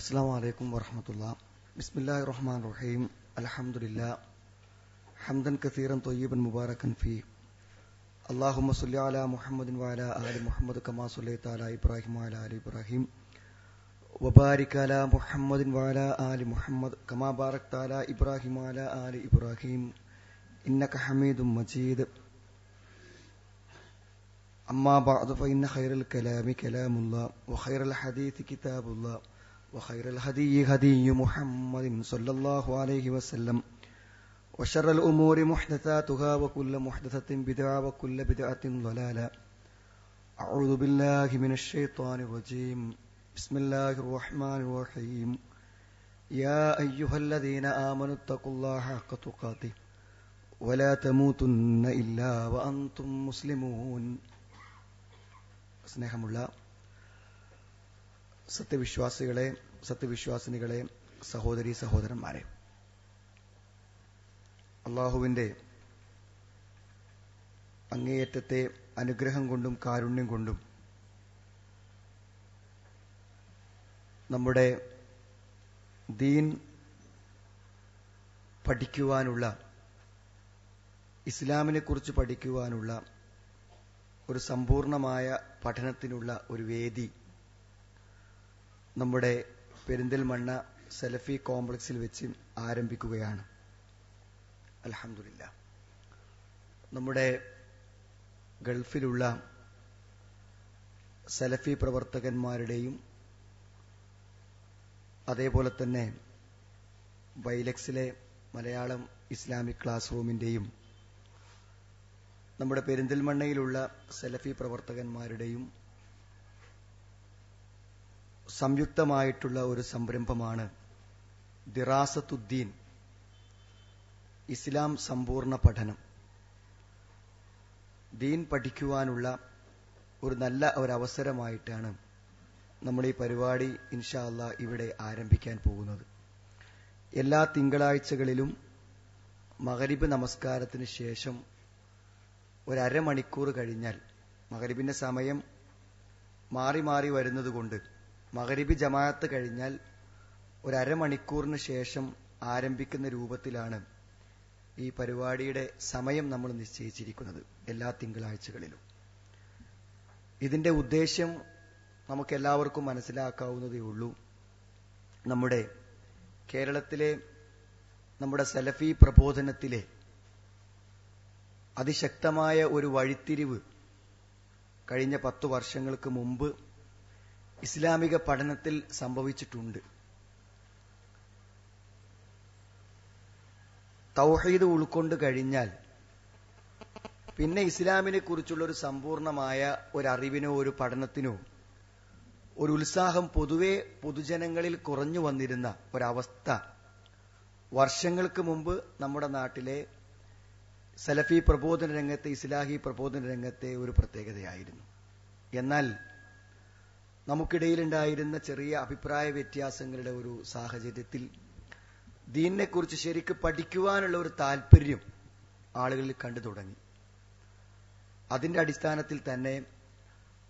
അസ്സലാമു അലൈക്കും വറഹ്മത്തുള്ളാഹി. ബിസ്മില്ലാഹിർ റഹ്മാനിർ റഹീം. അൽഹംദുലില്ലാഹ് ഹംദൻ കസീറൻ ത്വയ്യിബൻ മുബാറകൻ ഫീ. അല്ലാഹുമ്മ സ്വല്ലി അലാ മുഹമ്മദിൻ വഅലാ ആലി മുഹമ്മദ് കമാ സ്വല്ലൈത അലാ ഇബ്രാഹിം വഅലാ ആലി ഇബ്രാഹിം വബാരിക് അലാ മുഹമ്മദിൻ വഅലാ ആലി മുഹമ്മദ് കമാ ബാറക്ത അലാ ഇബ്രാഹിം വഅലാ ആലി ഇബ്രാഹിം ഇന്നക ഹമീദും മജീദ്. അമ്മാ ബഅദു ഫഇന്ന ഖൈറൽ കലാമി കലാമുല്ലാഹ് വഖൈറൽ ഹദീഥി കിതാബുല്ലാഹ് വഖൈറൽ ഹദിയി ഹദിയ്യു മുഹമ്മദിൻ സ്വല്ലല്ലാഹു അലൈഹി വസല്ലം വശറൽ ഉമൂരി മുഹ്ദസാതുഹാ വകുല്ലു മുഹ്ദസത്തിൻ ബിദ്അ വകുല്ലു ബിദ്അത്തിൻ ളലാല. അഊദു ബില്ലാഹി മിനശ് ശൈത്വാനിർ റജീം. ബിസ്മില്ലാഹിർ റഹ്മാനിർ റഹീം. യാ അയ്യുഹല്ലദീന ആമനുത്തഖുല്ലാഹ ഹഖ്ക തുഖാതിഹി വലാ തമൂതുന്ന ഇല്ലാ വഅൻതും മുസ്ലിമൂൻ. സ്നേഹമുള്ള സത്യവിശ്വാസികളെ, സത്യവിശ്വാസിനികളെ, സഹോദരീ സഹോദരന്മാരെ, അള്ളാഹുവിന്റെ അങ്ങേയറ്റത്തെ അനുഗ്രഹം കൊണ്ടും കാരുണ്യം കൊണ്ടും നമ്മുടെ ദീൻ പഠിക്കുവാനുള്ള, ഇസ്ലാമിനെ കുറിച്ച് പഠിക്കുവാനുള്ള ഒരു സമ്പൂർണമായ പഠനത്തിനുള്ള ഒരു വേദി നമ്മുടെ പെരിന്തൽമണ്ണ സലഫി കോംപ്ലക്സിൽ വെച്ച് ആരംഭിക്കുകയാണ്. അൽഹംദുലില്ലാഹ്. നമ്മുടെ ഗൾഫിലുള്ള സലഫി പ്രവർത്തകന്മാരുടെയും അതേപോലെ തന്നെ ബൈലക്സിലെ മലയാളം ഇസ്ലാമിക് ക്ലാസ് റൂമിന്റെയും നമ്മുടെ പെരിന്തൽമണ്ണയിലുള്ള സലഫി പ്രവർത്തകന്മാരുടെയും സംയുക്തമായിട്ടുള്ള ഒരു സംരംഭമാണ് ദിറാസത്തുദ്ദീൻ, ഇസ്ലാം സമ്പൂർണ്ണ പഠനം. ദീൻ പഠിക്കുവാനുള്ള ഒരു നല്ല ഒരവസരമായിട്ടാണ് നമ്മൾ ഈ പരിപാടി ഇൻഷാ അല്ലാഹ് ഇവിടെ ആരംഭിക്കാൻ പോകുന്നത്. എല്ലാ തിങ്കളാഴ്ചകളിലും മഗ്രിബ് നമസ്കാരത്തിന് ശേഷം ഒരമണിക്കൂർ കഴിഞ്ഞാൽ, മഗ്രിബിന്റെ സമയം മാറി മാറി വരുന്നത് കൊണ്ട് മഗ്രിബ് ജമാഅത്ത് കഴിഞ്ഞാൽ ഒരമണിക്കൂറിന് ശേഷം ആരംഭിക്കുന്ന രൂപത്തിലാണ് ഈ പരിപാടിയുടെ സമയം നമ്മൾ നിശ്ചയിച്ചിരിക്കുന്നത് എല്ലാ തിങ്കളാഴ്ചകളിലും. ഇതിന്റെ ഉദ്ദേശം നമുക്കെല്ലാവർക്കും മനസ്സിലാക്കാവുന്നതേ ഉള്ളൂ. നമ്മുടെ കേരളത്തിലെ നമ്മുടെ സലഫി പ്രബോധനത്തിലെ അതിശക്തമായ ഒരു വഴിത്തിരിവ് കഴിഞ്ഞ 10 വർഷങ്ങൾക്ക് മുമ്പ് ഇസ്ലാമിക പഠനത്തിൽ സംഭവിച്ചിട്ടുണ്ട്. തൗഹീദ് ഉൾക്കൊണ്ട് കഴിഞ്ഞാൽ പിന്നെ ഇസ്ലാമിനെ കുറിച്ചുള്ള ഒരു സമ്പൂർണമായ ഒരു അറിവിനോ ഒരു പഠനത്തിനോ ഒരു ഉത്സാഹം പൊതുവെ പൊതുജനങ്ങളിൽ കുറഞ്ഞു വന്നിരുന്ന ഒരവസ്ഥ വർഷങ്ങൾക്ക് മുമ്പ് നമ്മുടെ നാട്ടിലെ സലഫി പ്രബോധന രംഗത്തെ, ഇസ്ലാഹി പ്രബോധന രംഗത്തെ ഒരു പ്രത്യേകതയായിരുന്നു. എന്നാൽ നമുക്കിടയിലുണ്ടായിരുന്ന ചെറിയ അഭിപ്രായ വ്യത്യാസങ്ങളുടെ ഒരു സാഹചര്യത്തിൽ ദീനിനെ കുറിച്ച് ശരിക്ക് പഠിക്കുവാനുള്ള ഒരു താല്പര്യം ആളുകളിൽ കണ്ടു തുടങ്ങി. അതിന്റെ അടിസ്ഥാനത്തിൽ തന്നെ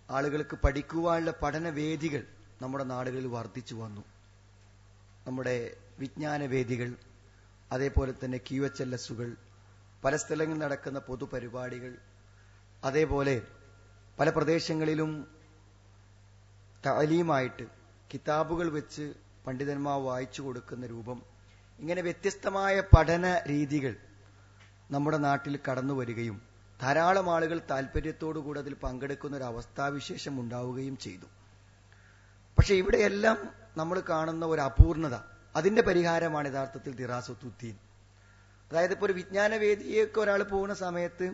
ആളുകൾക്ക് പഠിക്കുവാനുള്ള പഠനവേദികൾ നമ്മുടെ നാടുകളിൽ വർദ്ധിച്ചു വന്നു. നമ്മുടെ വിജ്ഞാനവേദികൾ, അതേപോലെ തന്നെ QHLSകൾ, പല സ്ഥലങ്ങളിൽ നടക്കുന്ന പൊതുപരിപാടികൾ, അതേപോലെ പല പ്രദേശങ്ങളിലും തഅലീമായിട്ട് കിതാബുകൾ വെച്ച് പണ്ഡിതന്മാർ വായിച്ചു കൊടുക്കുന്ന രൂപം, ഇങ്ങനെ വ്യത്യസ്തമായ പഠന രീതികൾ നമ്മുടെ നാട്ടിൽ കടന്നു വരികയും ധാരാളം ആളുകൾ താല്പര്യത്തോടുകൂടി അതിൽ പങ്കെടുക്കുന്ന ഒരു അവസ്ഥാവിശേഷം ഉണ്ടാവുകയും ചെയ്തു. പക്ഷെ ഇവിടെയെല്ലാം നമ്മൾ കാണുന്ന ഒരു അപൂർണത, അതിന്റെ പരിഹാരമാണ് യഥാർത്ഥത്തിൽ ദിറാസത്തുദ്ദീൻ. അതായത് ഇപ്പോൾ ഒരു വിജ്ഞാനവേദിയൊക്കെ ഒരാൾ പോകുന്ന സമയത്ത്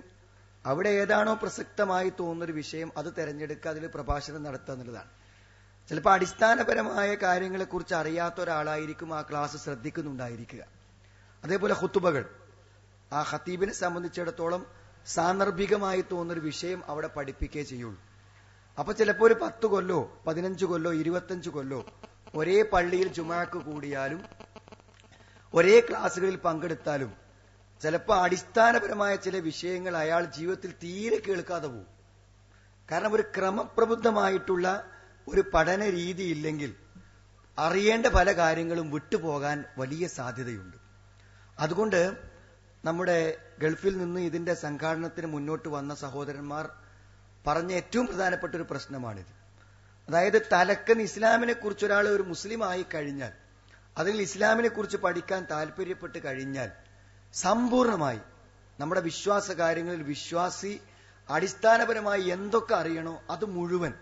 അവിടെ ഏതാണോ പ്രസക്തമായി തോന്നുന്നൊരു വിഷയം അത് തെരഞ്ഞെടുക്കുക, അതിൽ പ്രഭാഷണം നടത്തുക എന്നുള്ളതാണ്. ചിലപ്പോൾ അടിസ്ഥാനപരമായ കാര്യങ്ങളെക്കുറിച്ച് അറിയാത്ത ഒരാളായിരിക്കും ആ ക്ലാസ് ശ്രദ്ധിക്കുന്നുണ്ടായിരിക്കുക. അതേപോലെ ഖുതുബകൾ, ആ ഖതീബിനെ സംബന്ധിച്ചിടത്തോളം സാന്ദർഭികമായി തോന്നുന്നൊരു വിഷയം അവിടെ പഠിപ്പിക്കേ ചെയ്യുള്ളൂ. അപ്പൊ ചിലപ്പോൾ ഒരു 10 കൊല്ലോ 15 കൊല്ലോ 25 കൊല്ലോ ഒരേ പള്ളിയിൽ ജുമാക്ക് കൂടിയാലും ഒരേ ക്ലാസ്സുകളിൽ പങ്കെടുത്താലും ചിലപ്പോൾ അടിസ്ഥാനപരമായ ചില വിഷയങ്ങൾ അയാൾ ജീവിതത്തിൽ തീരെ കേൾക്കാതെ പോകും. കാരണം ഒരു ക്രമപ്രബുദ്ധമായിട്ടുള്ള ഒരു പഠന രീതി ഇല്ലെങ്കിൽ അറിയേണ്ട പല കാര്യങ്ങളും വിട്ടുപോകാൻ വലിയ സാധ്യതയുണ്ട്. അതുകൊണ്ട് നമ്മുടെ ഗൾഫിൽ നിന്ന് ഇതിന്റെ സംഘാടനത്തിന് മുന്നോട്ട് വന്ന സഹോദരന്മാർ പറഞ്ഞ ഏറ്റവും പ്രധാനപ്പെട്ട ഒരു പ്രശ്നമാണിത്. അതായത് തലക്കൻ ഇസ്ലാമിനെ കുറിച്ച് ഒരാൾ ഒരു മുസ്ലിം ആയി കഴിഞ്ഞാൽ, അതിൽ ഇസ്ലാമിനെ കുറിച്ച് പഠിക്കാൻ താല്പര്യപ്പെട്ട് കഴിഞ്ഞാൽ സമ്പൂർണമായി നമ്മുടെ വിശ്വാസ കാര്യങ്ങളിൽ വിശ്വാസി അടിസ്ഥാനപരമായി എന്തൊക്കെ അറിയണോ അത് മുഴുവൻ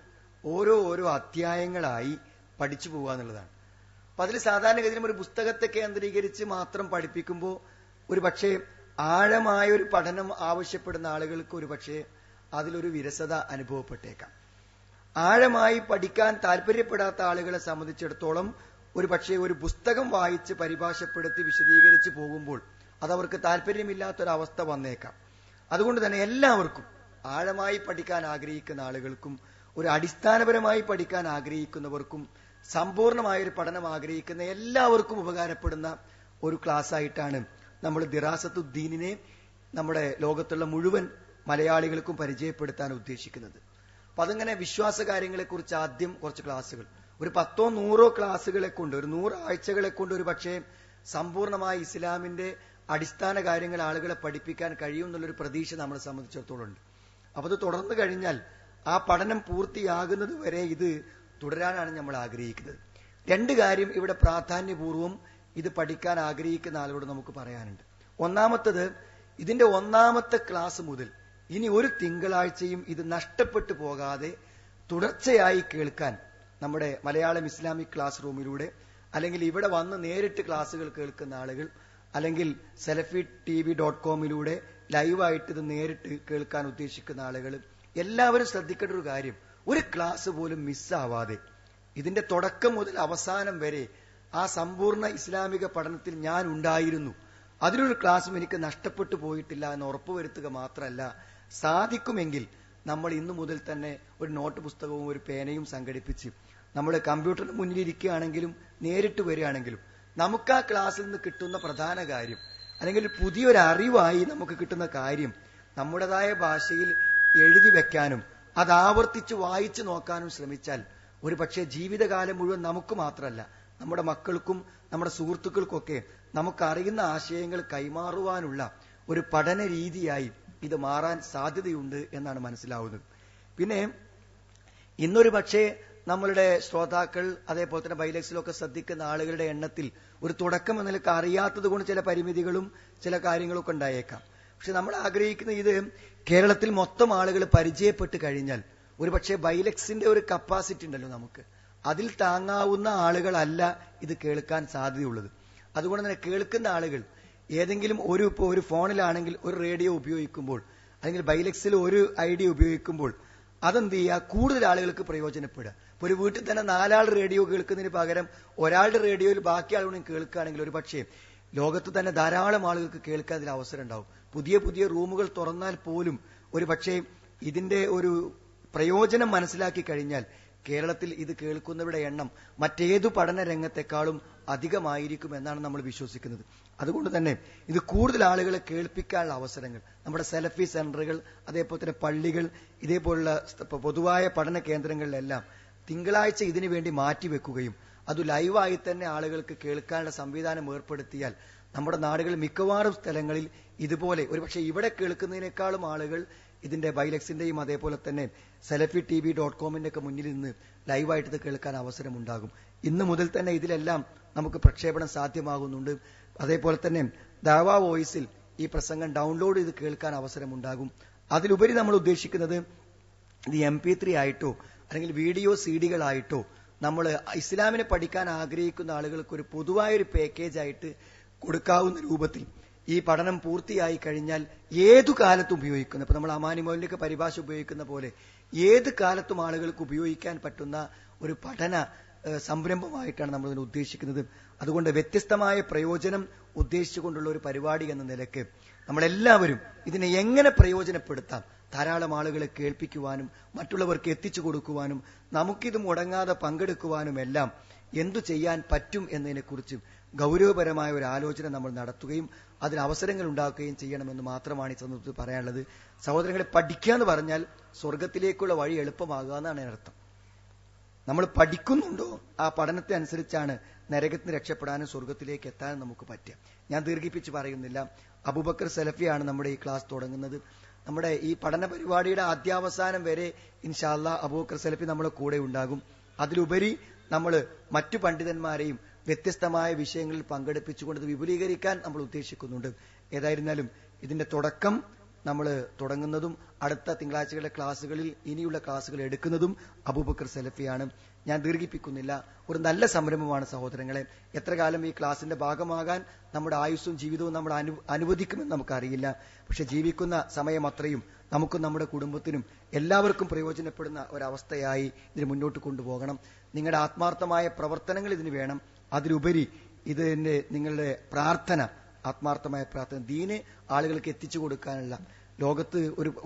ഓരോ അധ്യായങ്ങളായി പഠിച്ചു പോകുക എന്നുള്ളതാണ്. അപ്പൊ അതിൽ സാധാരണഗതിയിലും ഒരു പുസ്തകത്തെ കേന്ദ്രീകരിച്ച് മാത്രം പഠിപ്പിക്കുമ്പോൾ ഒരു പക്ഷേ ആഴമായ ഒരു പഠനം ആവശ്യപ്പെടുന്ന ആളുകൾക്ക് ഒരു പക്ഷേ അതിലൊരു വിരസത അനുഭവപ്പെട്ടേക്കാം. ആഴമായി പഠിക്കാൻ താല്പര്യപ്പെടാത്ത ആളുകളെ സംബന്ധിച്ചിടത്തോളം ഒരു പക്ഷേ ഒരു പുസ്തകം വായിച്ച് പരിഭാഷപ്പെടുത്തി വിശദീകരിച്ച് പോകുമ്പോൾ അതവർക്ക് താല്പര്യമില്ലാത്തൊരവസ്ഥ വന്നേക്കാം. അതുകൊണ്ട് തന്നെ എല്ലാവർക്കും ആഴമായി പഠിക്കാൻ ആഗ്രഹിക്കുന്ന ആളുകൾക്കും ഒരു അടിസ്ഥാനപരമായി പഠിക്കാൻ ആഗ്രഹിക്കുന്നവർക്കും സമ്പൂർണമായൊരു പഠനം ആഗ്രഹിക്കുന്ന എല്ലാവർക്കും ഉപകാരപ്പെടുന്ന ഒരു ക്ലാസ് ആയിട്ടാണ് നമ്മൾ ദിറാസത്തുദ്ദീനിനെ നമ്മുടെ ലോകത്തുള്ള മുഴുവൻ മലയാളികൾക്കും പരിചയപ്പെടുത്താൻ ഉദ്ദേശിക്കുന്നത്. അപ്പൊ അതിങ്ങനെ വിശ്വാസ കാര്യങ്ങളെക്കുറിച്ച് ആദ്യം കുറച്ച് ക്ലാസ്സുകൾ, ഒരു 10-100 ക്ലാസ്സുകളെ കൊണ്ട്, ഒരു 100 ആഴ്ചകളെ കൊണ്ട് ഒരു പക്ഷേ സമ്പൂർണമായി ഇസ്ലാമിന്റെ അടിസ്ഥാന കാര്യങ്ങൾ ആളുകളെ പഠിപ്പിക്കാൻ കഴിയും എന്നുള്ളൊരു പ്രതീക്ഷ നമ്മളെ സംബന്ധിച്ചിടത്തോളം ഉണ്ട്. അപ്പൊ അത് തുടർന്നു കഴിഞ്ഞാൽ ആ പഠനം പൂർത്തിയാകുന്നത് വരെ ഇത് തുടരാനാണ് നമ്മൾ ആഗ്രഹിക്കുന്നത്. 2 കാര്യം ഇവിടെ പ്രാധാന്യപൂർവ്വം ഇത് പഠിക്കാൻ ആഗ്രഹിക്കുന്ന ആളുകളോട് നമുക്ക് പറയാനുണ്ട്. ഒന്നാമത്തത്, ഇതിന്റെ 1ാമത്തെ ക്ലാസ് മുതൽ ഇനി ഒരു തിങ്കളാഴ്ചയും ഇത് നഷ്ടപ്പെട്ടു പോകാതെ തുടർച്ചയായി കേൾക്കാൻ നമ്മുടെ മലയാളം ഇസ്ലാമിക് ക്ലാസ് റൂമിലൂടെ, അല്ലെങ്കിൽ ഇവിടെ വന്ന് നേരിട്ട് ക്ലാസ്സുകൾ കേൾക്കുന്ന ആളുകൾ, അല്ലെങ്കിൽ salafi.tv.com ലൈവായിട്ട് ഇത് നേരിട്ട് കേൾക്കാൻ ഉദ്ദേശിക്കുന്ന ആളുകൾ എല്ലാവരും ശ്രദ്ധിക്കേണ്ട ഒരു കാര്യം, ഒരു ക്ലാസ് പോലും മിസ്സാവാതെ ഇതിന്റെ തുടക്കം മുതൽ അവസാനം വരെ ആ സമ്പൂർണ്ണ ഇസ്ലാമിക പഠനത്തിൽ ഞാൻ ഉണ്ടായിരുന്നു, അതിലൊരു ക്ലാസ്സും എനിക്ക് നഷ്ടപ്പെട്ടു പോയിട്ടില്ല എന്ന് ഉറപ്പുവരുത്തുക മാത്രമല്ല, സാധിക്കുമെങ്കിൽ നമ്മൾ ഇന്നു മുതൽ തന്നെ ഒരു നോട്ട് പുസ്തകവും ഒരു പേനയും സംഘടിപ്പിച്ച് നമ്മൾ കമ്പ്യൂട്ടറിന് മുന്നിലിരിക്കുകയാണെങ്കിലും നേരിട്ട് വരികയാണെങ്കിലും നമുക്ക് ആ ക്ലാസ്സിൽ നിന്ന് കിട്ടുന്ന പ്രധാന കാര്യം, അല്ലെങ്കിൽ പുതിയൊരു അറിവായി നമുക്ക് കിട്ടുന്ന കാര്യം നമ്മുടേതായ ഭാഷയിൽ എഴുതി വെക്കാനും അത് ആവർത്തിച്ച് വായിച്ചു നോക്കാനും ശ്രമിച്ചാൽ ഒരു പക്ഷേ ജീവിതകാലം മുഴുവൻ നമുക്ക് മാത്രമല്ല നമ്മുടെ മക്കൾക്കും നമ്മുടെ സുഹൃത്തുക്കൾക്കൊക്കെ നമുക്കറിയുന്ന ആശയങ്ങൾ കൈമാറുവാനുള്ള ഒരു പഠന രീതിയായി ഇത് മാറാൻ സാധ്യതയുണ്ട് എന്നാണ് മനസ്സിലാവുന്നത്. പിന്നെ ഇന്നൊരു പക്ഷേ നമ്മളുടെ ശ്രോതാക്കൾ അതേപോലെ തന്നെ ബൈലക്സിലൊക്കെ ശ്രദ്ധിക്കുന്ന ആളുകളുടെ എണ്ണത്തിൽ ഒരു തുടക്കം എന്ന നിലക്ക് അറിയാത്തത് കൊണ്ട് ചില പരിമിതികളും ചില കാര്യങ്ങളൊക്കെ ഉണ്ടായേക്കാം. പക്ഷെ നമ്മൾ ആഗ്രഹിക്കുന്ന ഇത് കേരളത്തിൽ മൊത്തം ആളുകൾ പരിചയപ്പെട്ട് കഴിഞ്ഞാൽ ഒരു പക്ഷേ ബൈലക്സിന്റെ ഒരു കപ്പാസിറ്റി ഉണ്ടല്ലോ നമുക്ക്, അതിൽ താങ്ങാവുന്ന ആളുകളല്ല ഇത് കേൾക്കാൻ സാധ്യതയുള്ളത്. അതുകൊണ്ട് തന്നെ കേൾക്കുന്ന ആളുകൾ ഏതെങ്കിലും ഒരു ഫോണിലാണെങ്കിൽ ഒരു റേഡിയോ ഉപയോഗിക്കുമ്പോൾ, അല്ലെങ്കിൽ ബൈലക്സിൽ ഒരു ഐഡിയ ഉപയോഗിക്കുമ്പോൾ അതെന്ത് ചെയ്യുക, കൂടുതൽ ആളുകൾക്ക് പ്രയോജനപ്പെടുക. ഇപ്പൊ ഒരു വീട്ടിൽ തന്നെ 4 ആൾ റേഡിയോ കേൾക്കുന്നതിന് പകരം ഒരാളുടെ റേഡിയോയിൽ ബാക്കി ആളുകളും കേൾക്കുകയാണെങ്കിൽ ഒരു പക്ഷേ ലോകത്ത് തന്നെ ധാരാളം ആളുകൾക്ക് കേൾക്കാൻ അതിൽ അവസരം ഉണ്ടാവും. പുതിയ റൂമുകൾ തുറന്നാൽ പോലും ഒരു പക്ഷേ ഇതിന്റെ ഒരു പ്രയോജനം മനസ്സിലാക്കി കഴിഞ്ഞാൽ കേരളത്തിൽ ഇത് കേൾക്കുന്നവരുടെ എണ്ണം മറ്റേതു പഠന രംഗത്തെക്കാളും അധികമായിരിക്കും എന്നാണ് നമ്മൾ വിശ്വസിക്കുന്നത്. അതുകൊണ്ട് തന്നെ ഇത് കൂടുതൽ ആളുകളെ കേൾപ്പിക്കാനുള്ള അവസരങ്ങൾ നമ്മുടെ സലഫി സെന്ററുകൾ, അതേപോലെ തന്നെ പള്ളികൾ, ഇതേപോലുള്ള പൊതുവായ പഠന കേന്ദ്രങ്ങളിലെല്ലാം തിങ്കളാഴ്ച ഇതിനു വേണ്ടി മാറ്റിവെക്കുകയും അത് ലൈവായി തന്നെ ആളുകൾക്ക് കേൾക്കാനുള്ള സംവിധാനം ഏർപ്പെടുത്തിയാൽ നമ്മുടെ നാടുകളിൽ മിക്കവാറും സ്ഥലങ്ങളിൽ ഇതുപോലെ ഒരുപക്ഷെ ഇവിടെ കേൾക്കുന്നതിനേക്കാളും ആളുകൾ ഇതിന്റെ ബൈലക്സിന്റെയും അതേപോലെ തന്നെ salafi.tv.com ഒക്കെ മുന്നിൽ നിന്ന് ലൈവായിട്ട് ഇത് കേൾക്കാൻ അവസരമുണ്ടാകും. ഇന്ന് മുതൽ തന്നെ ഇതിലെല്ലാം നമുക്ക് പ്രക്ഷേപണം സാധ്യമാകുന്നുണ്ട്. അതേപോലെ തന്നെ ദാവാ വോയിസിൽ ഈ പ്രസംഗം ഡൗൺലോഡ് ചെയ്ത് കേൾക്കാൻ അവസരമുണ്ടാകും. അതിലുപരി നമ്മൾ ഉദ്ദേശിക്കുന്നത് ഇത് MP3 ആയിട്ടോ അല്ലെങ്കിൽ വീഡിയോ CD-കളായിട്ടോ നമ്മൾ ഇസ്ലാമിനെ പഠിക്കാൻ ആഗ്രഹിക്കുന്ന ആളുകൾക്ക് ഒരു പൊതുവായൊരു പാക്കേജ് ആയിട്ട് കൊടുക്കാവുന്ന രൂപത്തിൽ ഈ പഠനം പൂർത്തിയായി കഴിഞ്ഞാൽ ഏതു കാലത്തും ഉപയോഗിക്കുന്ന, ഇപ്പൊ നമ്മൾ അമാനി മൗലിക പരിഭാഷ ഉപയോഗിക്കുന്ന പോലെ ഏത് കാലത്തും ആളുകൾക്ക് ഉപയോഗിക്കാൻ പറ്റുന്ന ഒരു പഠന സംരംഭമായിട്ടാണ് നമ്മൾ ഇതിനെ ഉദ്ദേശിക്കുന്നത്. അതുകൊണ്ട് വ്യത്യസ്തമായ പ്രയോജനം ഉദ്ദേശിച്ചുകൊണ്ടുള്ള ഒരു പരിപാടി എന്ന നിലയ്ക്ക് നമ്മളെല്ലാവരും ഇതിനെ എങ്ങനെ പ്രയോജനപ്പെടുത്താം, ധാരാളം ആളുകളെ കേൾപ്പിക്കുവാനും മറ്റുള്ളവർക്ക് എത്തിച്ചു കൊടുക്കുവാനും നമുക്കിത് മുടങ്ങാതെ പങ്കെടുക്കുവാനും എല്ലാം എന്തു ചെയ്യാൻ പറ്റും എന്നതിനെക്കുറിച്ച് ഗൗരവപരമായ ഒരു ആലോചന നമ്മൾ നടത്തുകയും അതിന് അവസരങ്ങൾ ഉണ്ടാക്കുകയും ചെയ്യണമെന്ന് മാത്രമാണ് ഈ സന്ദർഭത്തിൽ പറയാനുള്ളത്. സഹോദരങ്ങളെ, പഠിക്കുക എന്ന് പറഞ്ഞാൽ സ്വർഗത്തിലേക്കുള്ള വഴി എളുപ്പമാകുക എന്നാണ് അർത്ഥം. നമ്മൾ പഠിക്കുന്നുണ്ടോ ആ പഠനത്തെ അനുസരിച്ചാണ് നരകത്തിന് രക്ഷപ്പെടാനും സ്വർഗത്തിലേക്ക് എത്താനും നമുക്ക് പറ്റുക. ഞാൻ ദീർഘിപ്പിച്ച് പറയുന്നില്ല. അബൂബക്കർ സലഫിയാണ് നമ്മുടെ ഈ ക്ലാസ് തുടങ്ങുന്നത്. നമ്മുടെ ഈ പഠന പരിപാടിയുടെ ആദ്യാവസാനം വരെ ഇൻഷാ അല്ലാഹ് അബൂബക്കർ സലഫി നമ്മുടെ കൂടെ ഉണ്ടാകും. അതിലുപരി നമ്മൾ മറ്റു പണ്ഡിതന്മാരെയും വ്യത്യസ്തമായ വിഷയങ്ങളിൽ പങ്കെടുപ്പിച്ചുകൊണ്ട് വിപുലീകരിക്കാൻ നമ്മൾ ഉദ്ദേശിക്കുന്നുണ്ട്. ഏതായിരുന്നാലും ഇതിന്റെ തുടക്കം നമ്മൾ തുടങ്ങുന്നതും അടുത്ത തിങ്കളാഴ്ചകളുടെ ക്ലാസ്സുകളിൽ ഇനിയുള്ള ക്ലാസ്സുകൾ എടുക്കുന്നതും അബൂബക്കർ സലഫിയാണ്. ഞാൻ ദീർഘിപ്പിക്കുന്നില്ല. ഒരു നല്ല സംരംഭമാണ് സഹോദരങ്ങളെ. എത്ര കാലം ഈ ക്ലാസിന്റെ ഭാഗമാകാൻ നമ്മുടെ ആയുസ്സും ജീവിതവും നമ്മൾ അനുവദിക്കുമെന്ന് നമുക്കറിയില്ല. പക്ഷെ ജീവിക്കുന്ന സമയം അത്രയും നമുക്കും നമ്മുടെ കുടുംബത്തിനും എല്ലാവർക്കും പ്രയോജനപ്പെടുന്ന ഒരവസ്ഥയായി ഇതിന് മുന്നോട്ട് കൊണ്ടുപോകണം. നിങ്ങളുടെ ആത്മാർത്ഥമായ പ്രവർത്തനങ്ങൾ ഇതിന് വേണം. അതിലുപരി ഇതിന്റെ നിങ്ങളുടെ പ്രാർത്ഥന, ആത്മാർത്ഥമായ പ്രാർത്ഥന ദീനെ ആളുകൾക്ക് എത്തിച്ചു കൊടുക്കാനുള്ള, ലോകത്ത്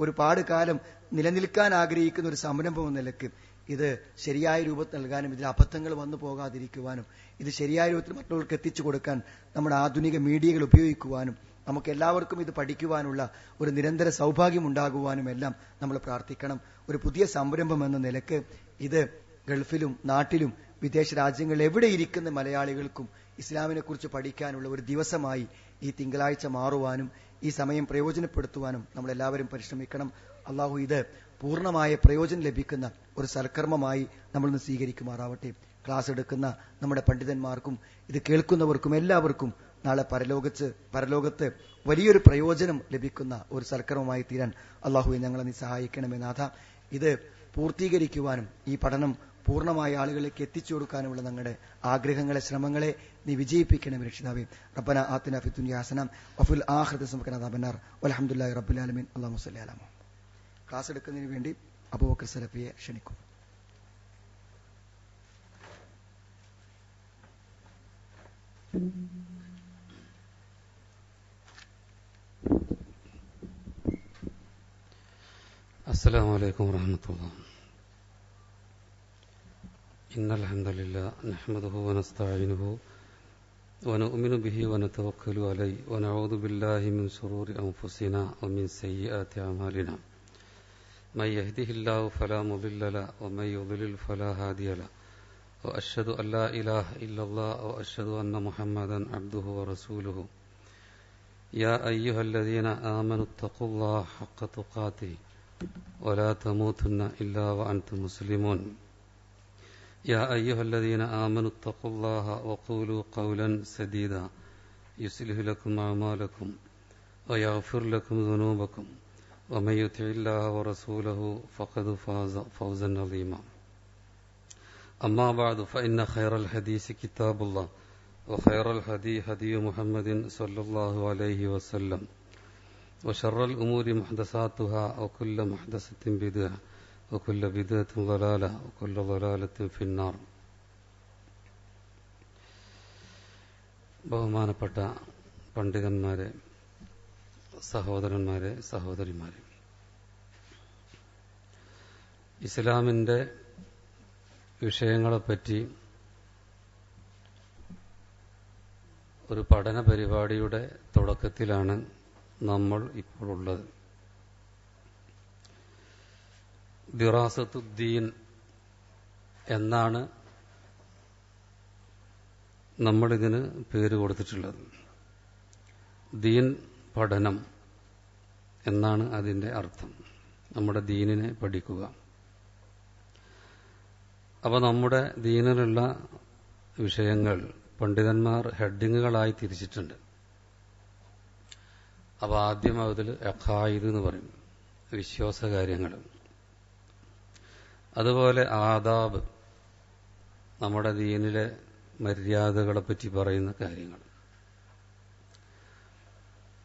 ഒരുപാട് കാലം നിലനിൽക്കാൻ ആഗ്രഹിക്കുന്ന ഒരു സംരംഭം എന്ന നിലയ്ക്ക് ഇത് ശരിയായ രൂപത്തിൽ നൽകാനും ഇതിൽ അബദ്ധങ്ങൾ വന്നു പോകാതിരിക്കുവാനും ഇത് ശരിയായ രൂപത്തിൽ മറ്റുള്ളവർക്ക് എത്തിച്ചു കൊടുക്കാൻ നമ്മുടെ ആധുനിക മീഡിയകൾ ഉപയോഗിക്കുവാനും നമുക്ക് എല്ലാവർക്കും ഇത് പഠിക്കുവാനുള്ള ഒരു നിരന്തര സൗഭാഗ്യം ഉണ്ടാകുവാനും എല്ലാം നമ്മൾ പ്രാർത്ഥിക്കണം. ഒരു പുതിയ സംരംഭം എന്ന നിലയ്ക്ക് ഇത് ഗൾഫിലും നാട്ടിലും വിദേശ രാജ്യങ്ങളിൽ എവിടെ ഇരിക്കുന്ന മലയാളികൾക്കും ഇസ്ലാമിനെ കുറിച്ച് പഠിക്കാനുള്ള ഒരു ദിവസമായി ഈ തിങ്കളാഴ്ച മാറുവാനും ഈ സമയം പ്രയോജനപ്പെടുത്തുവാനും നമ്മൾ എല്ലാവരും പരിശ്രമിക്കണം. അള്ളാഹു ഇത് പൂർണ്ണമായ പ്രയോജനം ലഭിക്കുന്ന ഒരു സൽക്കർമ്മമായി നമ്മളിന്ന് സ്വീകരിക്കുമാറാവട്ടെ. ക്ലാസ് എടുക്കുന്ന നമ്മുടെ പണ്ഡിതന്മാർക്കും ഇത് കേൾക്കുന്നവർക്കും എല്ലാവർക്കും നാളെ പരലോകത്ത് വലിയൊരു പ്രയോജനം ലഭിക്കുന്ന ഒരു സൽക്കർമ്മമായി തീരാൻ അള്ളാഹുവെ ഞങ്ങളെ നീ സഹായിക്കണമേ നാഥ. ഇത് പൂർത്തീകരിക്കുവാനും ഈ പഠനം പൂർണ്ണമായ ആളുകളിലേക്ക് എത്തിച്ചു കൊടുക്കാനുമുള്ള ഞങ്ങളുടെ ആഗ്രഹങ്ങളെ, ശ്രമങ്ങളെ നീ വിജയിപ്പിക്കണമേ രക്ഷിതാവേ. റബ്ബനാ ആതിനാ ഫിദ്ദുനിയാ ഹസന വഫിൽ ആഖിറതി ഹസനത വഖിനാ അദാബന്നാർ വൽഹംദുലില്ലാഹി റബ്ബിൽ ആലമീൻ. അല്ലാഹുമ്മ സ്വല്ലി അലാ മുഹമ്മദ്. ക്ലാസ് എടുക്കുന്നതിന് വേണ്ടി അബൂബക്കർ സലഫിയെ ക്ഷണിക്കും. അസ്സലാമു അലൈക്കും വറഹ്മത്തുള്ളാഹി. ഇന്നൽ ഹംദലില്ലാഹി നഹ്മദുഹു വനസ്തഈനുഹു വനുഅ്മിനു ബിഹി വനതവക്കലു അലൈഹി വനഊദു ബില്ലാഹി മിൻ ശുറൂരി അൻഫുസിനാ വമിൻ സയ്യിആതി അഅമാലിനാ. മൻ യഹ്ദിഹില്ലാഹു ഫലാ മുദില്ല ലഹു വമൻ യുദ്ലിൽ ഫലാ ഹാദിയ ലഹു വഅശ്ഹദു അൻ ലാ ഇലാഹ ഇല്ലല്ലാഹു വഅശ്ഹദു അന്ന മുഹമ്മദൻ അബ്ദുഹു വറസൂലുഹു. യാ അയ്യുഹല്ലദീന ആമനു തഖുല്ലാഹ ഹഖ്ക തുഖാതിഹി ولا تموتن إلا وأنتم مسلمون. يا أيها الذين آمنوا اتقوا الله وقولوا قولا سديدا يصلح لكم أعمالكم ويغفر لكم ذنوبكم ومن يطع الله ورسوله فقد فاز فوزا عظيما. أما بعد فإن خير الحديث كتاب الله وخير الهدي هدي محمد صلى الله عليه وسلم وشر الأمور محدثاتها وكل محدثة بدعة وكل بدعة ضلالة وكل ضلالة في النار. ബഹുമാനപ്പെട്ട പണ്ഡിതന്മാരെ, സഹോദരന്മാരെ, സഹോദരിമാരെ, ഇസ്ലാമിൻ്റെ വിഷയങ്ങളെപ്പറ്റി ഒരു പഠന പരിപാടിയുടെ തുടക്കത്തിലാണ് നമ്മൾ ഇപ്പോൾ ഉള്ളത്. ദിറാസത്തുദ്ദീൻ എന്നാണ് നമ്മളിതിന് പേര് കൊടുത്തിട്ടുള്ളത്. ദീൻ പഠനം എന്നാണ് അതിൻ്റെ അർത്ഥം. നമ്മുടെ ദീനിനെ പഠിക്കുക. അപ്പോൾ നമ്മുടെ ദീനിലുള്ള വിഷയങ്ങൾ പണ്ഡിതന്മാർ ഹെഡിങ്ങുകളായി തിരിച്ചിട്ടുണ്ട്. അപ്പോൾ ആദ്യം അതിൽ അഖായിദ് എന്ന് പറയും, വിശ്വാസകാര്യങ്ങൾ. അതുപോലെ ആദാബ്, നമ്മുടെ ദീനിലെ മര്യാദകളെപ്പറ്റി പറയുന്ന കാര്യങ്ങൾ.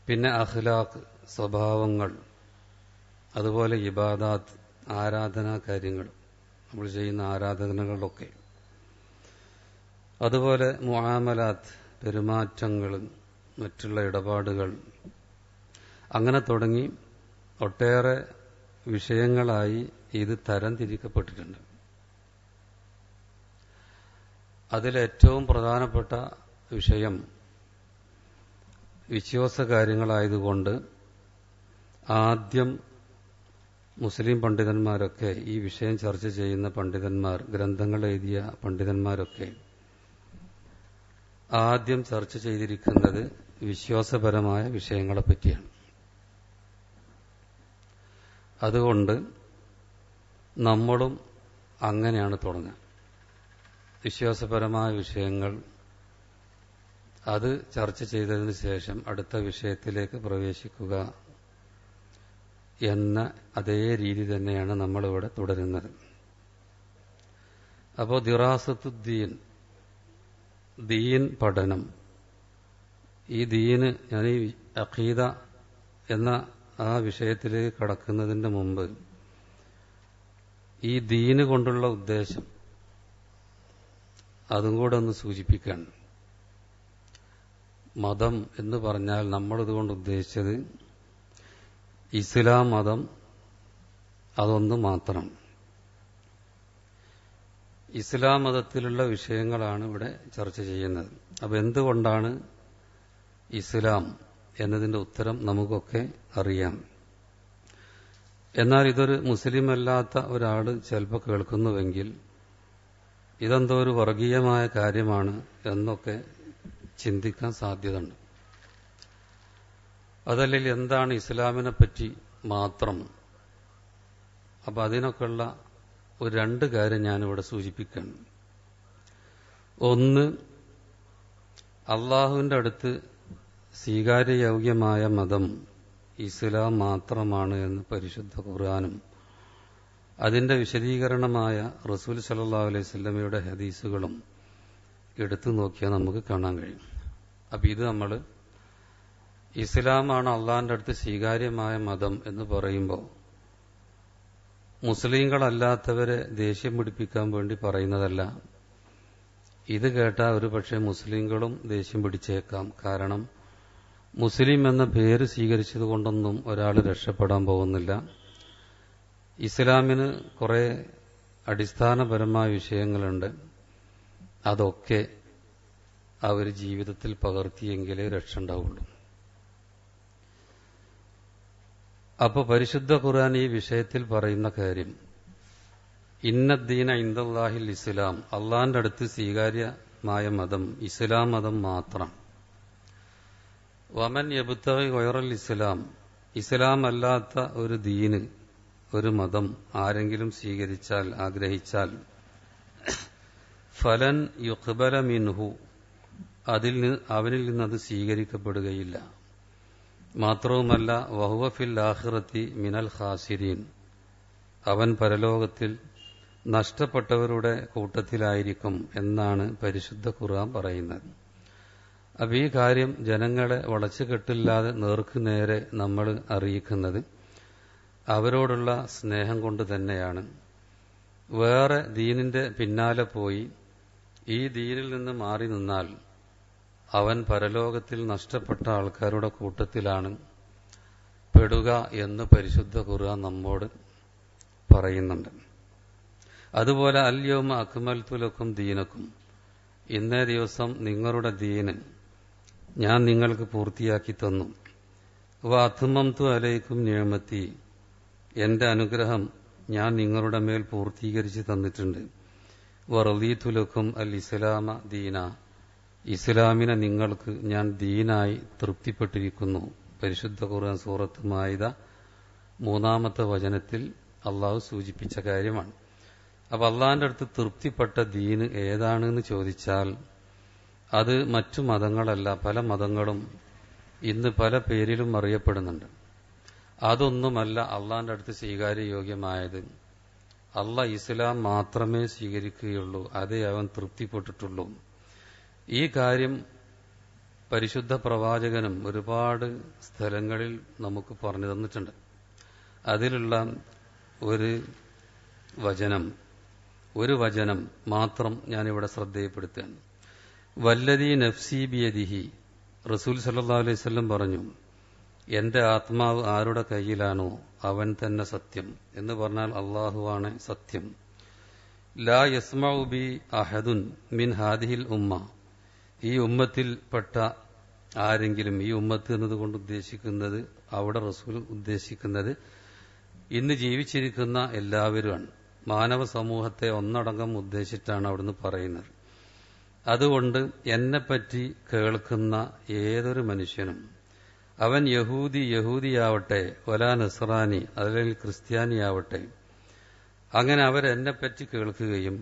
പിന്നെ അഖ്ലാഖ്, സ്വഭാവങ്ങൾ. അതുപോലെ ഇബാദാത്ത്, ആരാധനാ കാര്യങ്ങൾ, നമ്മൾ ചെയ്യുന്ന ആരാധനകളൊക്കെ. അതുപോലെ മുആമലാത്ത്, പെരുമാറ്റങ്ങൾ, മറ്റുള്ള ഇടപാടുകൾ. അങ്ങനെ തുടങ്ങി ഒട്ടേറെ വിഷയങ്ങളായി ഇത് തരംതിരിക്കപ്പെട്ടിട്ടുണ്ട്. അതിലേറ്റവും പ്രധാനപ്പെട്ട വിഷയം വിശ്വാസകാര്യങ്ങളായതുകൊണ്ട് ആദ്യം മുസ്ലിം പണ്ഡിതന്മാരൊക്കെ, ഈ വിഷയം ചർച്ച ചെയ്യുന്ന പണ്ഡിതന്മാർ, ഗ്രന്ഥങ്ങൾ എഴുതിയ പണ്ഡിതന്മാരൊക്കെ ആദ്യം ചർച്ച ചെയ്തിരിക്കുന്നത് വിശ്വാസപരമായ വിഷയങ്ങളെ പറ്റിയാണ്. അതുകൊണ്ട് നമ്മളും അങ്ങനെയാണ് തുടങ്ങുക. വിശ്വാസപരമായ വിഷയങ്ങൾ അത് ചർച്ച ചെയ്തതിനു ശേഷം അടുത്ത വിഷയത്തിലേക്ക് പ്രവേശിക്കുക എന്ന അതേ രീതി തന്നെയാണ് നമ്മളിവിടെ തുടരുന്നത്. അപ്പോൾ ദിറാസത്തുദ്ദീൻ, ദീൻ പഠനം, ഈ ദീന്, ഞാൻ ഈ അഖീദ എന്ന ആ വിഷയത്തിലേക്ക് കടക്കുന്നതിന് മുമ്പ് ഈ ദീന് കൊണ്ടുള്ള ഉദ്ദേശം അതും കൂടെ ഒന്ന് സൂചിപ്പിക്കുകയാണ്. മതം എന്ന് പറഞ്ഞാൽ നമ്മളിതുകൊണ്ട് ഉദ്ദേശിച്ചത് ഇസ്ലാം മതം, അതൊന്ന് മാത്രം. ഇസ്ലാം മതത്തിലുള്ള വിഷയങ്ങളാണ് ഇവിടെ ചർച്ച ചെയ്യുന്നത്. അപ്പൊ എന്തുകൊണ്ടാണ് ഇസ്ലാം എന്നതിന്റെ ഉത്തരം നമുക്കൊക്കെ അറിയാം. എന്നാൽ ഇതൊരു മുസ്ലിം അല്ലാത്ത ഒരാൾ ചിലപ്പോൾ കേൾക്കുന്നുവെങ്കിൽ ഇതെന്തോ ഒരു വർഗീയമായ കാര്യമാണ് എന്നൊക്കെ ചിന്തിക്കാൻ സാധ്യതയുണ്ട്. അതല്ലെങ്കിൽ എന്താണ് ഇസ്ലാമിനെ പറ്റി മാത്രം. അപ്പൊ അതിനൊക്കെയുള്ള ഒരു രണ്ട് കാര്യം ഞാനിവിടെ സൂചിപ്പിക്കുകയാണ്. ഒന്ന്, അള്ളാഹുവിന്റെ അടുത്ത് സ്വീകാര്യയോഗ്യമായ മതം ഇസ്ലാം മാത്രമാണ് എന്ന് പരിശുദ്ധ ഖുർആനും അതിന്റെ വിശദീകരണമായ റസൂൽ സല്ലല്ലാഹു അലൈഹി വസല്ലമയുടെ ഹദീസുകളും എടുത്തു നോക്കിയാൽ നമുക്ക് കാണാൻ കഴിയും. അപ്പൊ ഇത് നമ്മൾ ഇസ്ലാമാണ് അള്ളാഹിന്റെ അടുത്ത് സ്വീകാര്യമായ മതം എന്ന് പറയുമ്പോൾ മുസ്ലിങ്ങളല്ലാത്തവരെ ദേഷ്യം പിടിപ്പിക്കാൻ വേണ്ടി പറയുന്നതല്ല. ഇത് കേട്ടാൽ ഒരു പക്ഷേ മുസ്ലിങ്ങളും ദേഷ്യം പിടിച്ചേക്കാം. കാരണം മുസ്ലിം എന്ന പേര് സ്വീകരിച്ചതുകൊണ്ടൊന്നും ഒരാൾ രക്ഷപ്പെടാൻ പോകുന്നില്ല. ഇസ്ലാമിന് കുറെ അടിസ്ഥാനപരമായ വിഷയങ്ങളുണ്ട്. അതൊക്കെ അവർ ജീവിതത്തിൽ പകർത്തിയെങ്കിലേ രക്ഷ ഉണ്ടാവുള്ളൂ. അപ്പൊ പരിശുദ്ധ ഖുർആൻ ഈ വിഷയത്തിൽ പറയുന്ന കാര്യം, ഇന്നദ്ദീന ഇൻദല്ലാഹിൽ ഇസ്ലാം, അള്ളാന്റെ അടുത്ത് സ്വീകാര്യമായ മതം ഇസ്ലാം മതം മാത്രം. വമൻ യബ്തഗി ഗൈറൽ ഇസ്ലാം, ഇസ്ലാം അല്ലാത്ത ഒരു ദീന്, ഒരു മതം ആരെങ്കിലും സ്വീകരിച്ചാൽ, ആഗ്രഹിച്ചാൽ, ഫലൻ യുഖ്ബല മിൻഹു, അവനിൽ നിന്നത് സ്വീകരിക്കപ്പെടുകയില്ല. മാത്രവുമല്ല വഹുവ ഫിൽ ആഖിറത്തി മിനൽ ഖാസിരീൻ, അവൻ പരലോകത്തിൽ നഷ്ടപ്പെട്ടവരുടെ കൂട്ടത്തിലായിരിക്കും എന്നാണ് പരിശുദ്ധ ഖുർആൻ പറയുന്നത്. അപ്പൊ ഈ കാര്യം ജനങ്ങളെ വളച്ചുകെട്ടില്ലാതെ നേർക്കുനേരെ നമ്മൾ അറിയിക്കുന്നത് അവരോടുള്ള സ്നേഹം കൊണ്ട് തന്നെയാണ്. വേറെ ദീനിന്റെ പിന്നാലെ പോയി ഈ ദീനിൽ നിന്ന് മാറി നിന്നാൽ അവൻ പരലോകത്തിൽ നഷ്ടപ്പെട്ട ആൾക്കാരുടെ കൂട്ടത്തിലാണ് പെടുക എന്ന് പരിശുദ്ധ ഖുർആൻ നമ്മോട് പറയുന്നുണ്ട്. അതുപോലെ അൽ യൗമ അക്മൽതു ലക്കും ദീനക്കും, ഇന്നേ ദിവസം നിങ്ങളുടെ ദീന് ഞാൻ നിങ്ങൾക്ക് പൂർത്തിയാക്കി തന്നു. വ അത്മംതു അലൈക്കും നിഅമതി, എന്റെ അനുഗ്രഹം ഞാൻ നിങ്ങളുടെ മേൽ പൂർത്തീകരിച്ച് തന്നിട്ടുണ്ട്. വ റളീതു ലക്കും അൽ ഇസ്ലാമ ദീന, ഇസ്ലാമിനെ നിങ്ങൾക്ക് ഞാൻ ദീനായി തൃപ്തിപ്പെട്ടിരിക്കുന്നു. പരിശുദ്ധ ഖുർആൻ സൂറത്ത് മാഇദ 3-ാമത്തെ വചനത്തിൽ അള്ളാഹു സൂചിപ്പിച്ച കാര്യമാണ്. അപ്പൊ അള്ളാഹിന്റെ അടുത്ത് തൃപ്തിപ്പെട്ട ദീന് ഏതാണെന്ന് ചോദിച്ചാൽ അത് മറ്റു മതങ്ങളല്ല. പല മതങ്ങളും ഇന്ന് പല പേരിലും അറിയപ്പെടുന്നുണ്ട്. അതൊന്നുമല്ല അള്ളാഹിന്റെ അടുത്ത് സ്വീകാര്യയോഗ്യമായത്. അള്ളാഹ് ഇസ്ലാം മാത്രമേ സ്വീകരിക്കുകയുള്ളൂ, അതേ അവൻ തൃപ്തിപ്പെട്ടിട്ടുള്ളൂ. ഈ കാര്യം പരിശുദ്ധ പ്രവാചകനും ഒരുപാട് സ്ഥലങ്ങളിൽ നമുക്ക് പറഞ്ഞു തന്നിട്ടുണ്ട്. അതിലുള്ള ഒരു വചനം മാത്രം ഞാനിവിടെ ശ്രദ്ധയപ്പെടുത്തുകയാണ്. വല്ലദീ നഫ്സി ബിയദിഹി, റസൂൽ സല്ലല്ലാഹു അലൈഹി വസല്ലം പറഞ്ഞു, എന്റെ ആത്മാവ് ആരുടെ കയ്യിലാണോ അവൻ തന്നെ സത്യം എന്ന് പറഞ്ഞാൽ അള്ളാഹുവാണ് സത്യം. ലാ യസ്മഉ ബി അഹദുൻ മിൻ ഹാദിഹിൽ ഉമ്മ, ഈ ഉമ്മത്തിൽപ്പെട്ട ആരെങ്കിലും, ഈ ഉമ്മത്ത് എന്നതുകൊണ്ട് ഉദ്ദേശിക്കുന്നത് അവിടെ റസൂൽ ഉദ്ദേശിക്കുന്നത് ഇന്ന് ജീവിച്ചിരിക്കുന്ന എല്ലാവരുമാണ്. മാനവ സമൂഹത്തെ ഒന്നടങ്കം ഉദ്ദേശിച്ചിട്ടാണ് അവിടുന്ന് പറയുന്നത്. അതുകൊണ്ട് എന്നെപ്പറ്റി കേൾക്കുന്ന ഏതൊരു മനുഷ്യനും, അവൻ യഹൂദിയാവട്ടെ, വലാ നസ്രാനി അല്ലെങ്കിൽ ക്രിസ്ത്യാനിയാവട്ടെ, അങ്ങനെ അവരെന്നെപ്പറ്റി കേൾക്കുകയും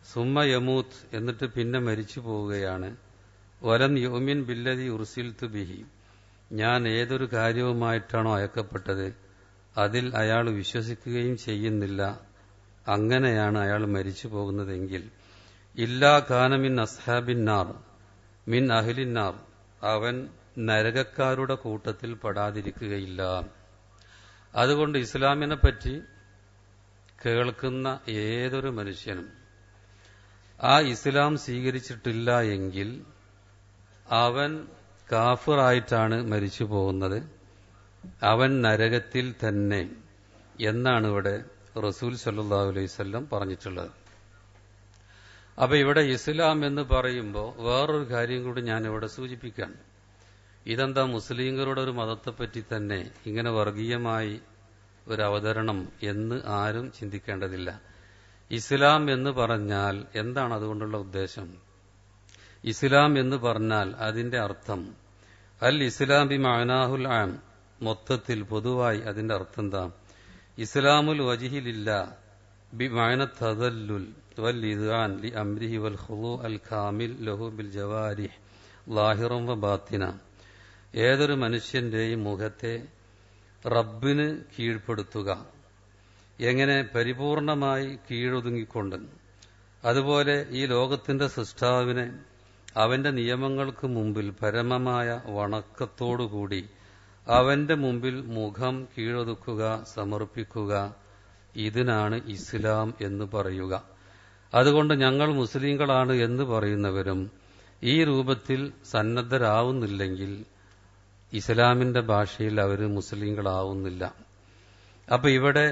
സുമ്മ യമൂത്ത് എന്നിട്ട് പിന്നെ മരിച്ചു പോവുകയാണ്, വലം യുമിൻ ബില്ലദി ഉർസിൽതു ബിഹി, ഞാൻ ഏതൊരു കാര്യവുമായിട്ടാണോ അയക്കപ്പെട്ടത് അതിൽ അയാൾ വിശ്വസിക്കുകയും ചെയ്യുന്നില്ല, അങ്ങനെയാണ് അയാൾ മരിച്ചു പോകുന്നതെങ്കിൽ ഇല്ലാ കാനമിൻ അസ്ഹാബിൻ നാർ മിൻ അഹ്ലിന്നാർ, അവൻ നരകക്കാരുടെ കൂട്ടത്തിൽ പെടാതിരിക്കുകയില്ല. അതുകൊണ്ട് ഇസ്ലാമിനെ പറ്റി കേൾക്കുന്ന ഏതൊരു മനുഷ്യനും ആ ഇസ്ലാം സ്വീകരിച്ചിട്ടില്ല എങ്കിൽ അവൻ കാഫിറായിട്ടാണ് മരിച്ചു പോകുന്നത്, അവൻ നരകത്തിൽ തന്നെ എന്നാണ് ഇവിടെ റസൂൽ സല്ലല്ലാഹു അലൈഹി വസല്ലം പറഞ്ഞിട്ടുള്ളത്. അപ്പൊ ഇവിടെ ഇസ്ലാം എന്ന് പറയുമ്പോൾ വേറൊരു കാര്യം കൂടി ഞാൻ ഇവിടെ സൂചിപ്പിക്കാം. ഇതെന്താ മുസ്ലിങ്ങളുടെ ഒരു മതത്തെപ്പറ്റി തന്നെ ഇങ്ങനെ വർഗീയമായി ഒരു അവതരണം എന്ന് ആരും ചിന്തിക്കേണ്ടതില്ല. ഇസ്ലാം എന്ന് പറഞ്ഞാൽ എന്താണ് അതുകൊണ്ടുള്ള ഉദ്ദേശം? ഇസ്ലാം എന്ന് പറഞ്ഞാൽ അതിന്റെ അർത്ഥം അൽ ഇസ്ലാം ബി മഅനാഹുൽ ആം, മൊത്തത്തിൽ പൊതുവായി അതിന്റെ അർത്ഥം എന്താ? ഇസ്ലാമുൽ വജ്ഹിലില്ല ബി മഅന തദല്ലുൽ വൽ ഇദ്ആൻ ലി അംരിഹി വൽ ഖുദൂ അൽ കാമിൽ ലഹു ബിൽ ജവാരിഹ് ലാഹിറൻ വ ബാത്തിന. ഏതൊരു മനുഷ്യന്റെയും മുഖത്തെ റബ്ബിന് കീഴ്പ്പെടുത്തുക, എങ്ങനെ പരിപൂർണമായി കീഴൊതുങ്ങിക്കൊണ്ട്, അതുപോലെ ഈ ലോകത്തിന്റെ സൃഷ്ടാവിനെ അവന്റെ നിയമങ്ങൾക്ക് മുമ്പിൽ പരമമായ വണക്കത്തോടുകൂടി അവന്റെ മുമ്പിൽ മുഖം കീഴൊതുക്കുക, സമർപ്പിക്കുക, ഇതിനാണ് ഇസ്ലാം എന്ന് പറയുക. അതുകൊണ്ട് ഞങ്ങൾ മുസ്ലിങ്ങളാണ് എന്ന് പറയുന്നവരും ഈ രൂപത്തിൽ സന്നദ്ധരാവുന്നില്ലെങ്കിൽ ഇസ്ലാമിന്റെ ഭാഷയിൽ അവർ മുസ്ലിങ്ങളാവുന്നില്ല. അപ്പൊ ഇവിടെ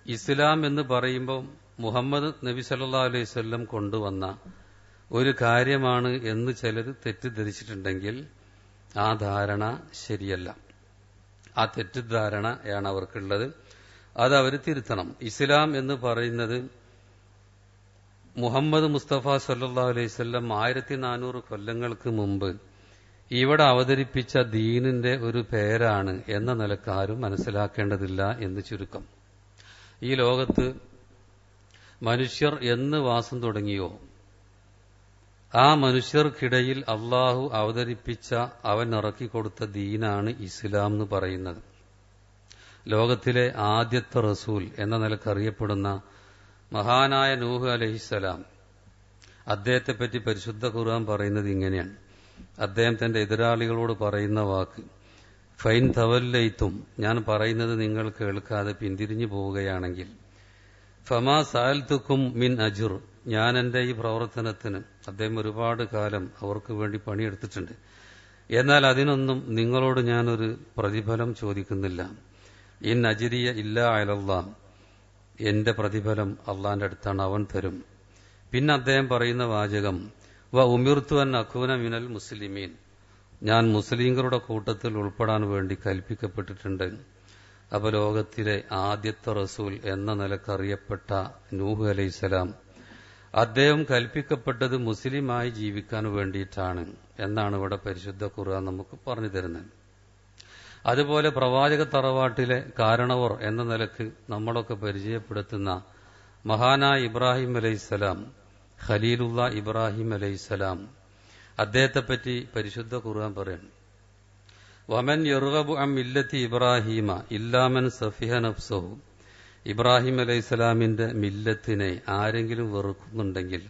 ഇസ്ലാം എന്ന് പറയുമ്പോൾ മുഹമ്മദ് നബി സല്ലല്ലാഹു അലൈഹി വസല്ലം കൊണ്ടുവന്ന ഒരു കാര്യമാണ് എന്ന് ചിലർ തെറ്റിദ്ധരിച്ചിട്ടുണ്ടെങ്കിൽ ആ ധാരണ ശരിയല്ല. ആ തെറ്റിദ്ധാരണയാണ് അവർക്കുള്ളത്. അത് അവർ തിരുത്തണം. ഇസ്ലാം എന്ന് പറയുന്നത് മുഹമ്മദ് മുസ്തഫ സല്ലല്ലാഹു അലൈഹി വസല്ലം 1400 കൊല്ലങ്ങൾക്ക് മുമ്പ് ഇവിടെ അവതരിപ്പിച്ച ദീനിന്റെ ഒരു പേരാണ് എന്ന നിലക്ക് ആരും മനസ്സിലാക്കേണ്ടതില്ല എന്ന് ചുരുക്കം. ഈ ലോകത്ത് മനുഷ്യർ എന്ന് വാസം തുടങ്ങിയോ ആ മനുഷ്യർക്കിടയിൽ അള്ളാഹു അവതരിപ്പിച്ച, അവൻ ഇറക്കിക്കൊടുത്ത ദീനാണ് ഇസ്ലാം എന്ന് പറയുന്നത്. ലോകത്തിലെ ആദ്യത്തെ റസൂൽ എന്ന നിലക്കറിയപ്പെടുന്ന മഹാനായ നൂഹ് അലൈഹിസ്സലാം, അദ്ദേഹത്തെപ്പറ്റി പരിശുദ്ധ ഖുർആൻ പറയുന്നത് ഇങ്ങനെയാണ്. അദ്ദേഹം തന്റെ എതിരാളികളോട് പറയുന്ന വാക്ക്, ഫൈൻ തവല്ലൈത്തും, ഞാൻ പറയുന്നത് നിങ്ങൾ കേൾക്കാതെ പിന്തിരിഞ്ഞു പോവുകയാണെങ്കിൽ, ഫമാ സഅൽതുക്കും മിൻ അജ്ർ, ഞാൻ എന്റെ ഈ പ്രവർത്തനത്തിന്, അദ്ദേഹം ഒരുപാട് കാലം അവർക്ക് വേണ്ടി പണിയെടുത്തിട്ടുണ്ട്, എന്നാൽ അതിനൊന്നും നിങ്ങളോട് ഞാനൊരു പ്രതിഫലം ചോദിക്കുന്നില്ല. ഇൻ അജ്രിയ ഇല്ലാ അലല്ലാഹ്, എന്റെ പ്രതിഫലം അള്ളാന്റെ അടുത്താണ്, അവൻ തരും. പിന്നെ അദ്ദേഹം പറയുന്ന വാചകം, വ ഉമിർത്തു അൻ അകൂന മിനൽ മുസ്ലിമീൻ, ഞാൻ മുസ്ലിങ്ങളുടെ കൂട്ടത്തിൽ ഉൾപ്പെടാൻ വേണ്ടി കൽപ്പിക്കപ്പെട്ടിട്ടുണ്ട്. അപ്പൊ ലോകത്തിലെ ആദ്യത്തെ റസൂൽ എന്ന നിലക്കറിയപ്പെട്ട നൂഹ് അലൈഹിസ്സലാം, അദ്ദേഹം കൽപ്പിക്കപ്പെട്ടത് മുസ്ലിമായി ജീവിക്കാൻ വേണ്ടിയിട്ടാണ് എന്നാണ് ഇവിടെ പരിശുദ്ധ ഖുർആൻ നമുക്ക് പറഞ്ഞു തരുന്നത്. അതുപോലെ പ്രവാചക തറവാട്ടിലെ കാരണവർ എന്ന നിലക്ക് നമ്മളൊക്കെ പരിചയപ്പെടുത്തുന്ന മഹാനായ ഇബ്രാഹിം അലൈഹിസ്സലാം, ഖലീലുള്ള ഇബ്രാഹിം അലൈഹിസ്സലാം, അദ്ദേഹത്തെപ്പറ്റി പരിശുദ്ധ ഖുർആൻ പറയുന്നു, വമൻ യർഗബു അൻ മില്ലത്തി ഇബ്രാഹീമ ഇല്ലാമൻ സഫിഹ നഫ്സഹു, ഇബ്രാഹിം അലൈഹിസ്സലാമിന്റെ മില്ലത്തിനെ ആരെങ്കിലും വെറുക്കുന്നുണ്ടെങ്കിൽ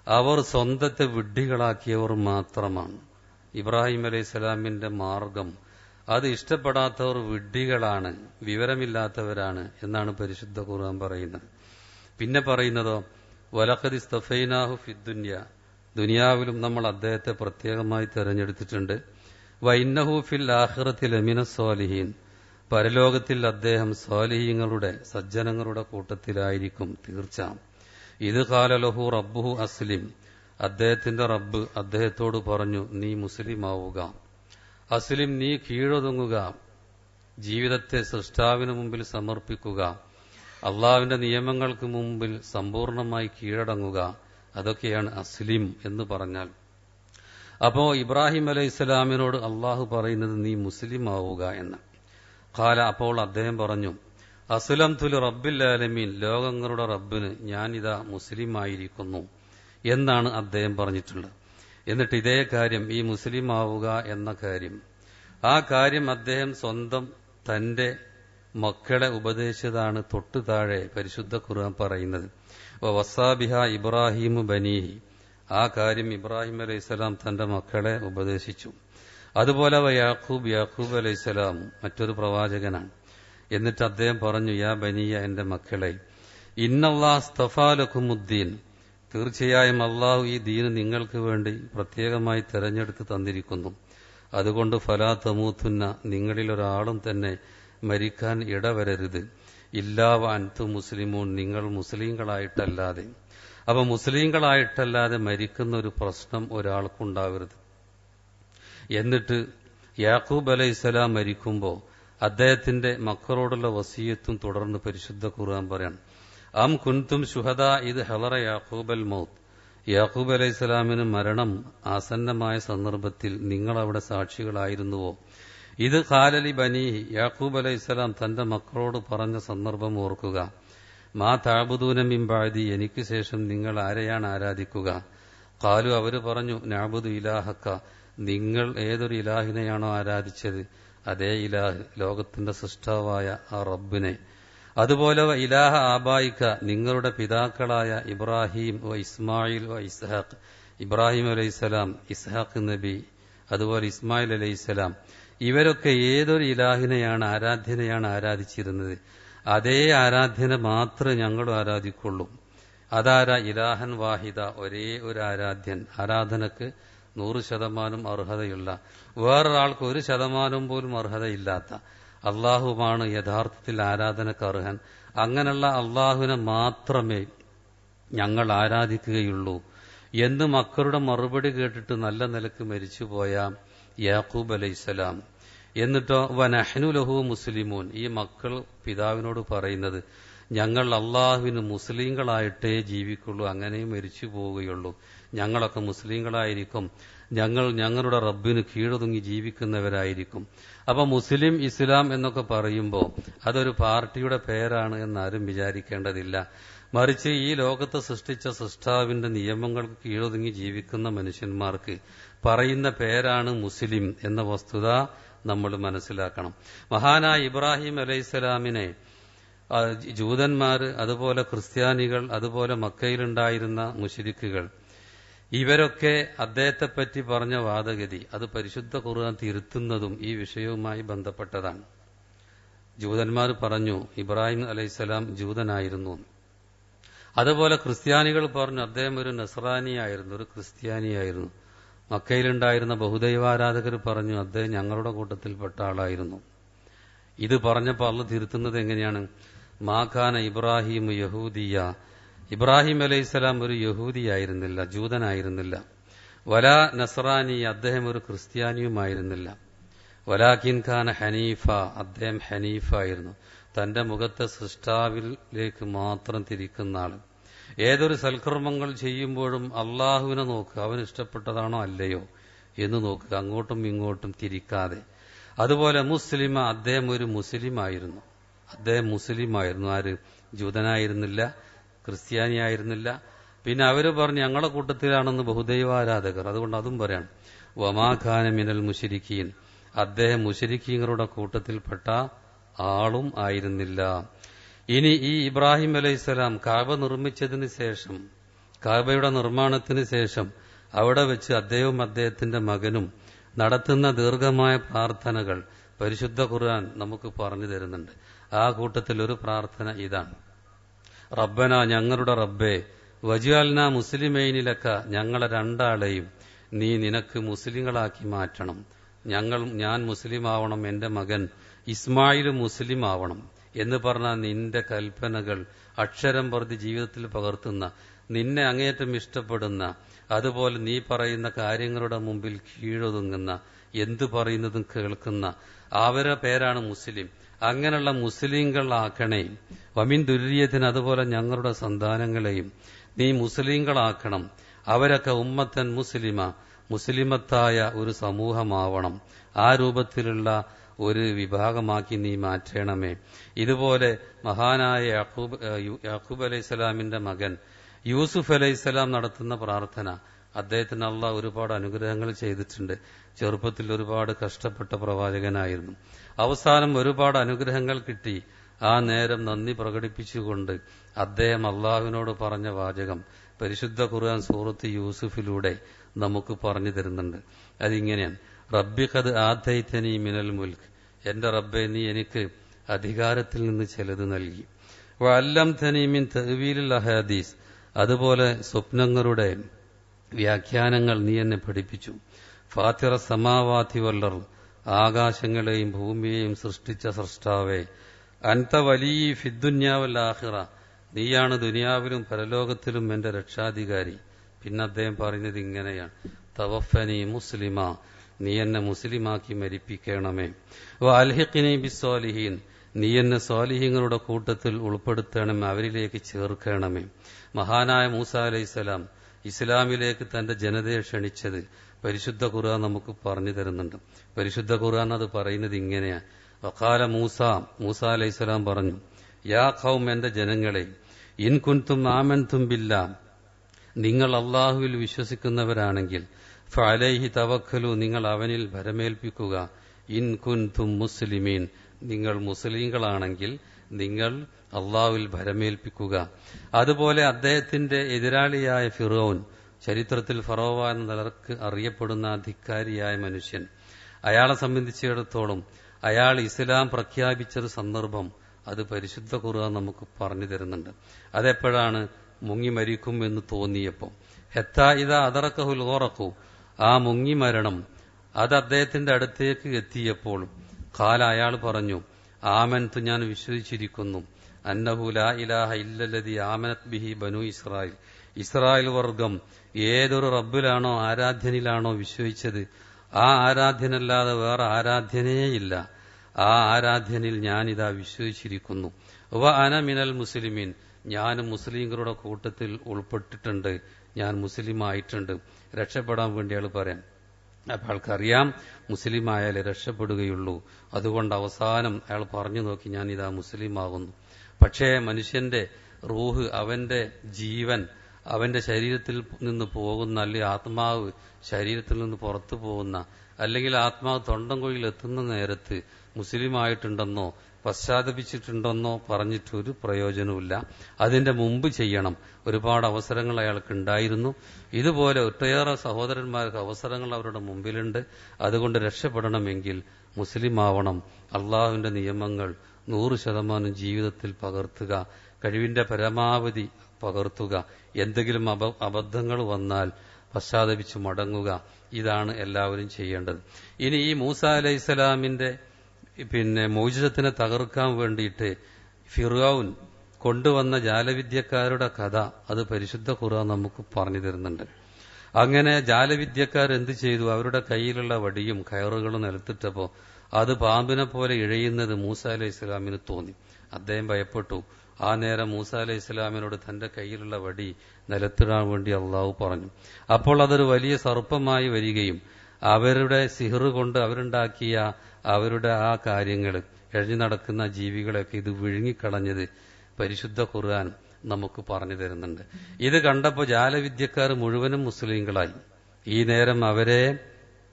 അവർ സ്വന്തത്തെ വിഡ്ഢികളാക്കിയവർ മാത്രമാണ്. ഇബ്രാഹിം അലൈഹിസ്സലാമിന്റെ മാർഗം അത് ഇഷ്ടപ്പെടാത്തവർ വിഡ്ഢികളാണ്, വിവരമില്ലാത്തവരാണ് എന്നാണ് പരിശുദ്ധ ഖുർആൻ പറയുന്നത്. പിന്നെ പറയുന്നതോ, വലഖദ് ഇസ്തഫൈനാഹു ഫിദ്ദുനിയ, ദുനിയാവിലും നമ്മൾ അദ്ദേഹത്തെ പ്രത്യേകമായി തെരഞ്ഞെടുത്തിട്ടുണ്ട്. വഇന്നഹു ഫിൽ ആഖിറത്തി ലമിന സ്വാലിഹീൻ, പരലോകത്തിൽ അദ്ദേഹം സ്വാലിഹീങ്ങളുടെ, സജ്ജനങ്ങളുടെ കൂട്ടത്തിലായിരിക്കും തീർച്ച. ഇത് ഖാല ലഹു റബ്ബുഹു അസ്ലിം, അദ്ദേഹത്തിന്റെ റബ്ബ് അദ്ദേഹത്തോട് പറഞ്ഞു, നീ മുസ്ലിം ആവുക, അസ്ലിം, നീ കീഴൊതുങ്ങുക, ജീവിതത്തെ സൃഷ്ടാവിന് മുമ്പിൽ സമർപ്പിക്കുക, അള്ളാഹുവിന്റെ നിയമങ്ങൾക്ക് മുമ്പിൽ സമ്പൂർണമായി കീഴടങ്ങുക, അതൊക്കെയാണ് അസ്ലിം എന്ന് പറഞ്ഞാൽ. അപ്പോ ഇബ്രാഹിം അലൈഹിസ്സലാമിനോട് അള്ളാഹു പറയുന്നത് നീ മുസ്ലിം ആവുക എന്ന്. ഖാല, അപ്പോൾ അദ്ദേഹം പറഞ്ഞു, അസ്ലംതു റബ്ബിൽ ആലമീൻ, ലോകങ്ങളുടെ റബ്ബിന് ഞാനിതാ മുസ്ലിം ആയിരിക്കുന്നു എന്നാണ് അദ്ദേഹം പറഞ്ഞിട്ടുള്ളത്. എന്നിട്ട് ഇതേ കാര്യം, ഈ മുസ്ലിം ആവുക എന്ന കാര്യം, ആ കാര്യം അദ്ദേഹം സ്വന്തം തന്റെ മക്കളെ ഉപദേശിച്ചതാണ് തൊട്ടു താഴെ പരിശുദ്ധ ഖുർആൻ പറയുന്നത്. വസാബിഹ ഇബ്രാഹിമു ബനീഹി, ആ കാര്യം ഇബ്രാഹിം അലൈഹിസ്സലാം തന്റെ മക്കളെ ഉപദേശിച്ചു. അതുപോലെ യാക്കൂബ് അലൈഹിസ്സലാം മറ്റൊരു പ്രവാചകനാണ്. എന്നിട്ട് അദ്ദേഹം പറഞ്ഞു, യാ ബനിയ, എന്റെ മക്കളെ, ഇന്നല്ലാഹ് സ്തഫാ ലക്കുമുദ്ദീൻ, തീർച്ചയായും അള്ളാഹു ഈ ദീന് നിങ്ങൾക്ക് വേണ്ടി പ്രത്യേകമായി തെരഞ്ഞെടുത്ത് തന്നിരിക്കുന്നു. അതുകൊണ്ട് ഫലാ തമൂത്തുന്ന, നിങ്ങളിൽ ഒരാളും തന്നെ മരിക്കാൻ ഇടവരരുത്, ഇല്ലാ വഅൻതു മുസ്ലിമൂൻ, നിങ്ങൾ മുസ്ലിങ്ങളായിട്ടല്ലാതെ. അപ്പൊ മുസ്ലിങ്ങളായിട്ടല്ലാതെ മരിക്കുന്ന ഒരു പ്രശ്നം ഒരാൾക്കുണ്ടാവരുത്. എന്നിട്ട് യാക്കൂബ് അലൈഹിസ്സലാം മരിക്കുമ്പോൾ അദ്ദേഹത്തിന്റെ മക്കളോടുള്ള വസിയത്തും തുടർന്ന് പരിശുദ്ധ ഖുർആൻ പറയാണ്, അം കുൻതും ശുഹദാ ഇത് ഹളറ യാക്കൂബൽ മൗത്ത്, യാക്കൂബ് അലൈഹിസ്സലാമിന് മരണം ആസന്നമായ സന്ദർഭത്തിൽ നിങ്ങൾ അവിടെ സാക്ഷികളായിരുന്നുവോ? ഇത് ഖാലലി ബനീഹി, യാക്കൂബ് അലൈഹിസ്സലാം തന്റെ മക്കളോട് പറഞ്ഞ സന്ദർഭം ഓർക്കുക. മാ തഅബുദൂന മിൻ ബഅദി, എനിക്ക് ശേഷം നിങ്ങൾ ആരെയാണ് ആരാധിക്കുക? ഖാലു, അവര് പറഞ്ഞു, നഅബുദു ഇലാഹക്ക, നിങ്ങൾ ഏതൊരു ഇലാഹിനെയാണോ ആരാധിച്ചത് അതേ ഇലാഹ്, ലോകത്തിന്റെ സൃഷ്ടാവായ ആ റബ്ബിനെ. അതുപോലെ ഇലാഹ ആബായിക്ക, നിങ്ങളുടെ പിതാക്കളായ ഇബ്രാഹിം വ ഇസ്മായിൽ വ ഇസ്ഹാഖ്, ഇബ്രാഹിം അലൈഹിസ്സലാം, ഇസ്ഹാഖ് നബി, അതുപോലെ ഇസ്മായിൽ അലൈഹിസ്സലാം, ഇവരൊക്കെ ഏതൊരു ഇലാഹിനെയാണ്, ആരാധ്യനെയാണ് ആരാധിച്ചിരുന്നത് അതേ ആരാധ്യനെ മാത്രമേ ഞങ്ങളും ആരാധിക്കുള്ളൂ. അതാരാ? ഇലാഹൻ വാഹിദ, ഒരേ ഒരു ആരാധ്യൻ, ആരാധനക്ക് 100% അർഹതയുള്ള, വേറൊരാൾക്ക് 1% പോലും അർഹതയില്ലാത്ത അള്ളാഹുവാണ് യഥാർത്ഥത്തിൽ ആരാധനക്ക് അർഹൻ. അങ്ങനെയുള്ള അള്ളാഹുവിനെ മാത്രമേ ഞങ്ങൾ ആരാധിക്കുകയുള്ളൂ എന്ന് മക്കളുടെ മറുപടി കേട്ടിട്ട് നല്ല നിലക്ക് മരിച്ചുപോയ യാക്കൂബ് അലൈഹിസ്സലാം. എന്നിട്ടോ വനഹ്നു ലഹു മുസ്ലിമൂൻ, ഈ മക്കൾ പിതാവിനോട് പറയുന്നത്, ഞങ്ങൾ അള്ളാഹുവിന് മുസ്ലിങ്ങളായിട്ടേ ജീവിക്കുള്ളൂ, അങ്ങനെയും മരിച്ചു പോവുകയുള്ളൂ, ഞങ്ങളൊക്കെ മുസ്ലിങ്ങളായിരിക്കും, ഞങ്ങൾ ഞങ്ങളുടെ റബ്ബിന് കീഴൊതുങ്ങി ജീവിക്കുന്നവരായിരിക്കും. അപ്പൊ മുസ്ലിം ഇസ്ലാം എന്നൊക്കെ പറയുമ്പോൾ അതൊരു പാർട്ടിയുടെ പേരാണ് എന്നാരും വിചാരിക്കേണ്ടതില്ല. മറിച്ച് ഈ ലോകത്ത് സൃഷ്ടിച്ച സൃഷ്ടാവിന്റെ നിയമങ്ങൾക്ക് കീഴൊതുങ്ങി ജീവിക്കുന്ന മനുഷ്യന്മാർക്ക് പറയുന്ന പേരാണ് മുസ്ലിം എന്ന വസ്തുത നമ്മൾ മനസ്സിലാക്കണം. മഹാനായ ഇബ്രാഹിം അലൈഹിസ്സലാമിനെ ജൂതന്മാർ, അതുപോലെ ക്രിസ്ത്യാനികൾ, അതുപോലെ മക്കയിലുണ്ടായിരുന്ന മുശ്രിക്കുകൾ, ഇവരൊക്കെ അദ്ദേഹത്തെപ്പറ്റി പറഞ്ഞ വാദഗതി അത് പരിശുദ്ധ ഖുർആൻ തിരുത്തുന്നതും ഈ വിഷയവുമായി ബന്ധപ്പെട്ടതാണ്. ജൂതന്മാർ പറഞ്ഞു ഇബ്രാഹിം അലൈഹിസ്സലാം ജൂതനായിരുന്നു. അതുപോലെ ക്രിസ്ത്യാനികൾ പറഞ്ഞു അദ്ദേഹം ഒരു നസ്രാനിയായിരുന്നു, ഒരു ക്രിസ്ത്യാനിയായിരുന്നു. മക്കയിലുണ്ടായിരുന്ന ബഹുദൈവാരാധകർ പറഞ്ഞു അദ്ദേഹം ഞങ്ങളുടെ കൂട്ടത്തിൽപ്പെട്ട ആളായിരുന്നു. ഇത് പറഞ്ഞപ്പോൾ അള്ളാഹ് തിരുത്തുന്നത് എങ്ങനെയാണ്? മാഖാന ഇബ്രാഹിം യഹൂദിയ, ഇബ്രാഹിം അലൈഹിസ്സലാം ഒരു യഹൂദിയായിരുന്നില്ല, ജൂതനായിരുന്നില്ല. വലാ നസ്രാനി, അദ്ദേഹം ഒരു ക്രിസ്ത്യാനിയുമായിരുന്നില്ല. വലാകിൻ ഖാന ഹനീഫ, അദ്ദേഹം ഹനീഫായിരുന്നു, തന്റെ മുഖത്തെ സൃഷ്ടാവിലേക്ക് മാത്രം തിരിക്കുന്ന ആള്. ഏതൊരു സൽക്കർമ്മങ്ങൾ ചെയ്യുമ്പോഴും അള്ളാഹുവിനെ നോക്കുക, അവന് ഇഷ്ടപ്പെട്ടതാണോ അല്ലയോ എന്ന് നോക്കുക, അങ്ങോട്ടും ഇങ്ങോട്ടും തിരിക്കാതെ. അതുപോലെ മുസ്ലിമ, അദ്ദേഹം ഒരു മുസ്ലിമായിരുന്നു, അദ്ദേഹം മുസ്ലിമായിരുന്നു. ആര്? ജൂതനായിരുന്നില്ല, ക്രിസ്ത്യാനിയായിരുന്നില്ല. പിന്നെ അവര് പറഞ്ഞു ഞങ്ങളുടെ കൂട്ടത്തിലാണെന്ന് ബഹുദൈവാരാധകർ, അതുകൊണ്ട് അതും പറയാണ്. വമാ ഖാന മിനൽ മുശ്രിക്കീൻ, അദ്ദേഹം മുശ്രിക്കീങ്ങളുടെ കൂട്ടത്തിൽപ്പെട്ട ആളും ആയിരുന്നില്ല. ഇനി ഈ ഇബ്രാഹിം അലൈഹിസ്സലാം കാബ നിർമ്മിച്ചതിന് ശേഷം, കാബയുടെ നിർമ്മാണത്തിന് ശേഷം അവിടെ വെച്ച് അദ്ദേഹവും അദ്ദേഹത്തിന്റെ മകനും നടത്തുന്ന ദീർഘമായ പ്രാർത്ഥനകൾ പരിശുദ്ധ ഖുർആൻ നമുക്ക് പറഞ്ഞു തരുന്നുണ്ട്. ആ കൂട്ടത്തിൽ ഒരു പ്രാർത്ഥന ഇതാണ്: റബ്ബന, ഞങ്ങളുടെ റബ്ബേ, വജിഅൽനാ മുസ്ലിമൈനിലക, ഞങ്ങളെ രണ്ടാളെയും നീ നിനക്ക് മുസ്ലിങ്ങളാക്കി മാറ്റണം. ഞാൻ മുസ്ലിം ആവണം, എന്റെ മകൻ ഇസ്മായിലും മുസ്ലിം ആവണം എന്ന് പറഞ്ഞാൽ നിന്റെ കൽപ്പനകൾ അക്ഷരം പ്രതി ജീവിതത്തിൽ പകർത്തുന്ന നിന്നെ അങ്ങേയറ്റം ഇഷ്ടപ്പെടുന്ന, അതുപോലെ നീ പറയുന്ന കാര്യങ്ങളുടെ മുമ്പിൽ കീഴൊതുങ്ങുന്ന, എന്തു പറയുന്നതും കേൾക്കുന്ന അവരുടെ പേരാണ് മുസ്ലിം. അങ്ങനെയുള്ള മുസ്ലിങ്ങളാക്കണേ. വമിൻ ദുര്യത്തിന്, അതുപോലെ ഞങ്ങളുടെ സന്താനങ്ങളെയും നീ മുസ്ലിങ്ങളാക്കണം. അവരൊക്കെ ഉമ്മത്തൻ മുസ്ലിമ, മുസ്ലിമത്തായ ഒരു സമൂഹമാവണം. ആ രൂപത്തിലുള്ള ഒരു വിഭാഗമാക്കി നീ മാറ്റണമേ. ഇതുപോലെ മഹാനായ യാക്കൂബ് അലൈഹിസ്സലാമിന്റെ മകൻ യൂസുഫ് അലൈഹിസ്സലാം നടത്തുന്ന പ്രാർത്ഥന, അദ്ദേഹത്തിന് അള്ളാഹ് ഒരുപാട് അനുഗ്രഹങ്ങൾ ചെയ്തിട്ടുണ്ട്. ചെറുപ്പത്തിൽ ഒരുപാട് കഷ്ടപ്പെട്ട പ്രവാചകനായിരുന്നു. അവസാനം ഒരുപാട് അനുഗ്രഹങ്ങൾ കിട്ടി. ആ നേരം നന്ദി പ്രകടിപ്പിച്ചുകൊണ്ട് അദ്ദേഹം അള്ളാഹുവിനോട് പറഞ്ഞ വാചകം പരിശുദ്ധ ഖുർആൻ സൂറത്ത് യൂസുഫിലൂടെ നമുക്ക് പറഞ്ഞു തരുന്നുണ്ട്. അതിങ്ങനെയാണ്: റബ്ബി ഖദ് ആതൈതനി മിനൽ മുൽക്ക്, എന്റെ റബ്ബേ നീ എനിക്ക് അധികാരത്തിൽ നിന്ന് ചിലത് നൽകി. വഅല്ലംതനി മിൻ തഅ്വീലിൽ അഹാദീസ്, അതുപോലെ സ്വപ്നങ്ങളുടെ വ്യാഖ്യാനങ്ങൾ നീ എന്നെ പഠിപ്പിച്ചു. ഫാത്തിറ സമാവാതി വല്ലർ, ആകാശങ്ങളെയും ഭൂമിയെയും സൃഷ്ടിച്ച സൃഷ്ടാവേ. അൻത വലിയ ഫിദ്ദുന്യാ വൽ ആഖിറ, നീയാണ് ദുനിയാവിലും പരലോകത്തിലും എന്റെ രക്ഷാധികാരി. പിന്നെ അദ്ദേഹം പറയുന്നത് ഇങ്ങനെയാണ്: തവഫനി മുസ്ലിമ, നീ എന്നെ മുസ്ലിമാക്കി മരിപ്പിക്കണമേ. വഅൽഹിഖ്നി ബിസ്സാലിഹീൻ, നീ എന്നെ സ്വാലിഹീങ്ങളുടെ കൂട്ടത്തിൽ ഉൾപ്പെടുത്തണമേ, അവരിലേക്ക് ചേർക്കണമേ. മഹാനായ മൂസ അലൈഹിസ്സലാം ഇസ്ലാമിലേക്ക് തന്റെ ജനതയെ ക്ഷണിച്ചത് പരിശുദ്ധ ഖുർആൻ നമുക്ക് പറഞ്ഞു തരുന്നുണ്ട്. പരിശുദ്ധ ഖുർആൻ അത് പറയുന്നത് ഇങ്ങനെയാ: വഖാല മൂസ അലൈഹിസ്സലാം പറഞ്ഞു, യാ ഖൗം, എന്റെ ജനങ്ങളെ, ഇൻ കുൻതും ആമൻതും ബില്ലാ, നിങ്ങൾ അള്ളാഹുവിൽ വിശ്വസിക്കുന്നവരാണെങ്കിൽ, ഫഅലൈഹി തവക്കലു, നിങ്ങൾ അവനിൽ ഭരമേൽപ്പിക്കുക. ഇൻ കുൻതും മുസ്ലിമീൻ, നിങ്ങൾ മുസ്ലിങ്ങളാണെങ്കിൽ നിങ്ങൾ അള്ളാഹുവിൽ ഭരമേൽപ്പിക്കുക. അതുപോലെ അദ്ദേഹത്തിന്റെ എതിരാളിയായ ഫിറഔൻ, ചരിത്രത്തിൽ ഫറോവ എന്ന നിലക്ക് അറിയപ്പെടുന്ന ധിക്കാരിയായ മനുഷ്യൻ, അയാളെ സംബന്ധിച്ചിടത്തോളം അയാൾ ഇസ്ലാം പ്രഖ്യാപിച്ചൊരു സന്ദർഭം അത് പരിശുദ്ധ ഖുർആൻ നമുക്ക് പറഞ്ഞു തരുന്നുണ്ട്. അതെപ്പോഴാണ്? മുങ്ങി മരിക്കും എന്ന് തോന്നിയപ്പോൾ. ഹത്താ ഇദാ അദറകഹുൽ ഗറഖു, ആ മുങ്ങി മരണം അത് അദ്ദേഹത്തിന്റെ അടുത്തേക്ക് എത്തിയപ്പോൾ, ഖാല, അയാൾ പറഞ്ഞു, ആമൻതു, ഞാൻ വിശ്വസിച്ചിരിക്കുന്നു, അന്നഹു ലാ ഇലാഹ ഇല്ലല്ലദി ആമനത് ബിഹി ബനു ഇസ്രായേൽ, ഇസ്രായേൽ വർഗം ഏതൊരു റബ്ബിലാണോ ആരാധ്യനിലാണോ വിശ്വസിച്ചത്, ആ ആരാധ്യനല്ലാതെ വേറെ ആരാധ്യനേയില്ല, ആ ആരാധ്യനിൽ ഞാനിതാ വിശ്വസിച്ചിരിക്കുന്നു. വ അന മിനൽ മുസ്ലിമീൻ, ഞാനും മുസ്ലിങ്ങളുടെ കൂട്ടത്തിൽ ഉൾപ്പെട്ടിട്ടുണ്ട്, ഞാൻ മുസ്ലിം ആയിട്ടുണ്ട്. രക്ഷപ്പെടാൻ വേണ്ടി അയാൾ പറയാം. അപ്പൊ ആൾക്കറിയാം മുസ്ലിം ആയാലേ രക്ഷപ്പെടുകയുള്ളൂ. അതുകൊണ്ട് അവസാനം അയാൾ പറഞ്ഞു നോക്കി, ഞാൻ ഇതാ മുസ്ലിം ആകുന്നു. പക്ഷേ മനുഷ്യന്റെ റൂഹ്, അവന്റെ ജീവൻ അവന്റെ ശരീരത്തിൽ നിന്ന് പോകുന്ന, അല്ലെങ്കിൽ ആത്മാവ് ശരീരത്തിൽ നിന്ന് പുറത്തു പോകുന്ന, അല്ലെങ്കിൽ ആത്മാവ് തൊണ്ടൻകുഴിയിൽ എത്തുന്ന നേരത്ത് മുസ്ലിം ആയിട്ടുണ്ടെന്നോ പശ്ചാത്തപിച്ചിട്ടുണ്ടെന്നോ പറഞ്ഞിട്ടൊരു പ്രയോജനമില്ല. അതിന്റെ മുമ്പ് ചെയ്യണം. ഒരുപാട് അവസരങ്ങൾ അയാൾക്ക് ഉണ്ടായിരുന്നു. ഇതുപോലെ ഒട്ടേറെ സഹോദരന്മാർക്ക് അവസരങ്ങൾ അവരുടെ മുമ്പിലുണ്ട്. അതുകൊണ്ട് രക്ഷപ്പെടണമെങ്കിൽ മുസ്ലിം ആവണം. അള്ളാഹുവിന്റെ നിയമങ്ങൾ 100% ജീവിതത്തിൽ പകർത്തുക, കഴിവിന്റെ പരമാവധി പകർത്തുക. എന്തെങ്കിലും അബദ്ധങ്ങൾ വന്നാൽ പശ്ചാത്തപിച്ച് മടങ്ങുക. ഇതാണ് എല്ലാവരും ചെയ്യേണ്ടത്. ഇനി ഈ മൂസ അലൈഹിസ്സലാമിന്റെ മൗജിസത്തിനെ തകർക്കാൻ വേണ്ടിയിട്ട് ഫിർഔൻ കൊണ്ടുവന്ന ജാലവിദ്യക്കാരുടെ കഥ അത് പരിശുദ്ധ ഖുർആൻ നമുക്ക് പറഞ്ഞു തരുന്നുണ്ട്. അങ്ങനെ ജാലവിദ്യക്കാർ എന്ത് ചെയ്തു? അവരുടെ കയ്യിലുള്ള വടിയും കയറുകളും നിലത്തിട്ടപ്പോ അത് പാമ്പിനെ പോലെ ഇഴയുന്നത് മൂസ അലൈഹി ഇസ്ലാമിന് തോന്നി. അദ്ദേഹം ഭയപ്പെട്ടു. ആ നേരം മൂസ അലൈഹി ഇസ്ലാമിനോട് തന്റെ കയ്യിലുള്ള വടി നിലത്തിടാൻ വേണ്ടി അള്ളാഹു പറഞ്ഞു. അപ്പോൾ അതൊരു വലിയ സർപ്പമായി വരികയും അവരുടെ സിഹർ കൊണ്ട് അവരുണ്ടാക്കിയ അവരുടെ ആ കാര്യങ്ങൾ, എഴഞ്ഞു നടക്കുന്ന ജീവികളെയൊക്കെ ഇത് വിഴുങ്ങിക്കളഞ്ഞത് പരിശുദ്ധ ഖുർആൻ നമുക്ക് പറഞ്ഞു തരുന്നുണ്ട്. ഇത് കണ്ടപ്പോൾ ജാലവിദ്യക്കാർ മുഴുവനും മുസ്ലിങ്ങളായി. ഈ നേരം അവരെ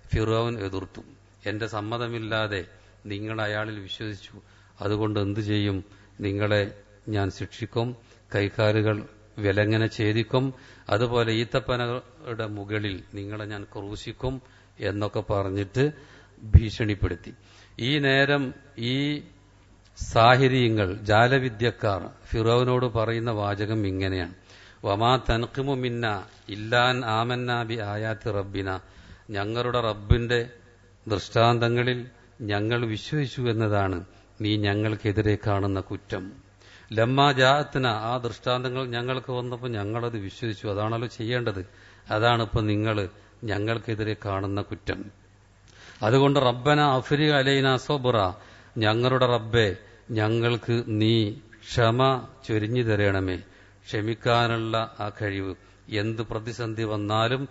ഫിറഔൻ എതിർത്തു. എന്റെ സമ്മതമില്ലാതെ നിങ്ങൾ അയാളിൽ വിശ്വസിച്ചു, അതുകൊണ്ട് എന്തു ചെയ്യും? നിങ്ങളെ ഞാൻ ശിക്ഷിക്കും, കൈകാലുകൾ വിലങ്ങനെ ഛേദിക്കും, അതുപോലെ ഈത്തപ്പനയുടെ മുകളിൽ നിങ്ങളെ ഞാൻ ക്രൂശിക്കും എന്നൊക്കെ പറഞ്ഞിട്ട് ഭീഷണിപ്പെടുത്തി. ഈ നേരം ഈ സാഹിര്യങ്ങൾ, ജാലവിദ്യക്കാർ ഫിറൗനോട് പറയുന്ന വാചകം ഇങ്ങനെയാണ്: വമാ തൻഖിമു മിന്ന ഇല്ലാൻ ആമന്നാ ബി ആയാത്തി റബ്ബിന, ഞങ്ങളുടെ റബ്ബിന്റെ ദൃഷ്ടാന്തങ്ങളിൽ ഞങ്ങൾ വിശ്വസിച്ചു എന്നതാണ് നീ ഞങ്ങൾക്കെതിരെ കാണുന്ന കുറ്റം. ലമ്മാ ജാഅത്ന, ആ ദൃഷ്ടാന്തങ്ങൾ ഞങ്ങൾക്ക് വന്നപ്പോൾ ഞങ്ങളത് വിശ്വസിച്ചു. അതാണല്ലോ ചെയ്യേണ്ടത്. അതാണിപ്പോ നിങ്ങൾ ഞങ്ങൾക്കെതിരെ കാണുന്ന കുറ്റം. അതുകൊണ്ട് റബ്ബന അഫ്രിഗ അലൈന സബ്റ, ഞങ്ങളുടെ റബ്ബെ ഞങ്ങൾക്ക് നീ ക്ഷമ ചൊരിഞ്ഞു തരണമേ, ക്ഷമിക്കാനുള്ള ആ കഴിവ്. എന്ത് പ്രതിസന്ധി വന്നാലും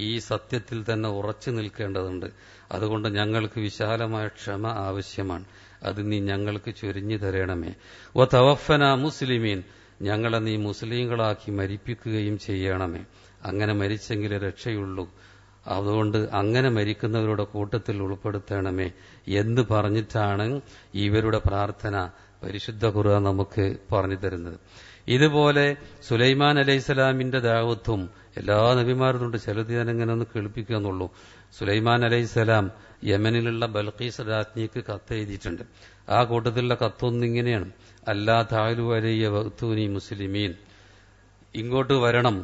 ഈ സത്യത്തിൽ തന്നെ ഉറച്ചു നിൽക്കേണ്ടതുണ്ട്. അതുകൊണ്ട് ഞങ്ങൾക്ക് വിശാലമായ ക്ഷമ ആവശ്യമാണ്. അത് നീ ഞങ്ങൾക്ക് ചൊരിഞ്ഞു തരണമേ. വ തവഫന മുസ്ലിമീൻ, ഞങ്ങളെ നീ മുസ്ലിങ്ങളാക്കി മരിപ്പിക്കുകയും ചെയ്യണമേ. അങ്ങനെ മരിച്ചെങ്കിലേ രക്ഷയുള്ളൂ. അതുകൊണ്ട് അങ്ങനെ മരിക്കുന്നവരുടെ കൂട്ടത്തിൽ ഉൾപ്പെടുത്തണമേ എന്ന് പറഞ്ഞിട്ടാണ് ഇവരുടെ പ്രാർത്ഥന പരിശുദ്ധ ഖുർആൻ നമുക്ക് പറഞ്ഞു തരുന്നത്. ഇതുപോലെ സുലൈമാൻ അലൈഹിസ്സലാമിന്റെ ദഅവത്തും എല്ലാ നബിമാരുണ്ട്. ചിലത് ഞാൻ ഇങ്ങനെ ഒന്ന് കേൾപ്പിക്കുക എന്നുള്ളൂ. സുലൈമാൻ അലൈഹിസ്സലാം യമനിലുള്ള ബൽഖീസ് രാജ്ഞിക്ക് കത്തെഴുതിയിട്ടുണ്ട്. ആ കൂട്ടത്തിലുള്ള കത്തൊന്നിങ്ങനെയാണ്: അല്ലാ തഅലു അലയ്യ വഅ്തൂനി മുസ്ലിമീൻ, ഇങ്ങോട്ട് വരണം,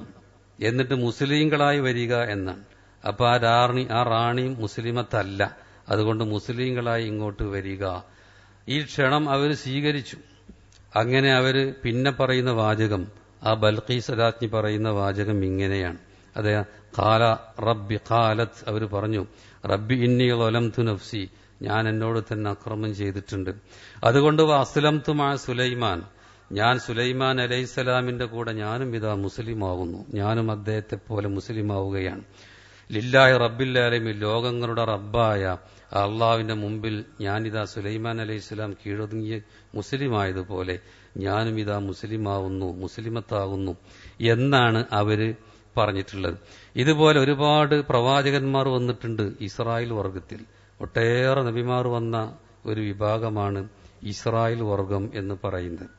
എന്നിട്ട് മുസ്ലിങ്ങളായി വരിക എന്നാണ്. അപ്പൊ ആ റാണി മുസ്ലിമത്തല്ല, അതുകൊണ്ട് മുസ്ലിങ്ങളായി ഇങ്ങോട്ട് വരിക. ഈ ക്ഷണം അവർ സ്വീകരിച്ചു. അങ്ങനെ അവര് പിന്നെ പറയുന്ന വാചകം, ആ ബൽഖീസ് രാജ്ഞി പറയുന്ന വാചകം ഇങ്ങനെയാണ്. അതെ, ഖാലത്ത്, അവർ പറഞ്ഞു, റബ്ബി ഇന്നി ളലംതു നഫ്സി, ഞാൻ എന്നോട് തന്നെ അക്രമം ചെയ്തിട്ടുണ്ട്. അതുകൊണ്ട് അസ്ലംതു മഅ സുലൈമാൻ, ഞാൻ സുലൈമാൻ അലൈഹിസ്സലാമിന്റെ കൂടെ ഞാനും ഇതാ മുസ്ലിമാകുന്നു, ഞാനും അദ്ദേഹത്തെ പോലെ മുസ്ലിമാവുകയാണ്. ലില്ലാഹി റബ്ബിൽ ആലമീൻ, ലോകങ്ങളുടെ റബ്ബായ അള്ളാഹുവിന്റെ മുമ്പിൽ ഞാനിതാ സുലൈമാൻ അലൈഹിസ്സലാം കീഴൊതുങ്ങിയ മുസ്ലിമായതുപോലെ ഞാനും ഇതാ മുസ്ലിമാവുന്നു, മുസ്ലിമത്താകുന്നു എന്നാണ് അവര് പറഞ്ഞിട്ടുള്ളത്. ഇതുപോലെ ഒരുപാട് പ്രവാചകന്മാർ വന്നിട്ടുണ്ട് ഇസ്രായേൽ വർഗത്തിൽ. ഒട്ടേറെ നബിമാർ വന്ന ഒരു വിഭാഗമാണ് ഇസ്രായേൽ വർഗം എന്ന് പറയുന്നത്.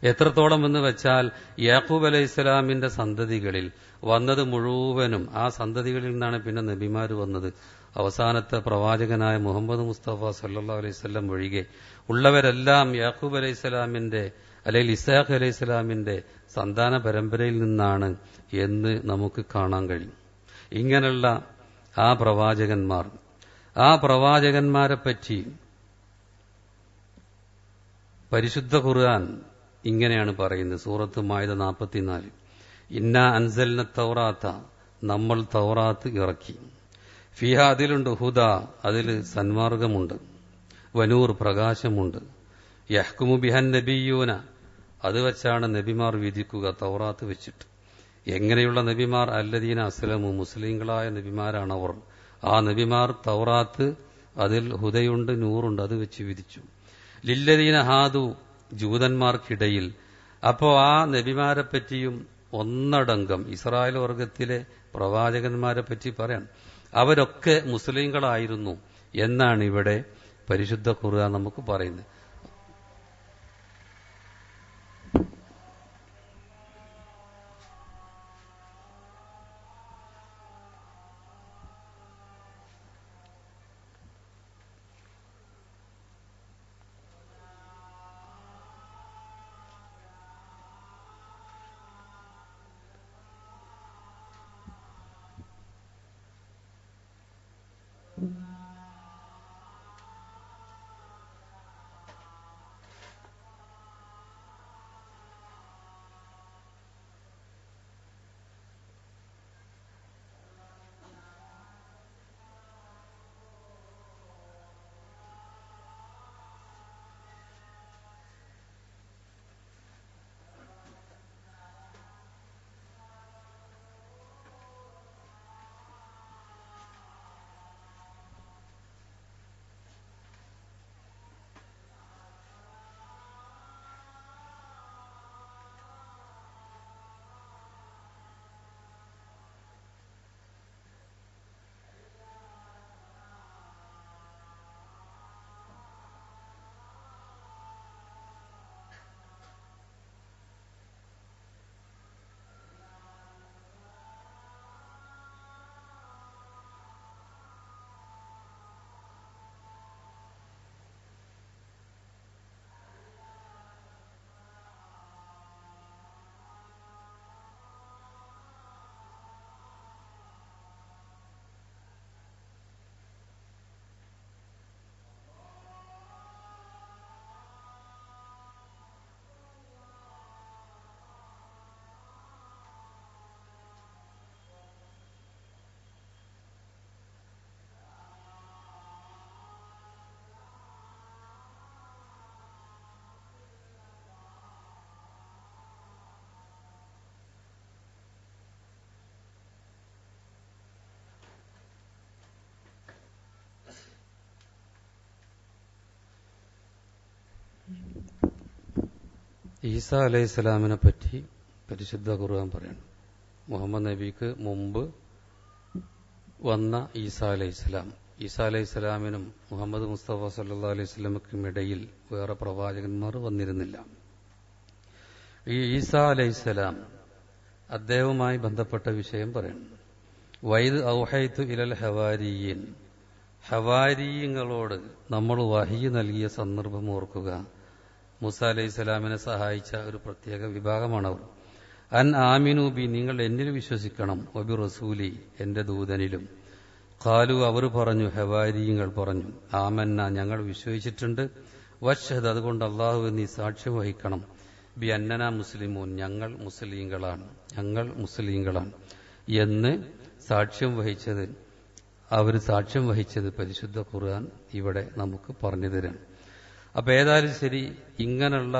എത്രത്തോളം എന്ന് വെച്ചാൽ യാക്കൂബ് അലൈഹിസ്സലാമിന്റെ സന്തതികളിൽ വന്നത് മുഴുവനും ആ സന്തതികളിൽ നിന്നാണ് പിന്നെ നബിമാർ വന്നത്. അവസാനത്തെ പ്രവാചകനായ മുഹമ്മദ് മുസ്തഫ സല്ലല്ലാഹു അലൈഹി വസല്ലം ഒഴികെ ഉള്ളവരെല്ലാം യാക്കൂബ് അലൈഹിസ്സലാമിന്റെ അല്ലെങ്കിൽ ഇസ്ഹാഖ് അലൈഹിസ്സലാമിന്റെ സന്താന പരമ്പരയിൽ നിന്നാണ് എന്ന് നമുക്ക് കാണാൻ കഴിയും. ഇങ്ങനെയുള്ള ആ പ്രവാചകന്മാരെ പറ്റി പരിശുദ്ധ ഖുർആൻ ഇങ്ങനെയാണ് പറയുന്നത്. സൂറത്ത് മാഇദ 44, ഇന്നാ അൻസൽന തൗറാത്ത, നമ്മൾ തൗറാത്ത് ഇറക്കി, ഫിഹ, അതിലുണ്ട്, ഹുദ, അതിൽ സന്മാർഗമുണ്ട്, വനൂർ, പ്രകാശമുണ്ട്, യഹ്കുമു ബിഹൻ നബിയൂന, അത് വെച്ചാണ് നബിമാർ വിധിക്കുക, തൗറാത്ത് വെച്ചിട്ട്. എങ്ങനെയുള്ള നബിമാർ? അല്ലദീന അസ്ലമു, മുസ്ലിങ്ങളായ നബിമാരാണവർ. ആ നബിമാർ തൗറാത്ത്, അതിൽ ഹുദയുണ്ട്, നൂറുണ്ട്, അത് വെച്ച് വിധിച്ചു. ലില്ലദീന ഹാദു, ജൂതന്മാർക്കിടയിൽ. അപ്പോ ആ നബിമാരെ പറ്റിയും ഒന്നടങ്കം ഇസ്രായേൽ വർഗത്തിലെ പ്രവാചകന്മാരെ പറ്റി പറയാൻ, അവരൊക്കെ മുസ്ലിങ്ങളായിരുന്നു എന്നാണ് ഇവിടെ പരിശുദ്ധ ഖുർആൻ നമുക്ക് പറയുന്നത്. ഈസാ അലൈഹിസ്സലാമിനെ പറ്റി പരിശുദ്ധ ഖുർആൻ പറയണം. മുഹമ്മദ് നബിക്ക് മുമ്പ് വന്ന ഈസാ അലൈഹിസ്സലാം, ഈസാ അലൈഹിസ്സലാമിനും മുഹമ്മദ് മുസ്തഫ സല്ലല്ലാഹു അലൈഹി വസല്ലമയ്ക്കും ഇടയിൽ വേറെ പ്രവാചകന്മാർ വന്നിരുന്നില്ല. ഈ ഈസാ അലൈഹിസ്സലാം അദ്ദേഹവുമായി ബന്ധപ്പെട്ട വിഷയം പറയണം. വൈദ് ഔഹൈതു ഇലൽ ഹവാരിയീൻ, ഹവാരിയങ്ങളോട് നമ്മൾ വഹി നൽകിയ സന്ദർഭം ഓർക്കുക. മൂസ അലൈഹിസ്സലാമിനെ സഹായിച്ച ഒരു പ്രത്യേക വിഭാഗമാണവർ. അൻ ആമിനു ബി, നിങ്ങൾ എന്നിൽ വിശ്വസിക്കണം, വബി റസൂലി, എന്റെ ദൂതനിലും. ഖാലു, അവർ പറഞ്ഞു, ഹവാരിയങ്ങൾ പറഞ്ഞു, ആമന്ന, ഞങ്ങൾ വിശ്വസിച്ചിട്ടുണ്ട്, വഷ്ഹദ്, അതുകൊണ്ട് അള്ളാഹു നീ സാക്ഷ്യം വഹിക്കണം, ബി അന്നന മുസ്ലിമൂൻ, ഞങ്ങൾ മുസ്ലിങ്ങളാണ് എന്ന് സാക്ഷ്യം വഹിച്ചത്, അവർ സാക്ഷ്യം വഹിച്ചത് പരിശുദ്ധ ഖുർആൻ ഇവിടെ നമുക്ക് പറഞ്ഞു തരാണ്. അപ്പൊ ഏതായാലും ശരി, ഇങ്ങനെയുള്ള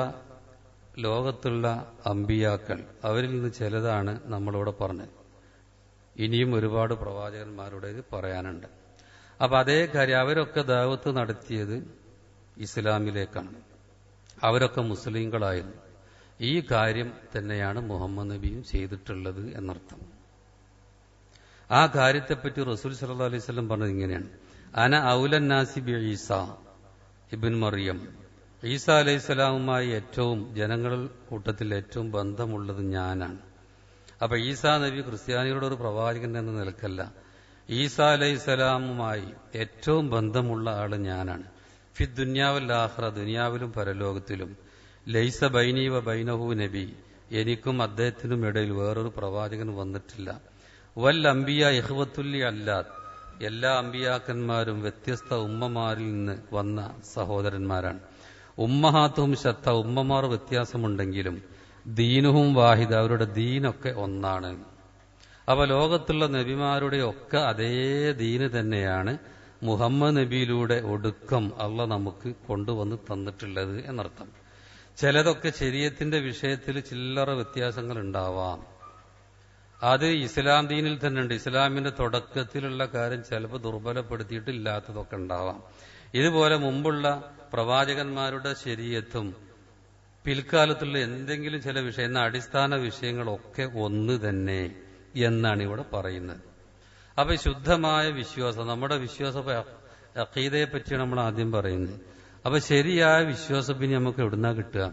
ലോകത്തുള്ള അമ്പിയാക്കൾ, അവരിൽ നിന്ന് ചിലതാണ് നമ്മളിവിടെ പറഞ്ഞത്. ഇനിയും ഒരുപാട് പ്രവാചകന്മാരുടെ പറയാനുണ്ട്. അപ്പൊ അതേ കാര്യം, അവരൊക്കെ ദഅവത്ത് നടത്തിയത് ഇസ്ലാമിലേക്കാണ്, അവരൊക്കെ മുസ്ലിങ്ങളായിരുന്നു. ഈ കാര്യം തന്നെയാണ് മുഹമ്മദ് നബിയും ചെയ്തിട്ടുള്ളത് എന്നർത്ഥം. ആ കാര്യത്തെപ്പറ്റി റസൂൽ സല്ലല്ലാഹു അലൈഹി വസല്ലം പറഞ്ഞത് ഇങ്ങനെയാണ്: അന ഔലൻ നാസി ബി ഈസ ഇബ്ൻ മറിയം, ഈസാ അലൈഹിസ്സലാമുമായി ഏറ്റവും ജനങ്ങളുടെ കൂട്ടത്തിൽ ഏറ്റവും ബന്ധമുള്ളത് ഞാനാണ്. അപ്പൊ ഈസാ നബി ക്രിസ്ത്യാനികളുടെ ഒരു പ്രവാചകൻ എന്ന നിലക്കല്ല, ഈസാ അലൈഹിസ്സലാമുമായി ഏറ്റവും ബന്ധമുള്ള ആള് ഞാനാണ്. ഫി ദുനിയാവൽ ആഖിറ, ദുനിയാവിലും പരലോകത്തിലും. ലൈസ ബൈനി വ ബൈനഹു നബി, എനിക്കും അദ്ദേഹത്തിനും ഇടയിൽ വേറൊരു പ്രവാചകൻ വന്നിട്ടില്ല. വൽ അംബിയ ഇഖ്വത്തുല്ലി അല്ലാത്ത്, എല്ലാ അമ്പിയാക്കന്മാരും വ്യത്യസ്ത ഉമ്മമാരിൽ നിന്ന് വന്ന സഹോദരന്മാരാണ്. ഉമ്മഹാത്തും ശത്ത, ഉമ്മമാർ വ്യത്യാസമുണ്ടെങ്കിലും ദീനുഹും വാഹിദ്, അവരുടെ ദീനൊക്കെ ഒന്നാണ്. അപ്പൊ ലോകത്തുള്ള നബിമാരുടെ ഒക്കെ അതേ ദീന് തന്നെയാണ് മുഹമ്മദ് നബിയിലൂടെ ഒടുക്കം അള്ള നമുക്ക് കൊണ്ടുവന്ന് തന്നിട്ടുള്ളത് എന്നർത്ഥം. ചിലതൊക്കെ ശരീഅത്തിന്റെ വിഷയത്തിൽ ചില്ലറ വ്യത്യാസങ്ങൾ ഉണ്ടാവാം. അത് ഇസ്ലാം ദീനിൽ തന്നെ ഉണ്ട്. ഇസ്ലാമിന്റെ തുടക്കത്തിലുള്ള കാര്യം ചിലപ്പോൾ ദുർബലപ്പെടുത്തിയിട്ട് ഇല്ലാത്തതൊക്കെ ഉണ്ടാവാം. ഇതുപോലെ മുമ്പുള്ള പ്രവാചകന്മാരുടെ ശരീഅത്തും പിൽക്കാലത്തുള്ള എന്തെങ്കിലും ചില വിഷയം, എന്ന അടിസ്ഥാന വിഷയങ്ങളൊക്കെ ഒന്ന് തന്നെ എന്നാണ് ഇവിടെ പറയുന്നത്. അപ്പൊ ശുദ്ധമായ വിശ്വാസം, നമ്മുടെ വിശ്വാസ അഖീദയെ പറ്റിയാണ് നമ്മൾ ആദ്യം പറയുന്നത്. അപ്പൊ ശരിയായ വിശ്വാസം പിന്നെ നമുക്ക് എവിടുന്നാ കിട്ടുക?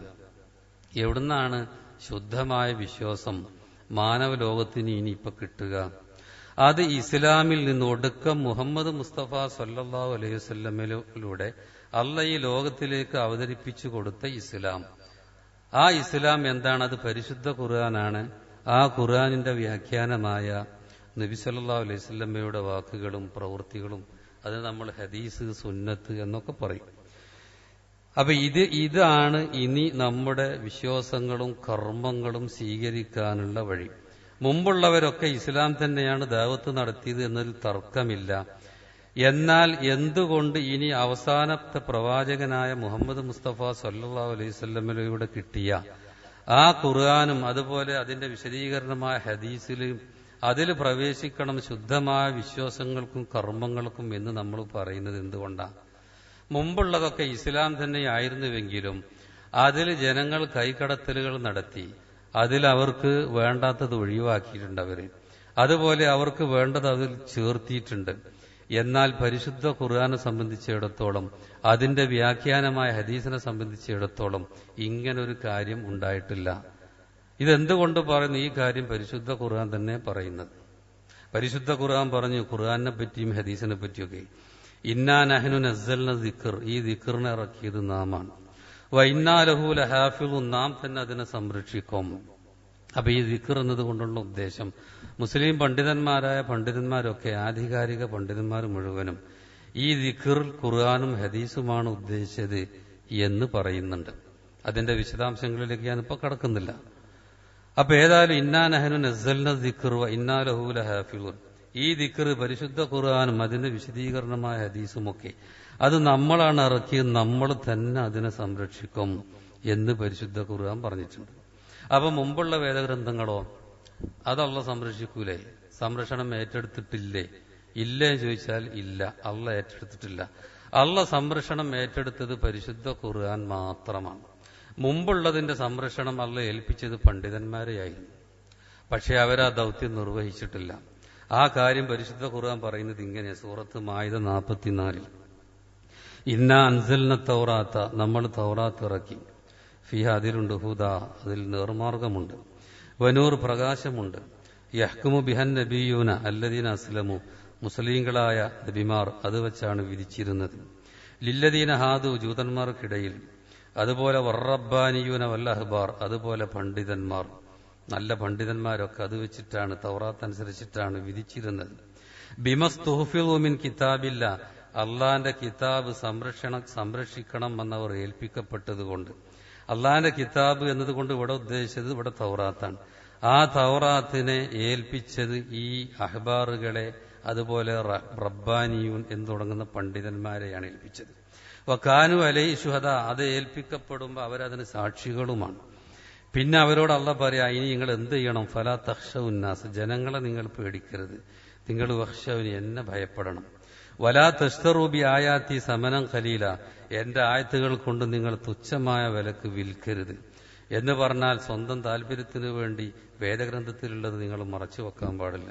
എവിടുന്നാണ് ശുദ്ധമായ വിശ്വാസം മാനവ ലോകത്തിന് ഇനി ഇപ്പൊ കിട്ടുക? അത് ഇസ്ലാമിൽ നിന്ന് ഒടുക്കം മുഹമ്മദ് മുസ്തഫ സല്ലല്ലാഹു അലൈഹി വസല്ലമയിലൂടെ അള്ള ഈ ലോകത്തിലേക്ക് അവതരിപ്പിച്ചു കൊടുത്ത ഇസ്ലാം. ആ ഇസ്ലാം എന്താണ്? അത് പരിശുദ്ധ ഖുർആനാണ്. ആ ഖുർആനിന്റെ വ്യാഖ്യാനമായ നബി സല്ലല്ലാഹു അലൈഹി വസല്ലമയുടെ വാക്കുകളും പ്രവൃത്തികളും, അത് നമ്മൾ ഹദീസ്, സുന്നത്ത് എന്നൊക്കെ പറയും. അപ്പൊ ഇതാണ് ഇനി നമ്മുടെ വിശ്വാസങ്ങളും കർമ്മങ്ങളും സ്വീകരിക്കാനുള്ള വഴി. മുമ്പുള്ളവരൊക്കെ ഇസ്ലാം തന്നെയാണ് ദഅവത്ത് നടത്തിയത് എന്നതിൽ തർക്കമില്ല. എന്നാൽ എന്തുകൊണ്ട് ഇനി അവസാനത്തെ പ്രവാചകനായ മുഹമ്മദ് മുസ്തഫ സല്ലല്ലാഹു അലൈഹി വസല്ലമയിലൂടെ കിട്ടിയ ആ ഖുർആനും അതുപോലെ അതിന്റെ വിശദീകരണമായ ഹദീസിലും അതിൽ പ്രവേശിക്കണം ശുദ്ധമായ വിശ്വാസങ്ങൾക്കും കർമ്മങ്ങൾക്കും എന്ന് നമ്മൾ പറയുന്നത് എന്തുകൊണ്ടാണ്? മുമ്പുള്ളതൊക്കെ ഇസ്ലാം തന്നെയായിരുന്നുവെങ്കിലും അതിൽ ജനങ്ങൾ കൈകടത്തലുകൾ നടത്തി, അതിൽ അവർക്ക് വേണ്ടാത്തത് ഒഴിവാക്കിയിട്ടുണ്ട് അവര്. അതുപോലെ അവർക്ക് വേണ്ടത് അതിൽ ചേർത്തിയിട്ടുണ്ട്. എന്നാൽ പരിശുദ്ധ ഖുർആനെ സംബന്ധിച്ചിടത്തോളം, അതിന്റെ വ്യാഖ്യാനമായ ഹദീസിനെ സംബന്ധിച്ചിടത്തോളം ഇങ്ങനൊരു കാര്യം ഉണ്ടായിട്ടില്ല. ഇതെന്തുകൊണ്ട് പറയുന്നു? ഈ കാര്യം പരിശുദ്ധ ഖുർആൻ തന്നെ പറയുന്നത്. പരിശുദ്ധ ഖുർആൻ പറഞ്ഞു ഖുർആനെ പറ്റിയും ഹദീസിനെ പറ്റിയൊക്കെ, ഇന്നാ നഹ്നു നസ്സൽന ദിക്ർ, ഈ ദിക്റിനെ ഇറക്കിയത് നാമാണ്. വ ഇന്നാ ലഹു ലഹാഫിളുൻ, നാം തന്നെ അതിനെ സംരക്ഷിക്കും. അപ്പൊ ഈ ദിക്ർ എന്നതുകൊണ്ടുള്ള ഉദ്ദേശം, മുസ്ലിം പണ്ഡിതന്മാരായ പണ്ഡിതന്മാരൊക്കെ, ആധികാരിക പണ്ഡിതന്മാർ മുഴുവനും ഈ ദിക്ർ ഖുർആനും ഹദീസുമാണ് ഉദ്ദേശിച്ചത് എന്ന് പറയുന്നുണ്ട്. അതിന്റെ വിശദാംശങ്ങളിലേക്ക് ഞാനിപ്പോ കടക്കുന്നില്ല. അപ്പൊ ഏതായാലും ഇന്നാ നഹ്നു നസ്സൽന ദിക്ർ വ ഇന്നാ ലഹു ലഹാഫിളുൻ, ഈ ദിക്ർ പരിശുദ്ധ ഖുർആനും അതിന്റെ വിശദീകരണമായ ഹദീസുമൊക്കെ അത് നമ്മളാണ് ഇറക്കിയത്, നമ്മൾ തന്നെ അതിനെ സംരക്ഷിക്കും എന്ന് പരിശുദ്ധ ഖുർആൻ പറഞ്ഞിട്ടുണ്ട്. അപ്പൊ മുമ്പുള്ള വേദഗ്രന്ഥങ്ങളോ അത് അള്ള സംരക്ഷിക്കൂലേ? സംരക്ഷണം ഏറ്റെടുത്തിട്ടില്ലേ? ഇല്ലേ ചോദിച്ചാൽ ഇല്ല, അള്ള ഏറ്റെടുത്തിട്ടില്ല. അള്ള സംരക്ഷണം ഏറ്റെടുത്തത് പരിശുദ്ധ ഖുർആൻ മാത്രമാണ്. മുമ്പുള്ളതിന്റെ സംരക്ഷണം അള്ള ഏൽപ്പിച്ചത് പണ്ഡിതന്മാരെയായിരുന്നു. പക്ഷെ അവരാ ദൗത്യം നിർവഹിച്ചിട്ടില്ല. ആ കാര്യം പരിശുദ്ധ ഖുർആൻ പറയുന്നത് ഇങ്ങനെ, സൂറത്ത് മാഇദ 44 ഇന്നാ അൻസൽന തൗറാത്ത, നമ്മൾ തൗറാത്ത് ഇറക്കി, ഫിഹ അതിലുണ്ട് ഹുദ, അതിൽ നേർമാർഗമുണ്ട്, വനൂർ പ്രകാശമുണ്ട്, യഹ്കുമു ബിഹൻ നബിയൂന അല്ലദീന അസ്ലമു, മുസ്ലിങ്ങളായ നബിമാർ അത് വെച്ചാണ് വിധിച്ചിരുന്നത്, ലില്ലദീന ഹാദു ജൂതന്മാർക്കിടയിൽ, അതുപോലെ വർറബ്ബാനിയൂന വല്ല അഹ്ബാർ, അതുപോലെ പണ്ഡിതന്മാർ, നല്ല പണ്ഡിതന്മാരൊക്കെ അത് വെച്ചിട്ടാണ്, തൗറാത്ത് അനുസരിച്ചിട്ടാണ് വിധിച്ചിരുന്നത്. ബിമസ്തുഹ്ഫിളു മിൻ കിതാബില്ല, അള്ളാന്റെ കിതാബ് സംരക്ഷിക്കണം എന്നവർ ഏൽപ്പിക്കപ്പെട്ടതുകൊണ്ട്. അള്ളാന്റെ കിതാബ് എന്നതുകൊണ്ട് ഇവിടെ ഉദ്ദേശിച്ചത് ഇവിടെ തൗറാത്താണ്. ആ തൗറാത്തിനെ ഏൽപ്പിച്ചത് ഈ അഹ്ബാറുകളെ, അതുപോലെ റബ്ബാനിയൂൻ എന്ന് തുടങ്ങുന്ന പണ്ഡിതന്മാരെയാണ് ഏൽപ്പിച്ചത്. വകാനു അലൈഹി ശുഹദ, അത് ഏൽപ്പിക്കപ്പെടുമ്പോൾ അവരതിന് സാക്ഷികളുമാണ്. പിന്നെ അവരോട് അള്ള പറയാ, ഇനി നിങ്ങൾ എന്ത് ചെയ്യണം, ഫലാ തഖ്ശൗന്നാസ്, ജനങ്ങളെ നിങ്ങൾ പേടിക്കരുത്, നിങ്ങൾ വഖ്ശൗനി, എന്നെ ഭയപ്പെടണം. വലാ തശ്തറൂ ബി ആയാത്തി സമനം ഖലീല, എന്റെ ആയത്തുകൾ കൊണ്ട് നിങ്ങൾ തുച്ഛമായ വിലക്ക് വിൽക്കരുത് എന്ന് പറഞ്ഞാൽ സ്വന്തം താല്പര്യത്തിനു വേണ്ടി വേദഗ്രന്ഥത്തിലുള്ളത് നിങ്ങൾ മറച്ചു വെക്കാൻ പാടില്ല.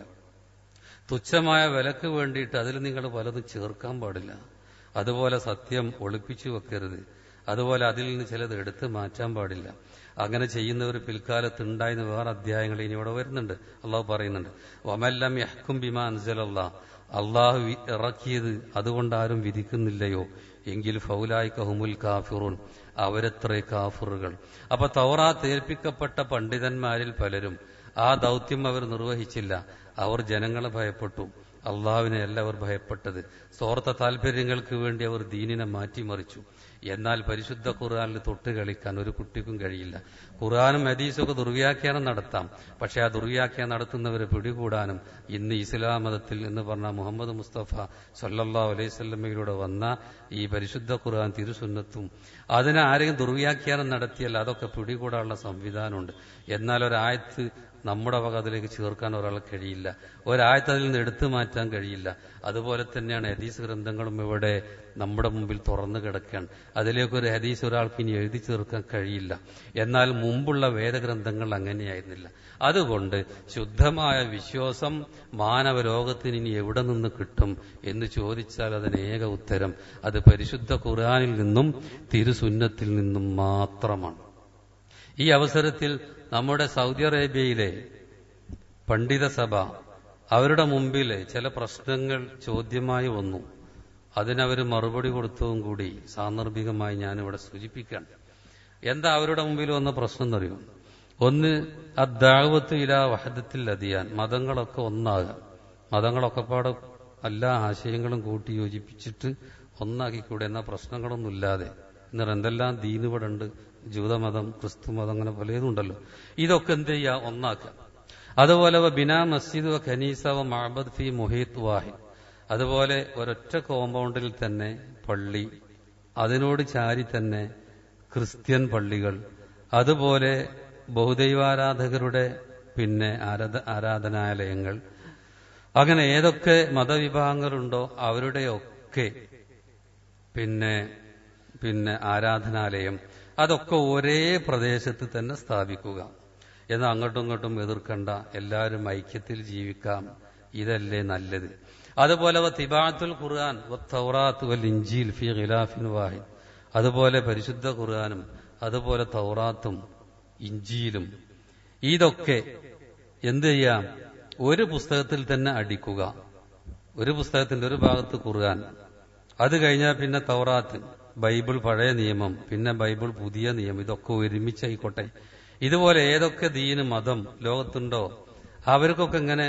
തുച്ഛമായ വിലക്ക് വേണ്ടിയിട്ട് അതിൽ നിങ്ങൾ പലതും ചേർക്കാൻ പാടില്ല. അതുപോലെ സത്യം ഒളിപ്പിച്ചു വെക്കരുത്. അതുപോലെ അതിൽ നിന്ന് ചിലത് എടുത്തു മാറ്റാൻ പാടില്ല. അങ്ങനെ ചെയ്യുന്നവർ പിൽക്കാലത്ത് ഉണ്ടായിരുന്ന വേറെ അധ്യായങ്ങൾ ഇനി ഇവിടെ വരുന്നുണ്ട്. അള്ളാഹു പറയുന്നുണ്ട്, വമല്ലം യഹ്കും ബിമാ അൻസലല്ലാഹ്, അള്ളാഹു ഇറക്കിയത് അതുകൊണ്ട് ആരും വിധിക്കുന്നില്ലയോ എങ്കിൽ ഫൗലായിക ഹുമുൽ കാഫിറൂൻ, അവരത്രേ കാഫിറുകൾ. അപ്പൊ തൗറാത്ത് ഏൽപ്പിക്കപ്പെട്ട പണ്ഡിതന്മാരിൽ പലരും ആ ദൗത്യം അവർ നിർവഹിച്ചില്ല. അവർ ജനങ്ങളെ ഭയപ്പെട്ടു, അള്ളാഹുവിനെ അല്ല അവർ ഭയപ്പെട്ടത്. സ്വാർത്ഥ താല്പര്യങ്ങൾക്ക് വേണ്ടി അവർ ദീനിനെ മാറ്റിമറിച്ചു. എന്നാൽ പരിശുദ്ധ ഖുർആനിൽ തൊട്ട് കളിക്കാൻ ഒരു കുട്ടിക്കും കഴിയില്ല. ഖുർആനും ഹദീസൊക്കെ ദുർവ്യാഖ്യാനം നടത്താം, പക്ഷെ ആ ദുർവ്യാഖ്യാനം നടത്തുന്നവരെ പിടികൂടാനും ഇന്ന് ഇസ്ലാം മതത്തിൽ എന്ന് പറഞ്ഞ മുഹമ്മദ് മുസ്തഫ സല്ലല്ലാഹു അലൈഹി വസല്ലമയിലൂടെ വന്ന ഈ പരിശുദ്ധ ഖുർആൻ തിരുസുന്നത്തും അതിനെ ആരെങ്കിലും ദുർവ്യാഖ്യാനം നടത്തിയാൽ അതൊക്കെ പിടികൂടാനുള്ള സംവിധാനമുണ്ട്. എന്നാൽ ഒരായത്ത് നമ്മുടെ വക അതിലേക്ക് ചേർക്കാൻ ഒരാൾക്ക് കഴിയില്ല, ഒരായത്ത് അതിൽ നിന്ന് എടുത്തു മാറ്റാൻ കഴിയില്ല. അതുപോലെ തന്നെയാണ് ഹദീസ് ഗ്രന്ഥങ്ങളും ഇവിടെ നമ്മുടെ മുമ്പിൽ തുറന്നു കിടക്കുകയാണ്. അതിലേക്കൊരു ഹദീസ് ഒരാൾക്ക് ഇനി എഴുതി ചേർക്കാൻ കഴിയില്ല. എന്നാൽ മുമ്പുള്ള വേദഗ്രന്ഥങ്ങൾ അങ്ങനെയായിരുന്നില്ല. അതുകൊണ്ട് ശുദ്ധമായ വിശ്വാസം മാനവലോകത്തിന് ഇനി എവിടെ നിന്ന് കിട്ടും എന്ന് ചോദിച്ചാൽ അതിന് ഏക ഉത്തരം അത് പരിശുദ്ധ ഖുർആനിൽ നിന്നും തിരുസുന്നത്തിൽ നിന്നും മാത്രമാണ്. ഈ അവസരത്തിൽ നമ്മുടെ സൗദി അറേബ്യയിലെ പണ്ഡിത സഭ അവരുടെ മുമ്പിൽ ചില പ്രശ്നങ്ങൾ ചോദ്യമായി വന്നു. അതിനവർ മറുപടി കൊടുത്തതും കൂടി സാന്ദർഭികമായി ഞാനിവിടെ സൂചിപ്പിക്കാൻ. എന്താ അവരുടെ മുമ്പിൽ വന്ന പ്രശ്നം എന്നറിയും? ഒന്ന്, അദ്ദഅവത്തു ഇലാ വഹദത്തിൽ അദിയാൻ, മതങ്ങളൊക്കെ ഒന്നാകാം, മതങ്ങളൊക്കെ പാടെ എല്ലാ ആശയങ്ങളും കൂട്ടി യോജിപ്പിച്ചിട്ട് ഒന്നാക്കിക്കൂടെ, എന്നാ പ്രശ്നങ്ങളൊന്നുമില്ലാതെ. എന്നാൽ എന്തെല്ലാം ദീന് ഇവിടെ ഉണ്ട്, ജൂതമതം, ക്രിസ്തുമതം, അങ്ങനെ പലതും ഉണ്ടല്ലോ. ഇതൊക്കെ എന്ത് ചെയ്യുക, ഒന്നാക്കുക. അതുപോലെ ബിനാ മസ്ജിദ് വ ഖനീസ വ മഅബദ് ഫി മുഹീത്ത് വാഹിദ്, അതുപോലെ ഒരൊറ്റ കോമ്പൗണ്ടിൽ തന്നെ പള്ളി, അതിനോട് ചാരി തന്നെ ക്രിസ്ത്യൻ പള്ളികൾ, അതുപോലെ ബഹുദൈവാരാധകരുടെ ആരാധനാലയങ്ങൾ, അങ്ങനെ ഏതൊക്കെ മതവിഭാഗങ്ങളുണ്ടോ അവരുടെയൊക്കെ പിന്നെ ആരാധനാലയം, അതൊക്കെ ഒരേ പ്രദേശത്ത് തന്നെ സ്ഥാപിക്കുക. എന്നാൽ അങ്ങോട്ടും ഇങ്ങോട്ടും എതിർക്കണ്ട, എല്ലാവരും ഐക്യത്തിൽ ജീവിക്കാം, ഇതല്ലേ നല്ലത്. അതുപോലെ തിബാഅത്തുൽ ഖുർആൻ വത്തൗറാത്ത് വൽ ഇൻജീൽ ഫീ ഖിലാഫിൻ വാഹിദ്, അതുപോലെ പരിശുദ്ധ ഖുർആനും അതുപോലെ തൗറാത്തും ഇൻജീലും ഇതൊക്കെ എന്ത് ചെയ്യാം, ഒരു പുസ്തകത്തിൽ തന്നെ അടിക്കുക. ഒരു പുസ്തകത്തിന്റെ ഒരു ഭാഗത്ത് ഖുർആൻ, അത് കഴിഞ്ഞാൽ പിന്നെ തൗറാത്ത്, ബൈബിൾ പഴയ നിയമം, പിന്നെ ബൈബിൾ പുതിയ നിയമം, ഇതൊക്കെ ഒരുമിച്ചായിക്കോട്ടെ. ഇതുപോലെ ഏതൊക്കെ ദീന് മതം ലോകത്തുണ്ടോ അവർക്കൊക്കെ ഇങ്ങനെ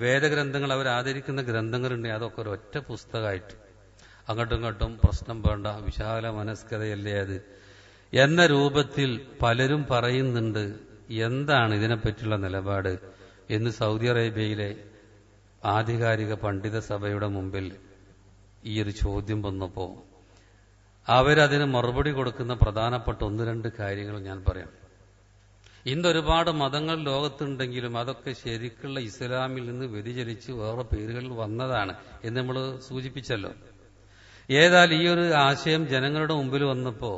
വേദഗ്രന്ഥങ്ങൾ, അവർ ആദരിക്കുന്ന ഗ്രന്ഥങ്ങളുണ്ടെങ്കിൽ അതൊക്കെ ഒരൊറ്റ പുസ്തകമായിട്ട്, അങ്ങോട്ടും ഇങ്ങോട്ടും പ്രശ്നം വേണ്ട, വിശാല മനസ്കതയല്ലേ അത് എന്ന രൂപത്തിൽ പലരും പറയുന്നുണ്ട്. എന്താണ് ഇതിനെപ്പറ്റിയുള്ള നിലപാട് എന്ന് സൗദി അറേബ്യയിലെ ആധികാരിക പണ്ഡിത സഭയുടെ മുമ്പിൽ ഈ ഒരു ചോദ്യം വന്നപ്പോ അവരതിന് മറുപടി കൊടുക്കുന്ന പ്രധാനപ്പെട്ട ഒന്ന് രണ്ട് കാര്യങ്ങൾ ഞാൻ പറയാം. ഇന്നൊരുപാട് മതങ്ങൾ ലോകത്തുണ്ടെങ്കിലും അതൊക്കെ ശരിക്കുള്ള ഇസ്ലാമിൽ നിന്ന് വ്യതിചലിച്ച് വേറെ പേരുകളിൽ വന്നതാണ് എന്ന് നമ്മൾ സൂചിപ്പിച്ചല്ലോ. ഏതായാലും ഈ ഒരു ആശയം ജനങ്ങളുടെ മുമ്പിൽ വന്നപ്പോ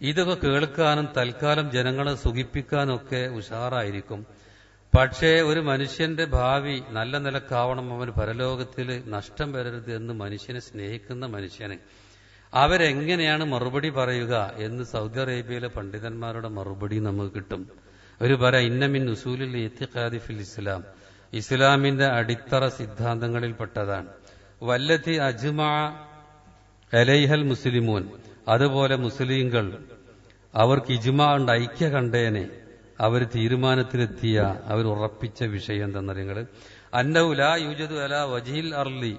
ഇതൊക്കെ കേൾക്കാനും തൽക്കാലം ജനങ്ങളെ സുഖിപ്പിക്കാനും ഒക്കെ ഉഷാറായിരിക്കും. പക്ഷേ ഒരു മനുഷ്യന്റെ ഭാവി നല്ല നിലക്കാവണം, അവന് പരലോകത്തിൽ നഷ്ടം വരരുത് എന്ന് മനുഷ്യനെ സ്നേഹിക്കുന്ന മനുഷ്യന് അവരെങ്ങനെയാണ് മറുപടി പറയുക എന്ന് സൗദി അറേബ്യയിലെ പണ്ഡിതന്മാരുടെ മറുപടി നമുക്ക് കിട്ടും. അവർ പറയാം, ഇന്നമിൻ ഉസൂലിൽ ഇത്തിഖാദി ഫിൽ ഇസ്ലാം, ഇസ്ലാമിന്റെ അടിത്തറ സിദ്ധാന്തങ്ങളിൽപ്പെട്ടതാണ്. വല്ലത്തി അജ്മാ അലൈഹൽ മുസ്ലിമൂൻ, അതുപോലെ മുസ്ലിങ്ങൾ അവർക്ക് ഇജ്മാ ഉണ്ട്, ഐക്യ കണ്ടേനെ, അവർ തീരുമാനത്തിലെത്തിയ അവർ ഉറപ്പിച്ച വിഷയം എന്തെന്നറിയങ്ങൾ, അന്നഹു ലാ യൂജദു അലാ വജ്ഹിൽ അർളി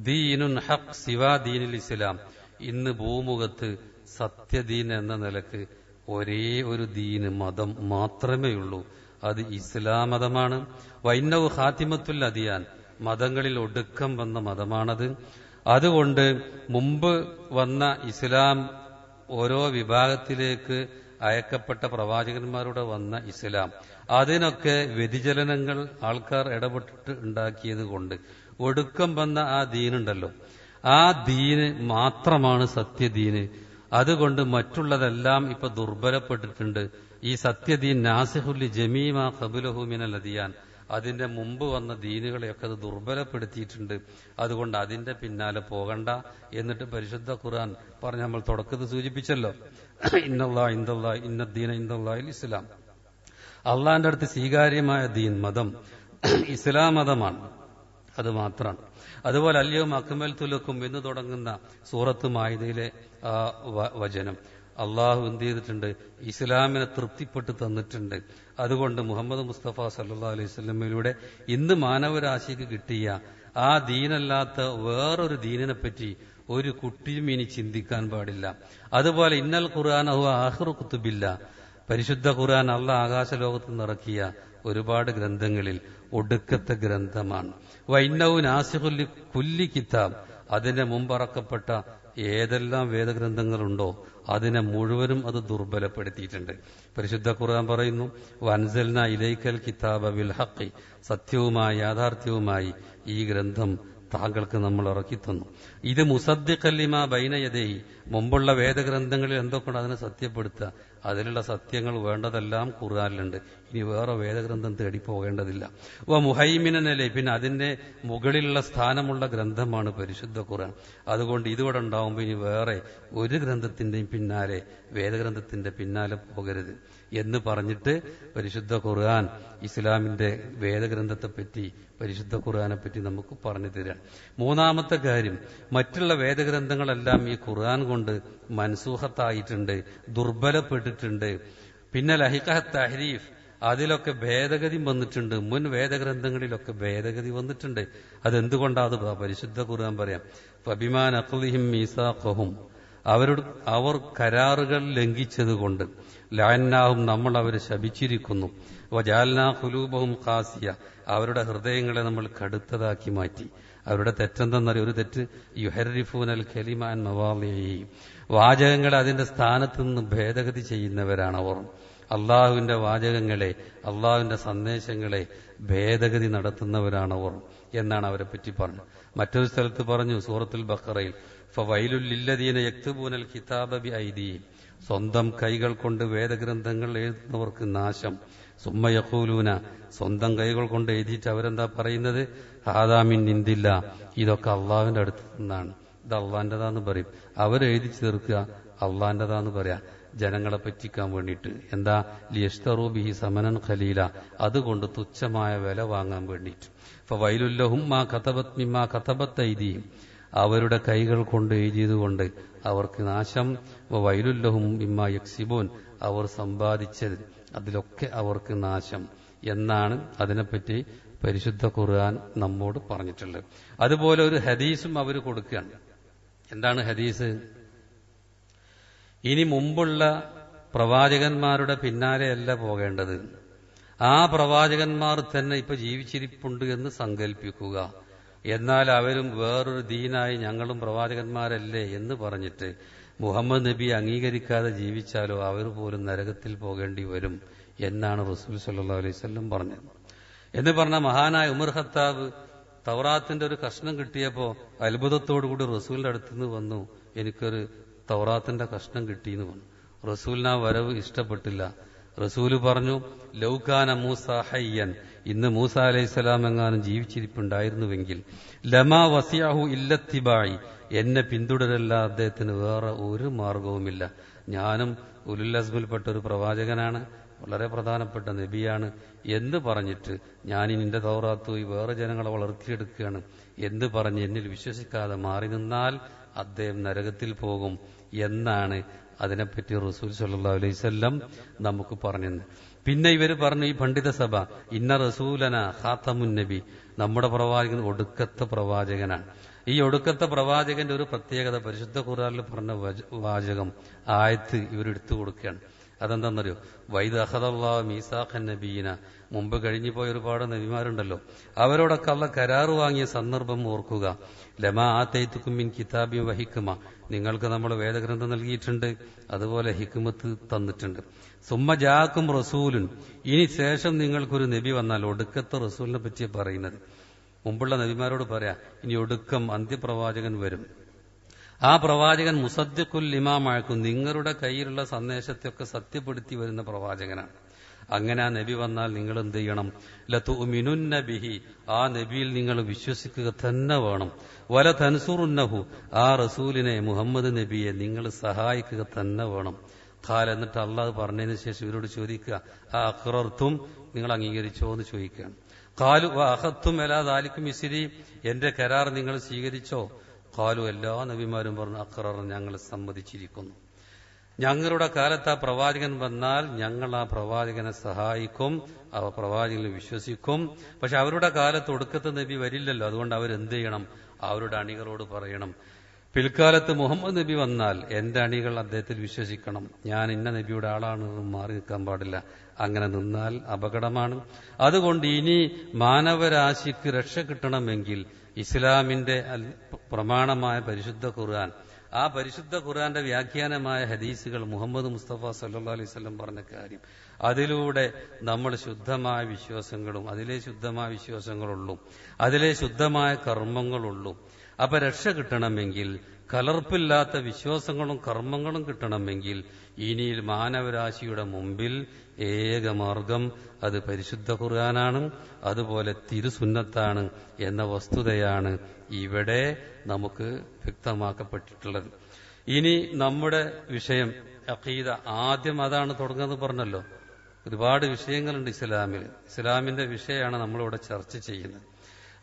ദീനുൻ ഹഖ് സിവാ ദീനിൽ ഇസ്ലാം, ഇന്ന് ഭൂമുഖത്ത് സത്യദീൻ എന്ന നിലക്ക് ഒരേ ഒരു ദീന്, മതം മാത്രമേ ഉള്ളൂ, അത് ഇസ്ലാം മതമാണ്. വൈന്നവു ഖാത്തിമത്തുൽ അദിയാൻ, മതങ്ങളിൽ ഒടുക്കം വന്ന മതമാണത്. അതുകൊണ്ട് മുമ്പ് വന്ന ഇസ്ലാം ഓരോ വിഭാഗത്തിലേക്ക് അയക്കപ്പെട്ട പ്രവാചകന്മാരുടെ വന്ന ഇസ്ലാം, അതിനൊക്കെ വ്യതിചലനങ്ങൾ ആൾക്കാർ ഇടപെട്ടിട്ട് ഉണ്ടാക്കിയത് കൊണ്ട് ഒടുക്കം വന്ന ആ ദീനുണ്ടല്ലോ, ആ ദീന് മാത്രമാണ് സത്യദീന്. അതുകൊണ്ട് മറ്റുള്ളതെല്ലാം ഇപ്പൊ ദുർബലപ്പെട്ടിട്ടുണ്ട്. ഈ സത്യദീൻ നാസിഹുല്ലി ജമീമ ഖബുലഹു മിനൽ അദിയാൻ, അതിന്റെ മുമ്പ് വന്ന ദീനുകളെയൊക്കെ അത് ദുർബലപ്പെടുത്തിയിട്ടുണ്ട്. അതുകൊണ്ട് അതിന്റെ പിന്നാലെ പോകണ്ട എന്നിട്ട് പരിശുദ്ധ ഖുർആൻ പറഞ്ഞ നമ്മൾ തുടക്കത്തിൽ സൂചിപ്പിച്ചല്ലോ, ഇന്നല്ലാഹ ഇൻദല്ലാഹി ഇന്നദ്ദീന ഇൻദല്ലാഹിൽ ഇസ്ലാം, അള്ളാന്റെ അടുത്ത് സ്വീകാര്യമായ ദീൻ മതം ഇസ്ലാം മതമാണ്, അത് മാത്രമാണ്. അതുപോലെ അല്യവും അക്മൽതു ലക്കും എന്ന് തുടങ്ങുന്ന സൂറത്ത് മാഇദയിലെ ആ വചനം അള്ളാഹു എന്ത് ചെയ്തിട്ടുണ്ട്, ഇസ്ലാമിനെ തൃപ്തിപ്പെട്ട് തന്നിട്ടുണ്ട്. അതുകൊണ്ട് മുഹമ്മദ് മുസ്തഫ സല്ലല്ലാഹു അലൈഹി വസല്ലമയിലൂടെ ഇന്ന് മാനവരാശിക്ക് കിട്ടിയ ആ ദീനല്ലാത്ത വേറൊരു ദീനിനെ പറ്റി ഒരു കുട്ടിയും ഇനി ചിന്തിക്കാൻ പാടില്ല. അതുപോലെ ഇന്നൽ ഖുർആൻ ഹുവ ആഖിറു കുതുബില്ല, പരിശുദ്ധ ഖുർആൻ അള്ളാഹ് ആകാശലോകത്ത് നിറക്കിയ ഒരുപാട് ഗ്രന്ഥങ്ങളിൽ ഒടുക്കത്തെ ഗ്രന്ഥമാണ്. വൈന്നവു നാസിഖുൽ കുല്ലി കിതാബ്, അതിന്റെ മുമ്പറക്കപ്പെട്ട ഏതെല്ലാം വേദഗ്രന്ഥങ്ങളുണ്ടോ അതിനെ മുഴുവനും അത് ദുർബലപ്പെടുത്തിയിട്ടുണ്ട്. പരിശുദ്ധ ഖുർആൻ പറയുന്നു, വൻസൽന ഇലൈക്കൽ കിതാബ ബിൽ ഹഖ്, സത്യവുമായി യാഥാർത്ഥ്യവുമായി ഈ ഗ്രന്ഥം താങ്കൾക്ക് നമ്മൾ ഇറക്കി തന്നു. ഇത് മുസദ്ദിഖൽ ലിമാ ബൈന യദൈഹി, മുമ്പുള്ള വേദഗ്രന്ഥങ്ങളിൽ എന്തൊക്കെയാണ് അതിനെ സത്യപ്പെടുത്തുക, അതിലുള്ള സത്യങ്ങൾ വേണ്ടതെല്ലാം ഖുർആനിലുണ്ട്. ഇനി വേറെ വേദഗ്രന്ഥം തേടി പോകേണ്ടതില്ല. വ മുഹൈമിനൻ അലൈഹി, പിന്നെ അതിന്റെ മുകളിലുള്ള സ്ഥാനമുള്ള ഗ്രന്ഥമാണ് പരിശുദ്ധ ഖുർആൻ. അതുകൊണ്ട് ഇതിവിടെ ഉണ്ടാവുമ്പോൾ ഇനി വേറെ ഒരു ഗ്രന്ഥത്തിന്റെയും പിന്നാലെ, വേദഗ്രന്ഥത്തിന്റെ പിന്നാലെ പോകരുത് എന്ന് പറഞ്ഞിട്ട് പരിശുദ്ധ ഖുർആൻ ഇസ്ലാമിന്റെ വേദഗ്രന്ഥത്തെപ്പറ്റി, പരിശുദ്ധ ഖുർആനെ പറ്റി നമുക്ക് പറഞ്ഞു തരാം. മൂന്നാമത്തെ കാര്യം, മറ്റുള്ള വേദഗ്രന്ഥങ്ങളെല്ലാം ഈ ഖുർആൻ കൊണ്ട് മൻസൂഖത്തായിട്ടുണ്ട്, ദുർബലപ്പെട്ടിട്ടുണ്ട്. പിന്നെ ലഹിഖ തഹരീഫ്, അതിലൊക്കെ ഭേദഗതി വന്നിട്ടുണ്ട്. മുൻ വേദഗ്രന്ഥങ്ങളിലൊക്കെ ഭേദഗതി വന്നിട്ടുണ്ട്. അതെന്തുകൊണ്ടാത് പരിശുദ്ധ ഖുർആൻ പറയാം, ഫബിമാ നഖ്ലിഹിം മീസാഖഹും, അവർ കരാറുകൾ ലംഘിച്ചതുകൊണ്ട്, ലഅന്നാഹും നമ്മൾ അവരെ ശപിച്ചിരിക്കുന്നു, വജഅൽനാ ഖുലൂബഹും ഖാസിയ, അവരുടെ ഹൃദയങ്ങളെ നമ്മൾ കടുത്തതാക്കി മാറ്റി. അവരുടെ തെറ്റെന്തെന്നറിയ, ഒരു തെറ്റ്, യുഹർരിഫൂനൽ കലിമ അൻ മവാളിഇ, വാചകങ്ങളെ അതിന്റെ സ്ഥാനത്ത് നിന്ന് ഭേദഗതി ചെയ്യുന്നവരാണ് അവർ. അള്ളാഹുവിന്റെ വാചകങ്ങളെ, അള്ളാഹുവിന്റെ സന്ദേശങ്ങളെ ഭേദഗതി നടത്തുന്നവരാണവർ എന്നാണ് അവരെ പറ്റി പറഞ്ഞത്. മറ്റൊരു സ്ഥലത്ത് പറഞ്ഞു സൂറത്തുൽ ബഖറയിൽ, ഫവൈലുൽ ലില്ലദീന യക്തുബൂനൽ കിതാബ ബിഐദീഹിം, സ്വന്തം കൈകൾ കൊണ്ട് വേദഗ്രന്ഥങ്ങൾ എഴുതുന്നവർക്ക് നാശം. സുമ്മ യഖൂലൂന, സ്വന്തം കൈകൾ കൊണ്ട് എഴുതിയിട്ട് അവരെന്താ പറയുന്നത്, ഹാദാ മിൻ ഇൻദില്ല, ഇതൊക്കെ അള്ളാഹുവിന്റെ അടുത്ത് നിന്നാണ്, ഇത് അള്ളാന്റെതാന്ന് പറയും. അവരെഴുതി ചേർക്കുക അള്ളാന്റെതാന്ന് പറയാ, ജനങ്ങളെ പറ്റിക്കാൻ വേണ്ടിയിട്ട്. എന്താ, ലിയഷ്തറൂ ബിഹി സമനൻ ഖലീല, അതുകൊണ്ട് തുച്ഛമായ വില വാങ്ങാൻ വേണ്ടിയിട്ട്. ഫവൈലുല്ലഹും മാ കതബത് മിമ്മാ കതബത് ഐദീഹിം, അവരുടെ കൈകൾ കൊണ്ട് എഴുതിയതുകൊണ്ട് അവർക്ക് നാശം. വൈലുല്ലഹും മിമ്മാ യക്സിബൂൻ, അവർ സമ്പാദിച്ചത് അതിലൊക്കെ അവർക്ക് നാശം എന്നാണ് അതിനെപ്പറ്റി പരിശുദ്ധ ഖുർആൻ നമ്മോട് പറഞ്ഞിട്ടുള്ളത്. അതുപോലെ ഒരു ഹദീസും അവർ കൊടുക്കുകയാണ്. എന്താണ് ഹദീസ്? ഇനി മുമ്പുള്ള പ്രവാചകന്മാരുടെ പിന്നാലെയല്ല പോകേണ്ടത്, ആ പ്രവാചകന്മാർ തന്നെ ഇപ്പൊ ജീവിച്ചിരിപ്പുണ്ട് എന്ന് സങ്കല്പിക്കുക. എന്നാൽ അവരും വേറൊരു ദീനായി ഞങ്ങളും പ്രവാചകന്മാരല്ലേ എന്ന് പറഞ്ഞിട്ട് മുഹമ്മദ് നബി അംഗീകരിക്കാതെ ജീവിച്ചാലോ അവർ പോലും നരകത്തിൽ പോകേണ്ടി വരും എന്നാണ് റസൂൽ സല്ലല്ലാഹു അലൈഹി വസല്ലം പറഞ്ഞത്. എന്ന് പറഞ്ഞ മഹാനായ ഉമർ ഖത്താബ് തൗറാത്തിന്റെ ഒരു കഷ്ണം കിട്ടിയപ്പോ അത്ഭുതത്തോടുകൂടി റസൂലിന്റെ അടുത്തുനിന്ന് വന്നു, എനിക്കൊരു തൗറാത്തിന്റെ കഷ്ണം കിട്ടിയെന്ന് പറഞ്ഞു. റസൂലിന് ആ വരവ് ഇഷ്ടപ്പെട്ടില്ല. റസൂല് പറഞ്ഞു, ലൗകാന മൂസ ഹയ്യൻ, ഇന്ന് മൂസ അലൈഹിസ്സലാം എങ്ങാനും ജീവിച്ചിരിപ്പുണ്ടായിരുന്നുവെങ്കിൽ ലമാ വസിയഹു ഇല്ലത്തിബായി, എന്നെ പിന്തുടരല്ല അദ്ദേഹത്തിന് വേറെ ഒരു മാർഗവുമില്ല. ഞാനും ഉലുൽ അസ്മിൽപ്പെട്ട ഒരു പ്രവാചകനാണ്, വളരെ പ്രധാനപ്പെട്ട നബിയാണ് എന്ന് പറഞ്ഞിട്ട് ഞാൻ നിന്റെ തൗറാത്ത് പോയി വേറെ ജനങ്ങളെ വളർത്തിയെടുക്കുകയാണ് എന്ന് പറഞ്ഞ് എന്നിൽ വിശ്വസിക്കാതെ മാറി നിന്നാൽ അദ്ദേഹം നരകത്തിൽ പോകും എന്നാണ് അതിനെപ്പറ്റി റസൂൽ സല്ലല്ലാഹു അലൈഹി വസല്ലം നമുക്ക് പറഞ്ഞത്. പിന്നെ ഇവര് പറഞ്ഞു, ഈ പണ്ഡിത സഭ, ഇന്ന റസൂലന ഖാതമുൻ നബി, നമ്മുടെ പ്രവാചകൻ ഒടുക്കത്തെ പ്രവാചകനാണ്. ഈ ഒടുക്കത്തെ പ്രവാചകന്റെ ഒരു പ്രത്യേകത പരിശുദ്ധ ഖുർആനിൽ പറഞ്ഞ വാചകം, ആയത്ത് ഇവരെടുത്തു കൊടുക്കുകയാണ്. അതെന്താണെന്നറിയോ? വൈദ് അഖദല്ലാഹു മീസാഖൻ നബീന, മുമ്പ് കഴിഞ്ഞു പോയ ഒരുപാട് നബിമാരുണ്ടല്ലോ, അവരോടൊക്കെ അള്ളാഹ് കരാറ് വാങ്ങിയ സന്ദർഭം ഓർക്കുക. ലമാ ആതൈതുക്കും മിൻ കിതാബി വഹിക്കുമ, നിങ്ങൾക്ക് നമ്മൾ വേദഗ്രന്ഥം നൽകിയിട്ടുണ്ട്, അതുപോലെ ഹിക്മത്ത് തന്നിട്ടുണ്ട്. സുമ്മ ജാഅക്കും റസൂലുൻ, ഇനി ശേഷം നിങ്ങൾക്കൊരു നബി വന്നാൽ, ഒടുക്കത്തെ റസൂലിനെ പറ്റി പറയുന്നത്. മുമ്പുള്ള നബിമാരോട് പറയാം, ഇനി ഒടുക്കം അന്ത്യപ്രവാചകൻ വരും. ആ പ്രവാചകൻ മുസദ്ദിഖുൽ ലിമാ മഅക്കും, നിങ്ങളുടെ കയ്യിലുള്ള സന്ദേശത്തെയൊക്കെ സത്യപ്പെടുത്തി വരുന്ന പ്രവാചകനാണ്. അങ്ങനെ ആ നബി വന്നാൽ നിങ്ങൾ എന്ത് ചെയ്യണം? ലതുഅ്മിനുന്ന ബിഹി, ആ നബിയിൽ നിങ്ങൾ വിശ്വസിക്കുക തന്നെ വേണം. വല തൻസുറുന്നഹു, ആ റസൂലിനെ മുഹമ്മദ് നബിയെ നിങ്ങൾ സഹായിക്കുക തന്നെ വേണം. ഖാൽ, എന്നിട്ട് അള്ളാഹ് പറഞ്ഞതിന് ശേഷം ഇവരോട് ചോദിക്കുക, ആ അഖ്റർതും, നിങ്ങൾ അംഗീകരിച്ചോ എന്ന് ചോദിക്കുകയാണ്. ഖാലു വ അഖദ്തും അലാ ദാലികും ഇസ്രി, എന്റെ കരാർ നിങ്ങൾ സ്വീകരിച്ചോ? ഖാലു, എല്ലാ നബിമാരും പറഞ്ഞു, അഖ്റർ, ഞങ്ങൾ സമ്മതിച്ചിരിക്കുന്നു. ഞങ്ങളുടെ കാലത്ത് ആ പ്രവാചകൻ വന്നാൽ ഞങ്ങൾ ആ പ്രവാചകനെ സഹായിക്കും, ആ പ്രവാചകനെ വിശ്വസിക്കും. പക്ഷെ അവരുടെ കാലത്ത് ഒടുക്കത്തെ നബി വരില്ലല്ലോ, അതുകൊണ്ട് അവരെന്ത് ചെയ്യണം? അവരുടെ അണികളോട് പറയണം, പിൽക്കാലത്ത് മുഹമ്മദ് നബി വന്നാൽ എന്റെ അണികൾ അദ്ദേഹത്തിൽ വിശ്വസിക്കണം, ഞാൻ ഇന്ന നബിയുടെ ആളാണ്, മാറി നിൽക്കാൻ പാടില്ല. അങ്ങനെ നിന്നാൽ അപകടമാണ്. അതുകൊണ്ട് ഇനി മാനവരാശിക്ക് രക്ഷ കിട്ടണമെങ്കിൽ ഇസ്ലാമിന്റെ പ്രമാണമായ പരിശുദ്ധ ഖുർആൻ, ആ പരിശുദ്ധ ഖുർആന്റെ വ്യാഖ്യാനമായ ഹദീസുകൾ, മുഹമ്മദ് മുസ്തഫ സല്ലല്ലാഹു അലൈഹി വസല്ലം പറഞ്ഞ കാര്യം, അതിലൂടെ നമ്മൾ ശുദ്ധമായ വിശ്വാസങ്ങളും, അതിലെ ശുദ്ധമായ വിശ്വാസങ്ങളുള്ളൂ, അതിലെ ശുദ്ധമായ കർമ്മങ്ങളുള്ളൂ. അപ്പൊ രക്ഷ കിട്ടണമെങ്കിൽ, കലർപ്പില്ലാത്ത വിശ്വാസങ്ങളും കർമ്മങ്ങളും കിട്ടണമെങ്കിൽ ഇനി മാനവരാശിയുടെ മുമ്പിൽ ഏക മാർഗം അത് പരിശുദ്ധ ഖുർആനാണ്, അതുപോലെ തിരുസുന്നത്താണ് എന്ന വസ്തുതയാണ് ഇവിടെ നമുക്ക് വ്യക്തമാക്കപ്പെട്ടിട്ടുള്ളത്. ഇനി നമ്മുടെ വിഷയം അഖീദ, ആദ്യം അതാണ് തുടങ്ങുന്നത് പറഞ്ഞല്ലോ. ഒരുപാട് വിഷയങ്ങളുണ്ട് ഇസ്ലാമിൽ. ഇസ്ലാമിന്റെ വിഷയമാണ് നമ്മളിവിടെ ചർച്ച ചെയ്യുന്നത്.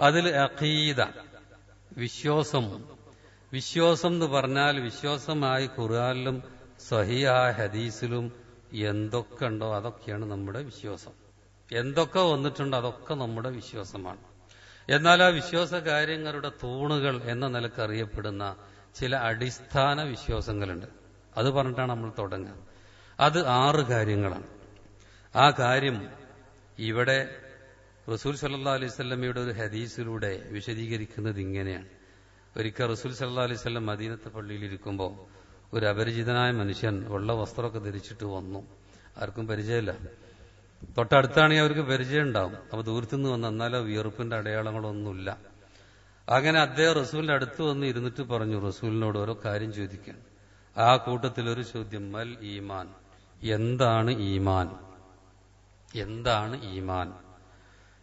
അതിൽ അഖീദ, വിശ്വാസം എന്ന് പറഞ്ഞാൽ വിശ്വാസമായി ഖുർആനിലും സഹിഹായ ഹദീസിലും എന്തൊക്കെ ഉണ്ടോ അതൊക്കെയാണ് നമ്മുടെ വിശ്വാസം. എന്തൊക്കെ വന്നിട്ടുണ്ടോ അതൊക്കെ നമ്മുടെ വിശ്വാസമാണ്. എന്നാൽ ആ വിശ്വാസ കാര്യങ്ങളുടെ തൂണുകൾ എന്ന നിലക്ക് അറിയപ്പെടുന്ന ചില അടിസ്ഥാന വിശ്വാസങ്ങളുണ്ട്. അത് പറഞ്ഞിട്ടാണ് നമ്മൾ തുടങ്ങുക. അത് 6 കാര്യങ്ങളാണ്. ആ കാര്യം ഇവിടെ റസൂൽ സല്ലല്ലാഹു അലൈഹി വസല്ലമയുടെ ഒരു ഹദീസിലൂടെ വിശദീകരിക്കുന്നത് ഇങ്ങനെയാണ്. ഒരിക്കൽ റസൂൽ സല്ലല്ലാഹു അലൈഹി വസല്ലം മദീനത്തെ പള്ളിയിലിരിക്കുമ്പോൾ ഒരു അപരിചിതനായ മനുഷ്യൻ വെള്ള വസ്ത്രമൊക്കെ ധരിച്ചിട്ട് വന്നു. ആർക്കും പരിചയമില്ല. തൊട്ടടുത്താണെങ്കിൽ അവർക്ക് പരിചയം ഉണ്ടാവും. അപ്പൊ ദൂരത്തുനിന്ന് വന്ന്, എന്നാലോ വിയർപ്പിന്റെ അടയാളങ്ങളൊന്നുമില്ല. അങ്ങനെ അദ്ദേഹം റസൂലിന്റെ അടുത്ത് വന്ന് ഇരുന്നിട്ട് പറഞ്ഞു, റസൂലിനോട് ഓരോ കാര്യം ചോദിക്കുകയാണ്. ആ കൂട്ടത്തിൽ ഒരു ചോദ്യം, മൽ ഈമാൻ, എന്താണ് ഈമാൻ? എന്താണ് ഈമാൻ?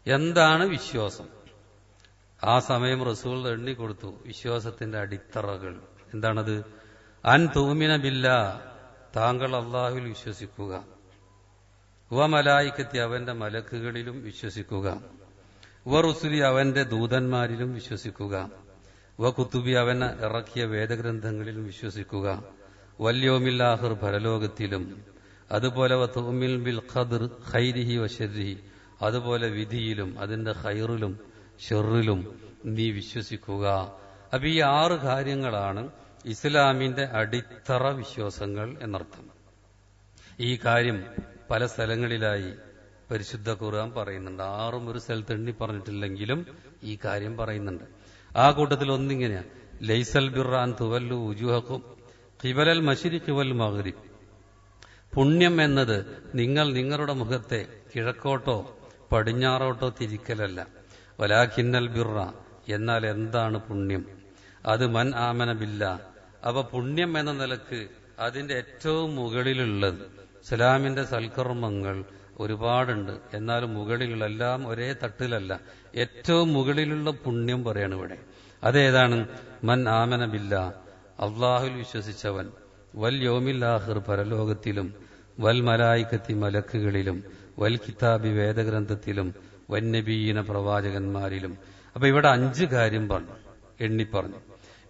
എന്താണ് വിശ്വാസം? ആ സമയം റസൂൽ എണ്ണിക്കൊടുത്തു വിശ്വാസത്തിന്റെ അടിത്തറകൾ. എന്താണത്? അൻ തുഅ്മിന ബില്ലാഹ്, താങ്കൾ അല്ലാഹുവിൽ വിശ്വസിക്കുക. വ മലായികത്തി, അവന്റെ മലക്കുകളിലും വിശ്വസിക്കുക. വ റുസുലി, അവന്റെ ദൂതന്മാരിലും വിശ്വസിക്കുക. വ കുത്തുബി, അവൻ ഇറക്കിയ വേദഗ്രന്ഥങ്ങളിലും വിശ്വസിക്കുക. വൽ യൗമിൽ ആഖിർ, പരലോകത്തിലും. അതുപോലെ വ തുഅ്മിൻ ബിൽ ഖദർ ഖൈരിഹി വ ശർരിഹി, അതുപോലെ വിധിയിലും അതിന്റെ ഖൈറിലും ഷെറിലും നീ വിശ്വസിക്കുക. അപ്പൊ ഈ 6 കാര്യങ്ങളാണ് ഇസ്ലാമിന്റെ അടിത്തറ വിശ്വാസങ്ങൾ എന്നർത്ഥം. ഈ കാര്യം പല സ്ഥലങ്ങളിലായി പരിശുദ്ധ ഖുർആൻ പറയുന്നുണ്ട്. 6ഉം ഒരു സ്ഥലത്ത് എണ്ണി പറഞ്ഞിട്ടില്ലെങ്കിലും ഈ കാര്യം പറയുന്നുണ്ട്. ആ കൂട്ടത്തിൽ ഒന്നിങ്ങനെയാ, ലൈസൽ ബിർറാൻ തുവല്ലു വുജൂഹക്കും ഖിബലൽ മശ്രിഖി വൽ മഗ്രിബ്, പുണ്യം എന്നത് നിങ്ങൾ നിങ്ങളുടെ മുഖത്തെ കിഴക്കോട്ടോ പടിഞ്ഞാറോട്ടോ തിരിക്കലല്ല. വലാകിന്നൽ ബിർറ, എന്നാൽ എന്താണ് പുണ്യം? അത് മൻ ആമന ബില്ലാ. അപ്പൊ പുണ്യം എന്ന നിലക്ക് അതിന്റെ ഏറ്റവും മുകളിലുള്ളത് ഇസ്ലാമിന്റെ സൽക്കർമ്മങ്ങൾ ഒരുപാടുണ്ട്. എന്നാലും മുകളിലുള്ള എല്ലാം ഒരേ തട്ടിലല്ല. ഏറ്റവും മുകളിലുള്ള പുണ്യം പറയാണ് ഇവിടെ. അതേതാണ്? മൻ ആമന ബില്ലാ, അള്ളാഹുൽ വിശ്വസിച്ചവൻ, വൽ യൗമിൽ ആഖിർ പരലോകത്തിലും, വൽ മലായികത്തി മലക്കുകളിലും, വൽ കിതാബി വേദഗ്രന്ഥത്തിലും, വന്നബീന പ്രവാചകന്മാരിലും. അപ്പൊ ഇവിടെ 5 കാര്യം പറഞ്ഞു, എണ്ണിപ്പറഞ്ഞു.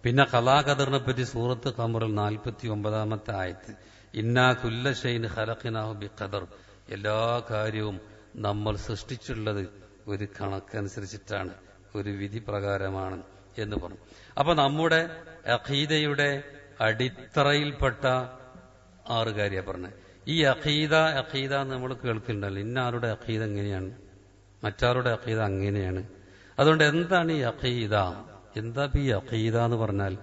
പിന്നെ ഖലാ ഖദറിനെ പറ്റി സൂറത്ത് ഖമറിൽ 49-ാമത്തെ ആയത്ത്, ഇന്നാ കുല്ല ഷൈഇൻ ഖലഖനാഹു ബിഖദർ, എല്ലാ കാര്യവും നമ്മൾ സൃഷ്ടിച്ചുള്ളത് ഒരു കണക്കനുസരിച്ചിട്ടാണ്, ഒരു വിധി പ്രകാരമാണ് എന്ന് പറഞ്ഞു. അപ്പൊ നമ്മുടെ അഖീദയുടെ അടിത്തറയിൽപ്പെട്ട 6 കാര്യമാണ് പറഞ്ഞത്. ഈ അഖീദ നമ്മൾ കേൾക്കുന്നുണ്ടല്ലോ, ഇന്നാരുടെ അഖീദ എങ്ങനെയാണ്, മറ്റാരുടെ അഖീദ അങ്ങനെയാണ്. അതുകൊണ്ട് എന്താണ് ഈ അഖീദ? എന്താ ഈ അഖീദ എന്ന് പറഞ്ഞാൽ?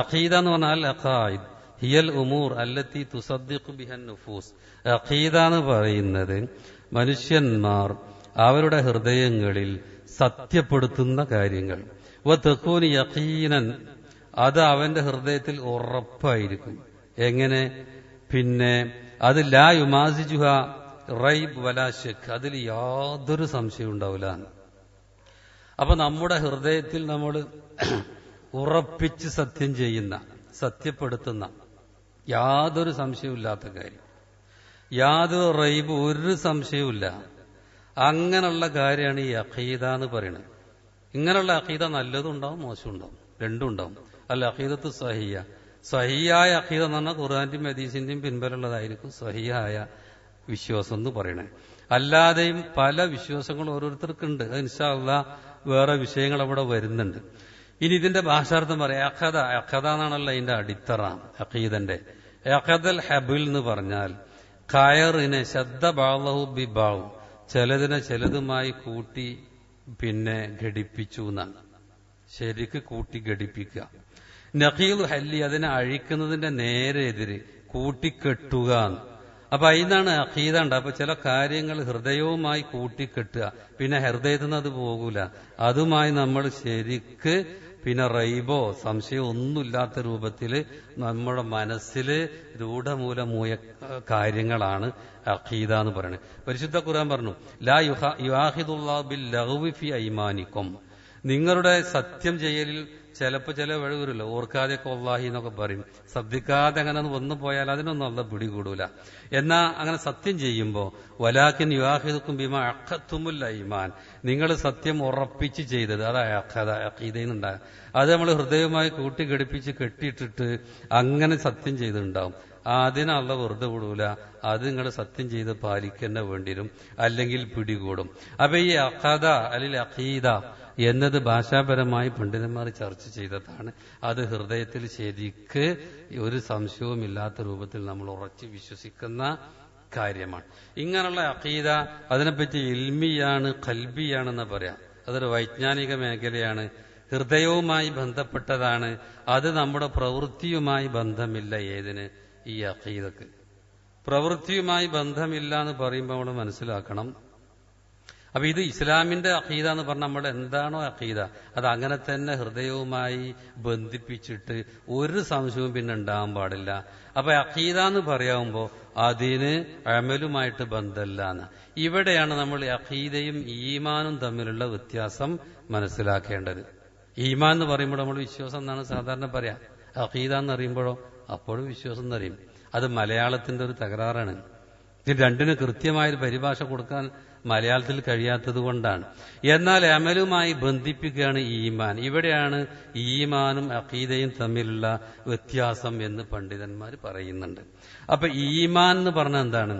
അഖീദ എന്ന് പറഞ്ഞാൽ അഖായിദ് ഹിയൽ ഉമൂർ അല്ലത്തി തുസദ്ദിഖു ബിഹൻ നുഫൂസ്. അഖീദ എന്ന് പറയുന്നത് മനുഷ്യന്മാർ അവരുടെ ഹൃദയങ്ങളിൽ സത്യപ്പെടുത്തുന്ന കാര്യങ്ങൾ. വതകൂനി യഖീനൻ, അത് അവന്റെ ഹൃദയത്തിൽ ഉറപ്പായിരിക്കും. എങ്ങനെ? പിന്നെ അത് ലാ യുമാസിജുഹ റൈബ് വലാ ശക്ക്, അതിൽ യാതൊരു സംശയം ഉണ്ടാവില്ല. അപ്പൊ നമ്മുടെ ഹൃദയത്തിൽ നമ്മൾ ഉറപ്പിച്ച് സത്യം ചെയ്യുന്ന, സത്യപ്പെടുത്തുന്ന, യാതൊരു സംശയമില്ലാത്ത കാര്യം, യാതൊരു റൈബ്, ഒരു സംശയവുമില്ല, അങ്ങനെയുള്ള കാര്യമാണ് ഈ അഖീദ എന്ന് പറയുന്നത്. ഇങ്ങനെയുള്ള അഖീദ നല്ലതും ഉണ്ടാവും, മോശം ഉണ്ടാവും, രണ്ടും ഉണ്ടാവും. അല്ല അഖീദത്ത് സഹിയ, സഹിയായ അഖീദ എന്ന് പറഞ്ഞാൽ ഖുർആന്റെയും ഹദീസിന്റെയും പിൻബലമുള്ളതായിരിക്കും സഹിയായ വിശ്വാസം എന്ന് പറയണേ. അല്ലാതെയും പല വിശ്വാസങ്ങളും ഓരോരുത്തർക്കുണ്ട്. അത് ഇൻഷാ അല്ലാഹ് വേറെ വിഷയങ്ങൾ അവിടെ വരുന്നുണ്ട്. ഇനി ഇതിന്റെ ഭാഷാർത്ഥം പറയാം. അഖദ എന്നാണല്ലോ അതിന്റെ അടിത്തറ അഖീദന്റെ. അഖദൽ ഹബിൽ എന്ന് പറഞ്ഞാൽ കയറിനെ ശബ്ദ ബാളഹു ബി ബാൾ, ചിലതിനെ ചിലതുമായി കൂട്ടി പിന്നെ ഘടിപ്പിച്ചു എന്നാണ്. ശരിക്ക് കൂട്ടി ഘടിപ്പിക്കുക. നഖീൽ ഹല്ലി, അതിനെ അഴിക്കുന്നതിന്റെ നേരെ എതിര് കൂട്ടിക്കെട്ടുക. അപ്പൊ അതിനാണ് അഖീദ ഉണ്ട്. അപ്പൊ ചില കാര്യങ്ങൾ ഹൃദയവുമായി കൂട്ടിക്കെട്ടുക, പിന്നെ ഹൃദയത്തിൽ നിന്ന് അത് പോകൂല, അതുമായി നമ്മൾ ശരിക്ക് പിന്നെ റൈബോ സംശയം ഒന്നുമില്ലാത്ത രൂപത്തിൽ നമ്മുടെ മനസ്സിൽ രൂഢമൂലമൂയ കാര്യങ്ങളാണ് അഖീദ എന്ന് പറയുന്നത്. പരിശുദ്ധ ഖുർആൻ പറഞ്ഞു, ലാ യുആഖിദുല്ലാഹു ബിൽ ലഗ്വി ഫി ഐമാനിക്കും, നിങ്ങളുടെ സത്യം ചെയ്യലിൽ ചിലപ്പോൾ ചില വഴി വരില്ല, ഓർക്കാതെയൊക്കെ വല്ലാഹി എന്നൊക്കെ പറയും. ശ്രദ്ധിക്കാതെ അങ്ങനെ വന്നു പോയാൽ അതിനൊന്നും അല്ലാഹ് പിടികൂടൂല. എന്നാ അങ്ങനെ സത്യം ചെയ്യുമ്പോൾ വലാകിൻ യുആഖിദുക്കും ബിമാ അഖത്തുമുൽ ഐമാൻ, നിങ്ങൾ സത്യം ഉറപ്പിച്ച് ചെയ്തത്, അതാ അഖീദയിലുണ്ടാകും. അത് നമ്മൾ ഹൃദയവുമായി കൂട്ടിഘടിപ്പിച്ച് കെട്ടിയിട്ടിട്ട് അങ്ങനെ സത്യം ചെയ്തിട്ടുണ്ടാവും. അതിന് അല്ലാഹ് വെറുതെ വിടൂല, അത് നിങ്ങൾ സത്യം ചെയ്ത് പാലിക്കേണ്ട വേണ്ടിവരും, അല്ലെങ്കിൽ പിടികൂടും. അപ്പൊ ഈ അഖദ അല്ലെങ്കിൽ അഖീദ എന്നത് ഭാഷാപരമായി പണ്ഡിതന്മാർ ചർച്ച ചെയ്തതാണ്. അത് ഹൃദയത്തിൽ ശരിക്ക് ഒരു സംശയവുമില്ലാത്ത രൂപത്തിൽ നമ്മൾ ഉറച്ചു വിശ്വസിക്കുന്ന കാര്യമാണ്. ഇങ്ങനെയുള്ള അഖീദ അതിനെപ്പറ്റി ഇൽമിയാണ്, ഖൽബിയാണെന്ന് പറയാം. അതൊരു വൈജ്ഞാനിക മേഖലയാണ്, ഹൃദയവുമായി ബന്ധപ്പെട്ടതാണ്. അത് നമ്മുടെ പ്രവൃത്തിയുമായി ബന്ധമില്ല. ഏതിന്? ഈ അഖീദക്ക് പ്രവൃത്തിയുമായി ബന്ധമില്ല എന്ന് പറയുമ്പോൾ നമ്മൾ മനസ്സിലാക്കണം. അപ്പൊ ഇത് ഇസ്ലാമിന്റെ അഖീദ എന്ന് പറഞ്ഞാൽ നമ്മൾ എന്താണോ അഖീദ അത് അങ്ങനെ തന്നെ ഹൃദയവുമായി ബന്ധിപ്പിച്ചിട്ട് ഒരു സംശയവും പിന്നെ ഉണ്ടാകാൻ പാടില്ല. അപ്പൊ അഖീദ എന്ന് പറയാവുമ്പോൾ അതിന് അമലുമായിട്ട് ബന്ധമില്ല എന്ന്. ഇവിടെയാണ് നമ്മൾ അഖീദയും ഈമാനും തമ്മിലുള്ള വ്യത്യാസം മനസ്സിലാക്കേണ്ടത്. ഈമാൻ എന്ന് പറയുമ്പോൾ നമ്മൾ വിശ്വാസം എന്നാണ് സാധാരണ പറയാം. അഖീദ എന്ന് അറിയുമ്പോഴോ അപ്പോഴും വിശ്വാസം എന്നറിയും. അത് മലയാളത്തിന്റെ ഒരു തകരാറാണ്. ഇത് രണ്ടിന് കൃത്യമായൊരു പരിഭാഷ കൊടുക്കാൻ മലയാളത്തിൽ കഴിയാത്തത് കൊണ്ടാണ്. എന്നാൽ അമലുമായി ബന്ധിപ്പിക്കുകയാണ് ഈമാൻ. ഇവിടെയാണ് ഈമാനും അഖീദയും തമ്മിലുള്ള വ്യത്യാസം എന്ന് പണ്ഡിതന്മാർ പറയുന്നുണ്ട്. അപ്പൊ ഈമാൻ എന്ന് പറഞ്ഞാൽ എന്താണ്?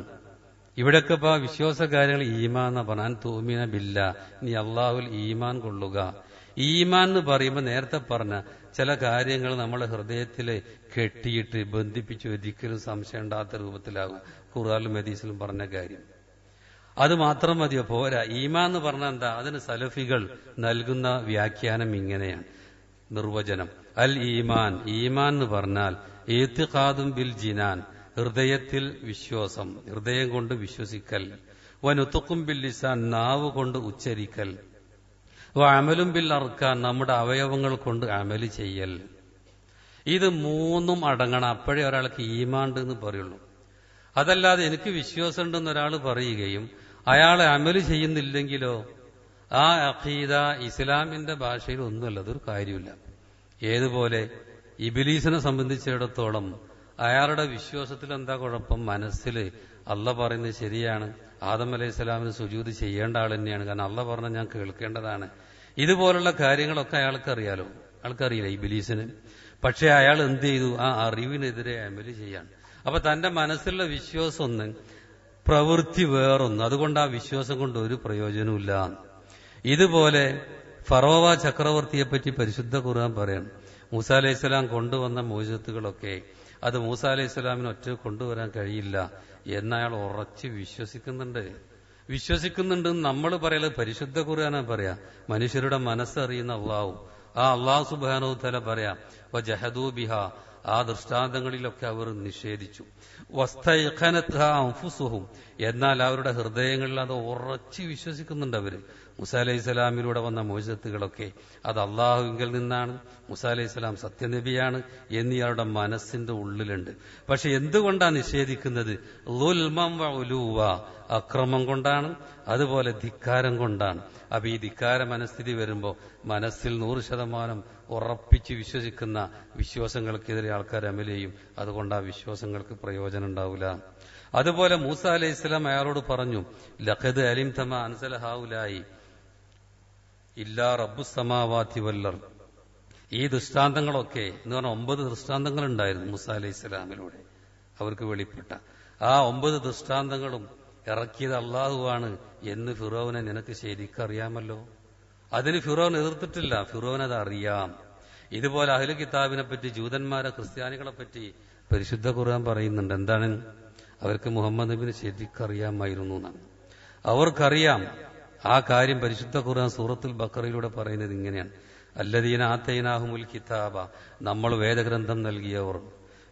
ഇവിടെയൊക്കെ ഇപ്പൊ വിശ്വാസ കാര്യങ്ങൾ ഈമാൻ എന്ന് പറഞ്ഞാൽ തൂമിന ബില്ല, നീ അള്ളാഹുൽ ഈമാൻ കൊള്ളുക. ഈമാൻ എന്ന് പറയുമ്പോൾ നേരത്തെ പറഞ്ഞ ചില കാര്യങ്ങൾ നമ്മളെ ഹൃദയത്തിൽ കെട്ടിയിട്ട് ബന്ധിപ്പിച്ച് ഒരിക്കലും സംശയം ഉണ്ടാകാത്ത രൂപത്തിലാകും. ഖുർആനിലും ഹദീസിലും പറഞ്ഞ കാര്യം അത് മാത്രം മതിയോ? പോരാ. ഈമാൻ എന്ന് പറഞ്ഞാൽ എന്താ? അതിന് സലഫികൾ നൽകുന്ന വ്യാഖ്യാനം ഇങ്ങനെയാണ്, നിർവചനം. അൽ ഈമാൻ, ഈമാൻ എന്ന് പറഞ്ഞാൽ ഇഅ്തിഖാദും ബിൽ ജിനാൻ, ഹൃദയത്തിൽ വിശ്വാസം, ഹൃദയം കൊണ്ട് വിശ്വസിക്കൽ. വനുതുഖും ബിൽ ലിസാൻ, നാവ് കൊണ്ട് ഉച്ചരിക്കൽ. അമലും ബിൽ അർക്കാൻ, നമ്മുടെ അവയവങ്ങൾ കൊണ്ട് അമല് ചെയ്യൽ. ഇത് മൂന്നും അടങ്ങണം, അപ്പോഴേ ഒരാൾക്ക് ഈമാണ്ട് എന്ന് പറയുള്ളൂ. അതല്ലാതെ എനിക്ക് വിശ്വാസമുണ്ടെന്ന് ഒരാൾ പറയുകയും അയാൾ അമല് ചെയ്യുന്നില്ലെങ്കിലോ ആ അഖീദ ഇസ്ലാമിന്റെ ഭാഷയിൽ ഒന്നുമല്ല, അതൊരു കാര്യമില്ല. ഏതുപോലെ ഇബ്ലീസിനെ സംബന്ധിച്ചിടത്തോളം അയാളുടെ വിശ്വാസത്തിൽ എന്താ കുഴപ്പം? മനസ്സിൽ അള്ള പറയുന്നത് ശരിയാണ്, ആദം അലൈഹി സ്വലാമിന് സുജൂദ് ചെയ്യേണ്ട ആൾ തന്നെയാണ്, കാരണം അള്ള പറഞ്ഞ ഞാൻ കേൾക്കേണ്ടതാണ്. ഇതുപോലുള്ള കാര്യങ്ങളൊക്കെ അയാൾക്കറിയാലോ, ആൾക്കറിയില്ല ഇബ്ലീസിന്. പക്ഷെ അയാൾ എന്ത് ചെയ്തു? ആ അറിവിനെതിരെ അമല് ചെയ്യാണ്. അപ്പൊ തന്റെ മനസ്സിലുള്ള വിശ്വാസം ഒന്ന്, പ്രവൃത്തി വേറൊന്ന്. അതുകൊണ്ട് ആ വിശ്വാസം കൊണ്ട് ഒരു പ്രയോജനമില്ല. ഇതുപോലെ ഫറോവ ചക്രവർത്തിയെപ്പറ്റി പരിശുദ്ധ ഖുർആൻ പറയണം. മൂസ അലൈഹി സ്വലാം കൊണ്ടുവന്ന മോചത്തുകളൊക്കെ അത് മൂസ അലൈഹി സ്വലാമിന് ഒറ്റ കൊണ്ടുവരാൻ കഴിയില്ല എന്നയാൾ ഉറച്ച് വിശ്വസിക്കുന്നുണ്ട്. നമ്മൾ പറയല് പരിശുദ്ധ ഖുർആനാ പറയാ. മനുഷ്യരുടെ മനസ്സറിയുന്ന അള്ളാഹു, ആ അള്ളാഹു സുബ്ഹാനഹു വതആല പറയാ വജഹദൂ ബിഹാ, ആ ദൃഷ്ടാന്തങ്ങളിലൊക്കെ അവർ നിഷേധിച്ചു. വസ്തൈഖനത്ഹാ അൻഫുസുഹും, എന്നാൽ അവരുടെ ഹൃദയങ്ങളിൽ അത് ഉറച്ച് വിശ്വസിക്കുന്നുണ്ട്. അവര് മൂസാ അലൈഹി സ്വലാമിലൂടെ വന്ന മോചത്തുകളൊക്കെ അത് അള്ളാഹുവിങ്കിൽ നിന്നാണ്, മൂസാ അലൈഹി സ്വലാം സത്യനബിയാണ് എന്നീ അവരുടെ മനസ്സിന്റെ ഉള്ളിലുണ്ട്. പക്ഷെ എന്തുകൊണ്ടാണ് നിഷേധിക്കുന്നത്? ളുൽമൻ വ ഉലൂവ, അക്രമം കൊണ്ടാണ്, അതുപോലെ ധിക്കാരം കൊണ്ടാണ്. അപ്പൊ ഈ ധിക്കാര മനസ്ഥിതി വരുമ്പോ മനസ്സിൽ 100% ഉറപ്പിച്ച് വിശ്വസിക്കുന്ന വിശ്വാസങ്ങൾക്കെതിരെ ആൾക്കാർ അമലെയും. അതുകൊണ്ട് ആ വിശ്വാസങ്ങൾക്ക് പ്രയോജനം ഉണ്ടാവില്ല. അതുപോലെ മൂസ അലൈഹി സ്വലാം അയാളോട് പറഞ്ഞു, ലഖദ് അലിംത മാ അൻസല ഹൗലായി ഇല്ലാ റബ്ബുസ് സമാവാതി വൽ അർദ്. ഈ ദൃഷ്ടാന്തങ്ങളൊക്കെ എന്ന് പറഞ്ഞാൽ 9 ദൃഷ്ടാന്തങ്ങൾ ഉണ്ടായിരുന്നു മൂസ അലൈഹി സ്വലാമിലൂടെ അവർക്ക് വെളിപ്പെട്ട. ആ 9 ദൃഷ്ടാന്തങ്ങളും ഇറക്കിയത് അള്ളാഹുവാണ് എന്ന് ഫിറോവിനെ നിനക്ക് ശരിക്കറിയാമല്ലോ. അതിന് ഫിറോൻ എതിർത്തിട്ടില്ല, ഫിറോൻ അത് അറിയാം. ഇതുപോലെ അഹ്ലു കിതാബിനെ പറ്റി, ജൂതന്മാരെ ക്രിസ്ത്യാനികളെ പറ്റി പരിശുദ്ധ ഖുർആൻ പറയുന്നുണ്ട്. എന്താണ്? അവർക്ക് മുഹമ്മദ് നബിനെ ശരിക്കറിയാമായിരുന്നു എന്നാണ്. അവർക്കറിയാം. ആ കാര്യം പരിശുദ്ധ ഖുർആൻ സൂറത്തുൽ ബഖറയിലൂടെ പറയുന്നത് ഇങ്ങനെയാണ്: അല്ലദീന ആതൈനാഹുമുൽ കിതാബ, നമ്മൾ വേദഗ്രന്ഥം നൽകിയവർ,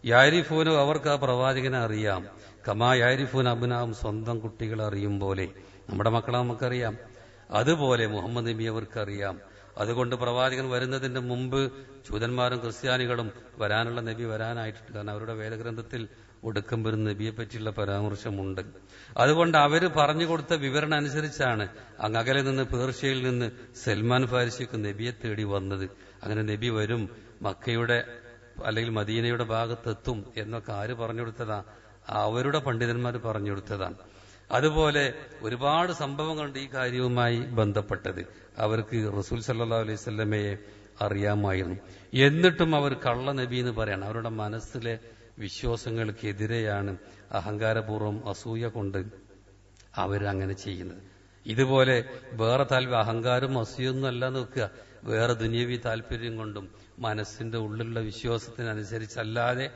യാരിഫൂന, അവർക്ക് ആ പ്രവാചകനെ അറിയാം, കമാ യാരിഫൂൻ അബ്നാഹും, സ്വന്തം കുട്ടികളെ അറിയും പോലെ. നമ്മുടെ മക്കളെ നമുക്കറിയാം, അതുപോലെ മുഹമ്മദ് നബി അവർക്കറിയാം. അതുകൊണ്ട് പ്രവാചകൻ വരുന്നതിന്റെ മുമ്പ് ജൂതന്മാരും ക്രിസ്ത്യാനികളും വരാനുള്ള നബി വരാനായിട്ടുണ്ട്. കാരണം അവരുടെ വേദഗ്രന്ഥത്തിൽ ഒടുക്കം വരുന്ന നബിയെ പറ്റിയുള്ള പരാമർശമുണ്ട്. അതുകൊണ്ട് അവര് പറഞ്ഞു കൊടുത്ത വിവരണം അനുസരിച്ചാണ് അങ്ങകലെ നിന്ന് പേർഷ്യയിൽ നിന്ന് സൽമാൻ ഫാരിസിക്ക് നബിയെ തേടി വന്നത്. അങ്ങനെ നബി വരും, മക്കയുടെ അല്ലെങ്കിൽ മദീനയുടെ ഭാഗത്തെത്തും എന്നൊക്കെ ആര് പറഞ്ഞു കൊടുത്തതാ? അവരുടെ പണ്ഡിതന്മാർ പറഞ്ഞു കൊടുത്തതാണ്. അതുപോലെ ഒരുപാട് സംഭവങ്ങളുണ്ട് ഈ കാര്യവുമായി ബന്ധപ്പെട്ടത്. അവർക്ക് റസൂൽ സല്ലല്ലാഹു അലൈഹി വസല്ലമയെ അറിയാമായിരുന്നു. എന്നിട്ടും അവർ കള്ള നബി എന്ന് പറയണം. അവരുടെ മനസ്സിലെ വിശ്വാസങ്ങൾക്കെതിരെയാണ് അഹങ്കാരപൂർവ്വം അസൂയ കൊണ്ട് അവരങ്ങനെ ചെയ്യുന്നത്. ഇതുപോലെ വേറെ അഹങ്കാരം അസൂയൊന്നും അല്ല നോക്കുക, വേറെ ദുനിയവി താല്പര്യം കൊണ്ടും മനസ്സിന്റെ ഉള്ളിലുള്ള വിശ്വാസത്തിനനുസരിച്ചല്ലാതെ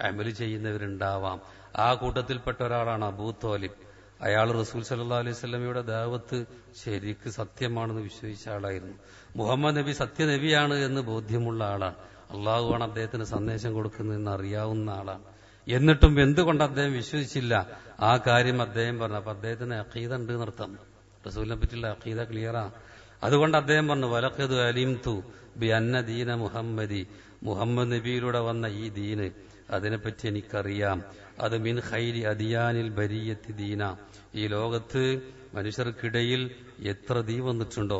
അമല് ചെയ്യുന്നവരുണ്ടാവാം. ആ കൂട്ടത്തിൽപ്പെട്ട ഒരാളാണ് അബൂ ത്വാലിബ്. അയാൾ റസൂൽ സല്ലല്ലാഹു അലൈഹി വസല്ലമയുടെ ദഅവത്ത് ശരിക്ക് സത്യമാണെന്ന് വിശ്വസിച്ച ആളായിരുന്നു. മുഹമ്മദ് നബി സത്യനബിയാണ് എന്ന് ബോധ്യമുള്ള ആളാണ്. അള്ളാഹുവാണ് അദ്ദേഹത്തിന് സന്ദേശം കൊടുക്കുന്നതെന്ന് അറിയാവുന്ന ആളാണ്. എന്നിട്ടും എന്തുകൊണ്ട് അദ്ദേഹം വിശ്വസിച്ചില്ല? ആ കാര്യം അദ്ദേഹം പറഞ്ഞു. അപ്പൊ അദ്ദേഹത്തിന് അഖീദ ഉണ്ട് എന്നർത്ഥം. റസൂലിനെ പറ്റിയുള്ള അഖീദ ക്ലിയറാ. അതുകൊണ്ട് അദ്ദേഹം പറഞ്ഞു, വലഖദ് അലിംതു ബി അന്ന ദീന മുഹമ്മദി, മുഹമ്മദ് നബിയിലൂടെ വന്ന ഈ ദീന്, അതിനെപ്പറ്റി എനിക്കറിയാം. അത് മിൻ ഖൈരി അദിയാനിൽ ബരിയത്തി ദീന, ഈ ലോകത്ത് മനുഷ്യർക്കിടയിൽ എത്ര ദീൻ വന്നിട്ടുണ്ടോ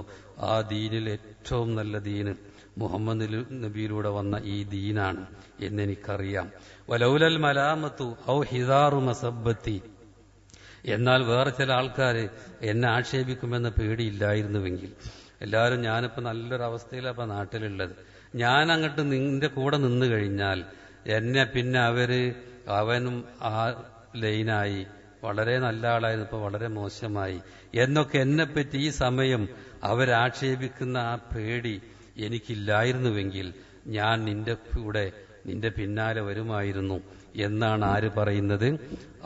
ആ ദീനിൽ ഏറ്റവും നല്ല ദീന് മുഹമ്മദ് നബിയിലൂടെ വന്ന ഈ ദീനാണ് എന്നെനിക്കറിയാം. വലൗലൽ മലാമത്തു ഔ ഹിദാറു മസബ്ബത്തി, എന്നാൽ വേറെ ചില ആൾക്കാർ എന്നെ ആക്ഷേപിക്കുമെന്ന പേടിയില്ലായിരുന്നുവെങ്കിൽ, എല്ലാവരും ഞാനിപ്പോ നല്ലൊരവസ്ഥയിലാണ് നാട്ടിലുള്ളത്, ഞാൻ അങ്ങോട്ട് നിന്റെ കൂടെ നിന്ന് കഴിഞ്ഞാൽ എന്നെ പിന്നെ അവനും ആ ലൈനായി, വളരെ നല്ല ആളായിരുന്നു, ഇപ്പൊ വളരെ മോശമായി എന്നൊക്കെ എന്നെപ്പറ്റി ഈ സമയം അവരാക്ഷേപിക്കുന്ന ആ പേടി എനിക്കില്ലായിരുന്നുവെങ്കിൽ ഞാൻ നിന്റെ പിന്നാലെ വരുമായിരുന്നു എന്നാണ് ആര് പറയുന്നത്?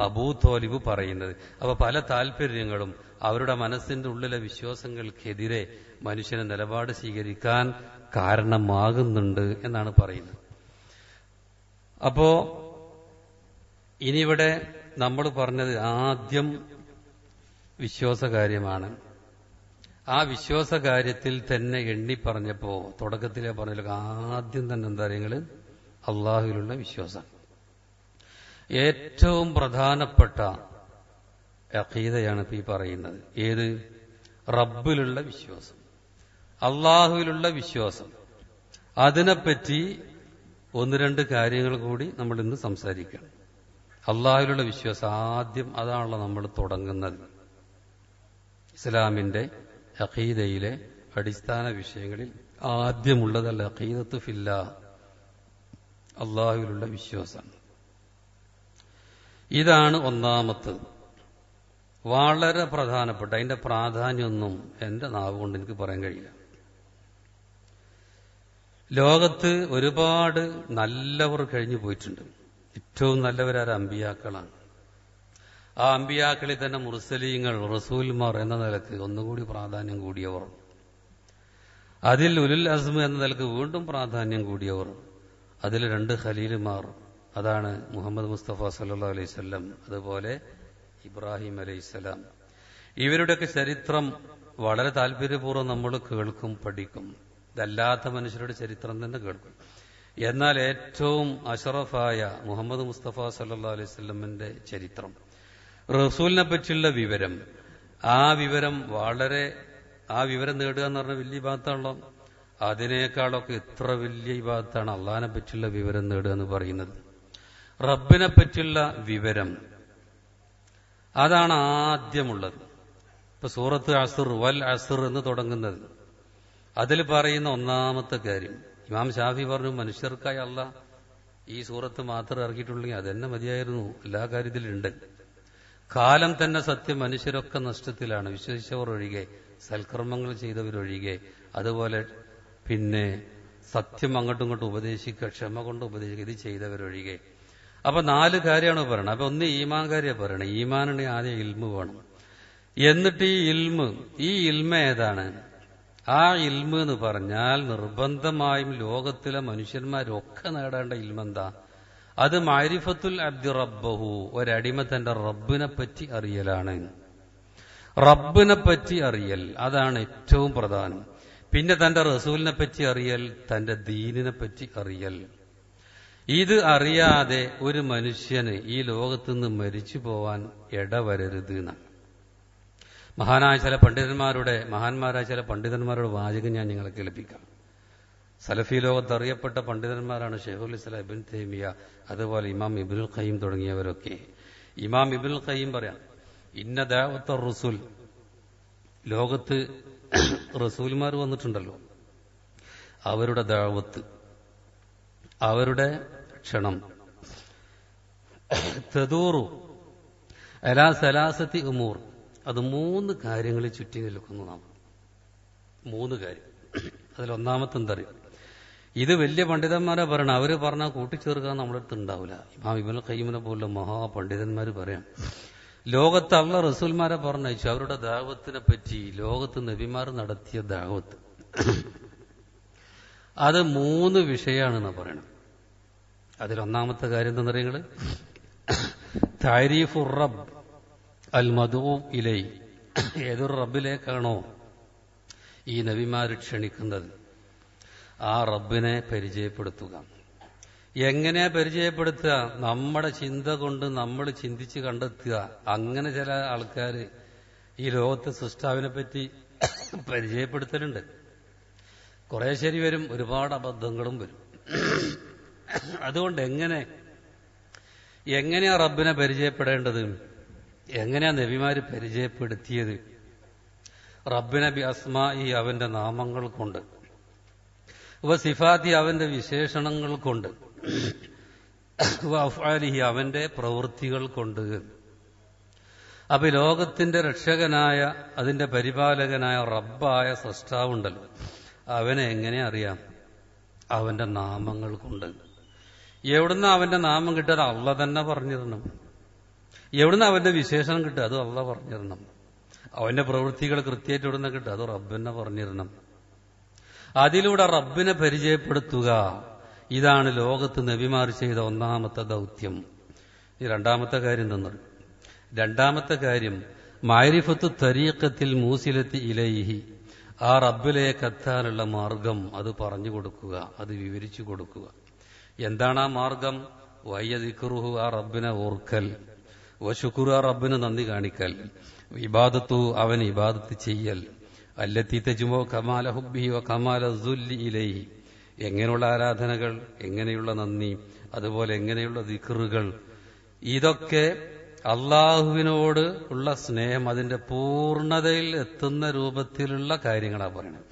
അബൂ ത്വാലിബ് പറയുന്നത്. അപ്പൊ പല താല്പര്യങ്ങളും അവരുടെ മനസ്സിന്റെ ഉള്ളിലെ വിശ്വാസങ്ങൾക്കെതിരെ മനുഷ്യന് നിലപാട് സ്വീകരിക്കാൻ കാരണമാകുന്നുണ്ട് എന്നാണ് പറയുന്നത്. അപ്പോ ഇനിയിവിടെ നമ്മൾ പറഞ്ഞത് ആദ്യം വിശ്വാസകാര്യമാണ്. ആ വിശ്വാസകാര്യത്തിൽ തന്നെ എണ്ണി പറഞ്ഞപ്പോ തുടക്കത്തിലെ പറഞ്ഞല്ലോ, ആദ്യം തന്നെ എന്താ നിങ്ങള് അള്ളാഹുവിലുള്ള വിശ്വാസം. ഏറ്റവും പ്രധാനപ്പെട്ട അഖീദയാണ് ഇപ്പൊ ഈ പറയുന്നത്. ഏത്? റബ്ബിലുള്ള വിശ്വാസം, അള്ളാഹുവിലുള്ള വിശ്വാസം. അതിനെപ്പറ്റി ഒന്ന് രണ്ട് കാര്യങ്ങൾ കൂടി നമ്മൾ ഇന്ന് സംസാരിക്കണം. അള്ളാഹുവിലുള്ള വിശ്വാസം ആദ്യം അതാണല്ലോ നമ്മൾ തുടങ്ങുന്നത്. ഇസ്ലാമിന്റെ അഖീദയിലെ അടിസ്ഥാന വിഷയങ്ങളിൽ ആദ്യമുള്ളത് അൽ അഖീദത്തു ഫില്ലാഹ്, അള്ളാഹുവിലുള്ള വിശ്വാസം. ഇതാണ് ഒന്നാമത്തത്, വളരെ പ്രധാനപ്പെട്ട. അതിന്റെ പ്രാധാന്യമൊന്നും എന്റെ നാവ് കൊണ്ട് എനിക്ക് പറയാൻ കഴിയില്ല. ലോകത്ത് ഒരുപാട് നല്ലവർ കഴിഞ്ഞു പോയിട്ടുണ്ട്. ഏറ്റവും നല്ലവരാര്? അമ്പിയാക്കളാണ്. ആ അമ്പിയാക്കളിൽ തന്നെ മുർസലീങ്ങൾ, റസൂൽമാർ എന്ന നിലക്ക് ഒന്നുകൂടി പ്രാധാന്യം കൂടിയവർ, അതിൽ ഉലുൽ അസ്മ എന്ന നിലക്ക് വീണ്ടും പ്രാധാന്യം കൂടിയവർ, അതിൽ 2 ഖലീലുമാർ, അതാണ് മുഹമ്മദ് മുസ്തഫ സല്ലല്ലാഹു അലൈഹി വസല്ലം, അതുപോലെ ഇബ്രാഹിം അലൈഹിസ്സലാം. ഇവരുടെയൊക്കെ ചരിത്രം വളരെ താല്പര്യപൂർവ്വം നമ്മൾ കേൾക്കും, പഠിക്കും. ഇതല്ലാത്ത മനുഷ്യരുടെ ചരിത്രം തന്നെ കേൾക്കും. എന്നാൽ ഏറ്റവും അഷറഫായ മുഹമ്മദ് മുസ്തഫ സല്ലല്ലാഹു അലൈഹി വസല്ലമിന്റെ ചരിത്രം, റസൂലിനെ പറ്റിയുള്ള വിവരം, ആ വിവരം നേടുക എന്ന് പറഞ്ഞ വലിയ ഇബാദത്താണല്ലോ. അതിനേക്കാളൊക്കെ എത്ര വലിയ ഇബാദത്താണ് അള്ളാഹിനെ പറ്റിയുള്ള വിവരം നേടുക എന്ന് പറയുന്നത്. റബ്ബിനെ പറ്റിയുള്ള വിവരം, അതാണ് ആദ്യമുള്ളത്. ഇപ്പൊ സൂറത്ത് അസ്ർ, വൽ അസ്ർ എന്ന് തുടങ്ങുന്നത്, അതിൽ പറയുന്ന ഒന്നാമത്തെ കാര്യം, ഇമാം ഷാഫി പറഞ്ഞു, മനുഷ്യർക്കായി അള്ളാഹ് ഈ സൂറത്ത് മാത്രം ഇറക്കിയിട്ടുണ്ടെങ്കിൽ അതെന്നെ മതിയായിരുന്നു, എല്ലാ കാര്യത്തിലുണ്ട്. കാലം തന്നെ സത്യം, മനുഷ്യരൊക്കെ നഷ്ടത്തിലാണ്, വിശ്വസിച്ചവർ ഒഴികെ, സൽക്കർമ്മങ്ങൾ ചെയ്തവരൊഴികെ. അതുപോലെ പിന്നെ സത്യം അങ്ങോട്ടും ഇങ്ങോട്ടും ഉപദേശിക്കുക, ക്ഷമ കൊണ്ട് ഉപദേശിക്കുക, ഇത് ചെയ്തവരൊഴികെ. അപ്പൊ 4 കാര്യമാണ് പറയണത്. അപ്പൊ ഒന്ന് ഈമാൻ കാര്യമാണ് പറയണത്. ഈമാനുണ്ടെങ്കിൽ ആദ്യം ഇൽമ് വേണം. എന്നിട്ട് ഈ ഇൽമ ഏതാണ്? ആ ഇൽമ എന്ന് പറഞ്ഞാൽ നിർബന്ധമായും ലോകത്തിലെ മനുഷ്യന്മാരൊക്കെ നേടേണ്ട ഇൽമെന്താ? അത് മഅരിഫത്തുൽ അബ്ദി റബ്ബഹു, ഒരടിമ തന്റെ റബ്ബിനെ പറ്റി അറിയലാണ്. റബ്ബിനെ പറ്റി അറിയൽ, അതാണ് ഏറ്റവും പ്രധാനം. പിന്നെ തന്റെ റസൂലിനെ പറ്റി അറിയൽ, തന്റെ ദീനിനെ പറ്റി അറിയൽ. ഇത് അറിയാതെ ഒരു മനുഷ്യന് ഈ ലോകത്തുനിന്ന് മരിച്ചു പോവാൻ ഇടവരരുത് എന്നാണ്. മഹാന്മാരായ ചില പണ്ഡിതന്മാരുടെ വാചകം ഞാൻ നിങ്ങളെ കേൾപ്പിക്കാം. സലഫി ലോകത്ത് അറിയപ്പെട്ട പണ്ഡിതന്മാരാണ് ഷെയ്ഖുൽ ഇസ്ലാം ഇബ്നു തൈമിയ, അതുപോലെ ഇമാം ഇബ്നുൽ ഖയ്യിം തുടങ്ങിയവരൊക്കെ. ഇമാം ഇബ്നുൽ ഖയ്യിം പറയാം, ഇന്ന ദഅവത്ത റസൂൽ, ലോകത്ത് റസൂൽമാർ വന്നിട്ടുണ്ടല്ലോ, അവരുടെ ദഅവത്ത്, അവരുടെ ക്ഷണം, തദൂറു അലാ സലാസത്തി ഉമൂർ, അത് 3 കാര്യങ്ങളിൽ ചുറ്റി നിൽക്കുന്നതാണ്. 3 കാര്യം. അതിലൊന്നാമത്തെ എന്തറിയും? ഇത് വലിയ പണ്ഡിതന്മാരെ പറയണം. അവര് പറഞ്ഞാൽ കൂട്ടിച്ചേർക്കാൻ നമ്മുടെ അടുത്ത് ഉണ്ടാവില്ല. ഇമാം ഇബ്നുൽ ഖയ്യിമിനെ പോലുള്ള മഹാപണ്ഡിതന്മാര് പറയാം, ലോകത്ത് അള്ളാഹ് റസൂൽമാരെ പറഞ്ഞയച്ചു, അവരുടെ ദഅവത്തിനെ പറ്റി, ലോകത്ത് നബിമാർ നടത്തിയ ദഅവത്ത്, അത് 3 വിഷയമാണെന്ന് പറയണം. അതിലൊന്നാമത്തെ കാര്യം എന്താ പറയുന്നത്? താരീഫുർ റബ്ബ് അൽ മദഊ ഇലൈ, ഏതൊരു റബ്ബിലേക്കാണോ ഈ നബിമാര് ക്ഷണിക്കുന്നത്, ആ റബ്ബിനെ പരിചയപ്പെടുത്തുക. എങ്ങനെ പരിചയപ്പെടുത്തുക? നമ്മുടെ ചിന്ത കൊണ്ട് നമ്മൾ ചിന്തിച്ച് കണ്ടെത്തുക. അങ്ങനെ ചില ആൾക്കാർ ഈ ലോകത്ത് സൃഷ്ടാവിനെ പറ്റി പരിചയപ്പെടുത്തലുണ്ട്. കുറെ ശരി വരും, ഒരുപാട് അബദ്ധങ്ങളും വരും. അതുകൊണ്ട് എങ്ങനെയാ റബ്ബിനെ പരിചയപ്പെടേണ്ടത്? എങ്ങനെയാ നബിമാര് പരിചയപ്പെടുത്തിയത്? റബ്ബിനെ ബി അസ്മാഇ, അവന്റെ നാമങ്ങൾ കൊണ്ട്, സിഫാത്തി, അവന്റെ വിശേഷണങ്ങൾ കൊണ്ട്, അഫ്ആലിഹി, അവന്റെ പ്രവൃത്തികൾ കൊണ്ട്. അപ്പൊ ലോകത്തിന്റെ രക്ഷകനായ, അതിന്റെ പരിപാലകനായ റബ്ബായ സൃഷ്ടാവുണ്ടല്ലോ, അവനെ എങ്ങനെ അറിയാം? അവന്റെ നാമങ്ങൾ കൊണ്ട്. എവിടുന്ന് അവന്റെ നാമം കിട്ടുക? അള്ളാഹ് തന്നെ പറഞ്ഞിരണം. എവിടുന്ന് അവന്റെ വിശേഷണം കിട്ടുക? അത് അള്ളാഹ് പറഞ്ഞിരണം. അവന്റെ പ്രവൃത്തികൾ കൃത്യമായിട്ട് എവിടുന്ന് കിട്ടുക? അത് റബ്ബെന്നെ പറഞ്ഞിരണം. അതിലൂടെ റബ്ബിനെ പരിചയപ്പെടുത്തുക, ഇതാണ് ലോകത്ത് നബിമാർ ചെയ്ത ഒന്നാമത്തെ ദൗത്യം. ഈ രണ്ടാമത്തെ കാര്യം എന്തെന്ന്? രണ്ടാമത്തെ കാര്യം മഅരിഫത്തു തരീഖത്തിൽ മൂസിലത്തി ഇലൈഹി, ആ റബ്ബിലേക്ക് എത്താനുള്ള മാർഗം അത് പറഞ്ഞു കൊടുക്കുക, അത് വിവരിച്ചു കൊടുക്കുക. എന്താണ് ആ മാർഗം? വയ്യ ദിക്റുഹു, ആ റബ്ബിനെ ഓർക്കൽ, വശുക്കുറു, ആ റബ്ബിന് നന്ദി കാണിക്കൽ, ഇബാദത്തു, അവൻ ഇബാദത്ത് ചെയ്യൽ, അല്ലത്തി തജ്മു കമാല ഹുബ്ബിഹി വ കമാല ദുല്ലി ഇലൈഹി, എങ്ങനെയുള്ള ആരാധനകൾ, എങ്ങനെയുള്ള നന്ദി, അതുപോലെ എങ്ങനെയുള്ള ദിക്റുകൾ, ഇതൊക്കെ അള്ളാഹുവിനോട് ഉള്ള സ്നേഹം അതിന്റെ പൂർണ്ണതയിൽ എത്തുന്ന രൂപത്തിലുള്ള കാര്യങ്ങളാണ് പറയുന്നത്.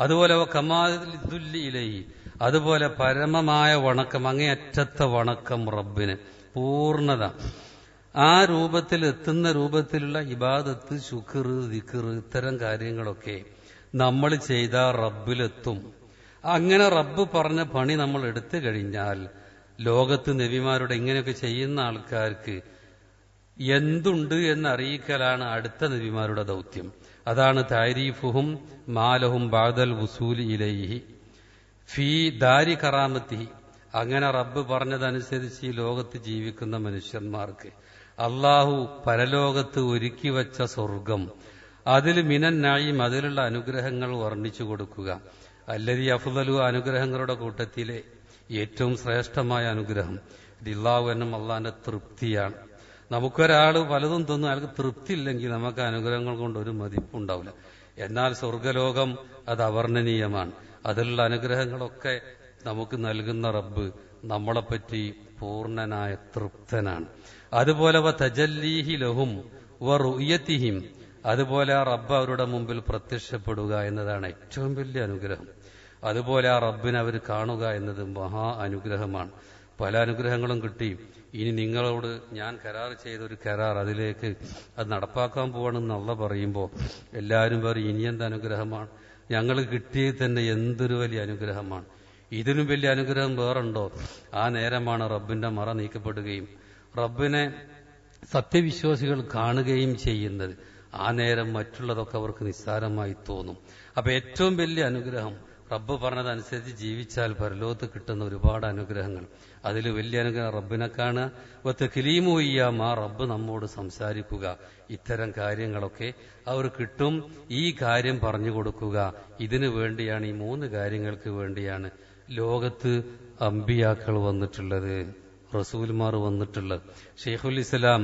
അതുപോലെ കമാലുല്ലി ഇലൈഹി, അതുപോലെ പരമമായ വണക്കം, അങ്ങേയറ്റത്തെ വണക്കം റബ്ബിന്, പൂർണ്ണത, ആ രൂപത്തിൽ എത്തുന്ന രൂപത്തിലുള്ള ഇബാദത്ത്, ശുക്ർ, ദിക്ർ, ഇത്തരം കാര്യങ്ങളൊക്കെ നമ്മൾ ചെയ്താൽ റബ്ബിലെത്തും. അങ്ങനെ റബ്ബ് പറഞ്ഞ പണി നമ്മൾ എടുത്തു കഴിഞ്ഞാൽ ലോകത്ത് നബിമാരുടെ ഇങ്ങനെയൊക്കെ ചെയ്യുന്ന ആൾക്കാർക്ക് എന്തുണ്ട് എന്നറിയിക്കലാണ് അടുത്ത നബിമാരുടെ ദൗത്യം. അതാണ് താരീഫുഹും മാലഹും ബാദൽ വുസൂലി ഇലൈഹി ഫീ ദാരി കറാമത്തിഹി. അങ്ങനെ റബ്ബ് പറഞ്ഞതനുസരിച്ച് ഈ ലോകത്ത് ജീവിക്കുന്ന മനുഷ്യന്മാർക്ക് അള്ളാഹു പരലോകത്ത് ഒരുക്കി വച്ച സ്വർഗം, അതിൽ മിനൻ നഈം, അതിലുള്ള അനുഗ്രഹങ്ങൾ വർണ്ണിച്ചു കൊടുക്കുക. അല്ലദീ അഫ്ളലു, അനുഗ്രഹങ്ങളുടെ കൂട്ടത്തിലെ ഏറ്റവും ശ്രേഷ്ഠമായ അനുഗ്രഹം റിളാഹു എന്നും അള്ളാന്റെ തൃപ്തിയാണ്. നമുക്കൊരാൾ പലതും തോന്നും, അയാൾക്ക് തൃപ്തി ഇല്ലെങ്കിൽ നമുക്ക് അനുഗ്രഹങ്ങൾ കൊണ്ട് ഒരു മതിപ്പുണ്ടാവില്ല. എന്നാൽ സ്വർഗലോകം അത് അവർണ്ണനീയമാണ്. അതിലുള്ള അനുഗ്രഹങ്ങളൊക്കെ നമുക്ക് നൽകുന്ന റബ്ബ് നമ്മളെപ്പറ്റി പൂർണ്ണനായ തൃപ്തനാണ്. അതുപോലെ തജല്ലീഹി ലഹും വ റുയതിഹിം, അതുപോലെ ആ റബ്ബ് അവരുടെ മുമ്പിൽ പ്രത്യക്ഷപ്പെടുക എന്നതാണ് ഏറ്റവും വലിയ അനുഗ്രഹം. അതുപോലെ ആ റബ്ബിനെ അവർ കാണുക എന്നത് മഹാ അനുഗ്രഹമാണ്. പല അനുഗ്രഹങ്ങളും കിട്ടി. ഇനി നിങ്ങളോട് ഞാൻ കരാർ ചെയ്തൊരു കരാർ, അതിലേക്ക് അത് നടപ്പാക്കാൻ പോവാണെന്ന് അള്ളാഹ് പറയുമ്പോൾ എല്ലാവരും പറയും ഇനിയെന്ത് അനുഗ്രഹമാണ്, ഞങ്ങൾ കിട്ടിയത് തന്നെ എന്തൊരു വലിയ അനുഗ്രഹമാണ്, ഇതിനും വലിയ അനുഗ്രഹം വേറുണ്ടോ? ആ നേരമാണ് റബ്ബിന്റെ മറ നീക്കപ്പെടുകയും റബ്ബിനെ സത്യവിശ്വാസികൾ കാണുകയും ചെയ്യുന്നത്. ആ നേരം മറ്റുള്ളതൊക്കെ അവർക്ക് നിസ്സാരമായി തോന്നും. അപ്പൊ ഏറ്റവും വലിയ അനുഗ്രഹം റബ്ബ് പറഞ്ഞതനുസരിച്ച് ജീവിച്ചാൽ പരലോകത്ത് കിട്ടുന്ന ഒരുപാട് അനുഗ്രഹങ്ങൾ, അതിൽ വലിയ അനുഗ്രഹം റബ്ബിനെ കാണുക, തക്ലീമു ചെയ്യാം, ആ റബ്ബ് നമ്മോട് സംസാരിക്കുക, ഇത്തരം കാര്യങ്ങളൊക്കെ അവർ കിട്ടും. ഈ കാര്യം പറഞ്ഞു കൊടുക്കുക, ഇതിനു വേണ്ടിയാണ്, ഈ മൂന്ന് കാര്യങ്ങൾക്ക് വേണ്ടിയാണ് ലോകത്ത് അമ്പിയാക്കൾ വന്നിട്ടുള്ളത്, റസൂൽമാർ വന്നിട്ടുള്ളത്. ഷെയ്ഖുൽ ഇസ്ലാം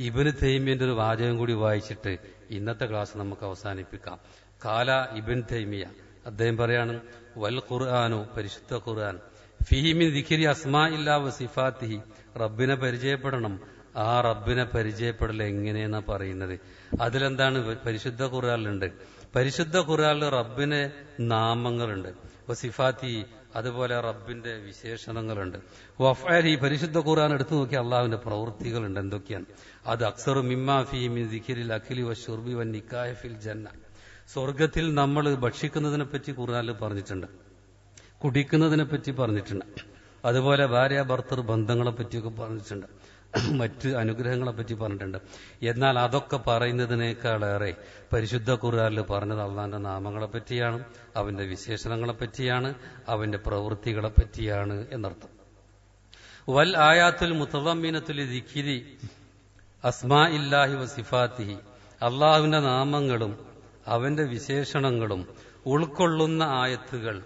ഇബ്നു തൈമിയന്റെ ഒരു വാചകം കൂടി വായിച്ചിട്ട് ഇന്നത്തെ ക്ലാസ് നമുക്ക് അവസാനിപ്പിക്കാം. കാല ഇബ്നു തൈമിയ, അദ്ദേഹം പറയാണ്, വൽ ഖുർആനു, പരിശുദ്ധ ഖുർആൻ, ഫീഹി മിൻ ദിക്രി അസ്മാഇല്ലാഹി വ സിഫാത്തിഹി, റബ്ബിനെ പരിചയപ്പെടണം. ആ റബ്ബിനെ പരിചയപ്പെടൽ എങ്ങനെയെന്നാ പറയുന്നത്. അതിലെന്താണ് പരിശുദ്ധ ഖുർആനിലുണ്ട്? പരിശുദ്ധ ഖുർആനിൽ റബ്ബിന് നാമങ്ങളുണ്ട്, വ സിഫാത്തിഹി, അതുപോലെ റബ്ബിന്റെ വിശേഷണങ്ങളുണ്ട്. വഫ്അലി, പരിശുദ്ധ ഖുർആൻ എടുത്തു നോക്കിയ അള്ളാഹുവിന്റെ പ്രവൃത്തികളുണ്ട്. എന്തൊക്കെയാണ് അത്? അക്സറു മിമ്മാ ഫീഹി മിൻ ദിക്രിൽ അക്ലി വശുർബി വന്നിക്കാഹി ഫിൽ ജന്ന, സ്വർഗത്തിൽ നമ്മൾ ഭക്ഷിക്കുന്നതിനെ പറ്റി ഖുർആനിൽ പറഞ്ഞിട്ടുണ്ട്, കുടിക്കുന്നതിനെ പറ്റി പറഞ്ഞിട്ടുണ്ട്, അതുപോലെ ഭാര്യ ഭർത്തൃ ബന്ധങ്ങളെ പറ്റിയൊക്കെ പറഞ്ഞിട്ടുണ്ട്, മറ്റ് അനുഗ്രഹങ്ങളെ പറ്റി പറഞ്ഞിട്ടുണ്ട്. എന്നാൽ അതൊക്കെ പറയുന്നതിനേക്കാളേറെ പരിശുദ്ധ ഖുർആനിൽ പറഞ്ഞത് അള്ളാന്റെ നാമങ്ങളെ പറ്റിയാണ്, അവന്റെ വിശേഷണങ്ങളെ പറ്റിയാണ്, അവന്റെ പ്രവൃത്തികളെ പറ്റിയാണ് എന്നർത്ഥം. വൽ ആയാത്തുൽ മുതളമ്മിനത്തുൽ ദിക്രി അസ്മാഇല്ലാഹി വ സിഫാത്തിഹി, അള്ളാഹുവിന്റെ നാമങ്ങളും അവന്റെ വിശേഷണങ്ങളും ഉൾക്കൊള്ളുന്ന ആയത്തുകൾ,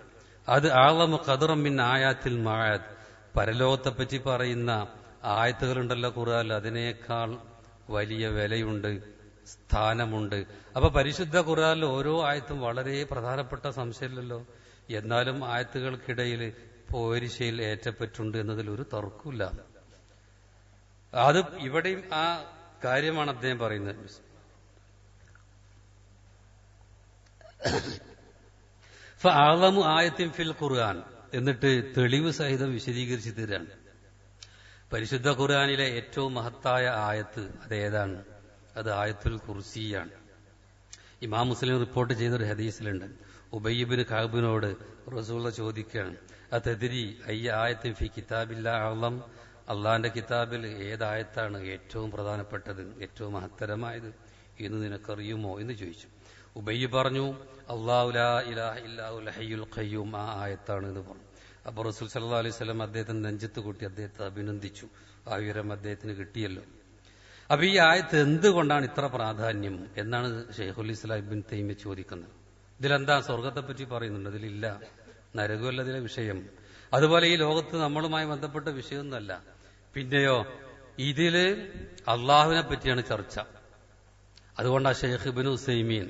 അത് ആളമു ഖദറം മിൻ ആയാത്തിൽ മഅദ്, പരലോകത്തെപ്പറ്റി പറയുന്ന ആയത്തുകളുണ്ടല്ലോ ഖുർആനിൽ, അതിനേക്കാൾ വലിയ വിലയുണ്ട്, സ്ഥാനമുണ്ട്. അപ്പൊ പരിശുദ്ധ ഖുർആനിൽ ഓരോ ആയത്തും വളരെ പ്രധാനപ്പെട്ട സംശയമില്ലല്ലോ. എന്നാലും ആയത്തുകൾക്കിടയിൽ പോരിശയിൽ ഏറ്റപ്പെട്ടുണ്ട് എന്നതിൽ ഒരു തർക്കമില്ല. അത് ഇവിടെയും ആ കാര്യമാണ് അദ്ദേഹം പറയുന്നത്. ഫഅഅ്ളമു ആയത്തിൻ ഫിൽ ഖുർആൻ, എന്നിട്ട് തെളിവ് സഹിതം വിശദീകരിച്ച് തരാണ്. പരിശുദ്ധ ഖുർആനിലെ ഏറ്റവും മഹത്തായ ആയത്ത് അതേതാണ്? അത് ആയത്തുൽ കുർസിയാണ്. ഇമാം മുസ്ലിം റിപ്പോർട്ട് ചെയ്തൊരു ഹദീസിലുണ്ട്, ഉബയ്യ് ഇബ്നു കഅബിനോട് റസൂലുള്ളാഹി ചോദിക്കുകയാണ്, അതദ്രി അയ്യ ആയത്തിൻ ഫി കിതാബില്ലാഹി അഅ്ളം, അള്ളാന്റെ കിതാബിൽ ഏതായത്താണ് ഏറ്റവും പ്രധാനപ്പെട്ടത്, ഏറ്റവും മഹത്തരമായത് എന്ന് നിനക്കറിയുമോ എന്ന് ചോദിച്ചു. ഉബയ്യ് പറഞ്ഞു, അല്ലാഹു ലാ ഇലാഹ ഇല്ലാഹുൽ ഹയ്യുൽ ഖയ്യൂം, ആ ആയത്താണ് എന്ന് പറഞ്ഞു. അപ്പോൾ റസൂൽ സല്ലല്ലാഹു അലൈഹി വസല്ലം അദ്ദേഹത്തിന് നെഞ്ചത്ത് കൂട്ടി അദ്ദേഹത്തെ അഭിനന്ദിച്ചു. ആ വിവരം അദ്ദേഹത്തിന് കിട്ടിയല്ലോ. അപ്പൊ ഈ ആയത്ത് എന്തുകൊണ്ടാണ് ഇത്ര പ്രാധാന്യം എന്നാണ് ഷെയ്ഖുൽ ഇസ്ലാം ഇബ്നു തൈമിയ്യ ചോദിക്കുന്നത്. ഇതിലെന്താ സ്വർഗത്തെപ്പറ്റി പറയുന്നുണ്ട്? ഇതിലില്ല. നരകമല്ല ഇതിലെ വിഷയം. അതുപോലെ ഈ ലോകത്ത് നമ്മളുമായി ബന്ധപ്പെട്ട വിഷയമൊന്നുമല്ല. പിന്നെയോ ഇതില് അള്ളാഹുവിനെ പറ്റിയാണ് ചർച്ച. അതുകൊണ്ടാണ് ഷെയ്ഖ് ഇബ്നു ഉസൈമീൻ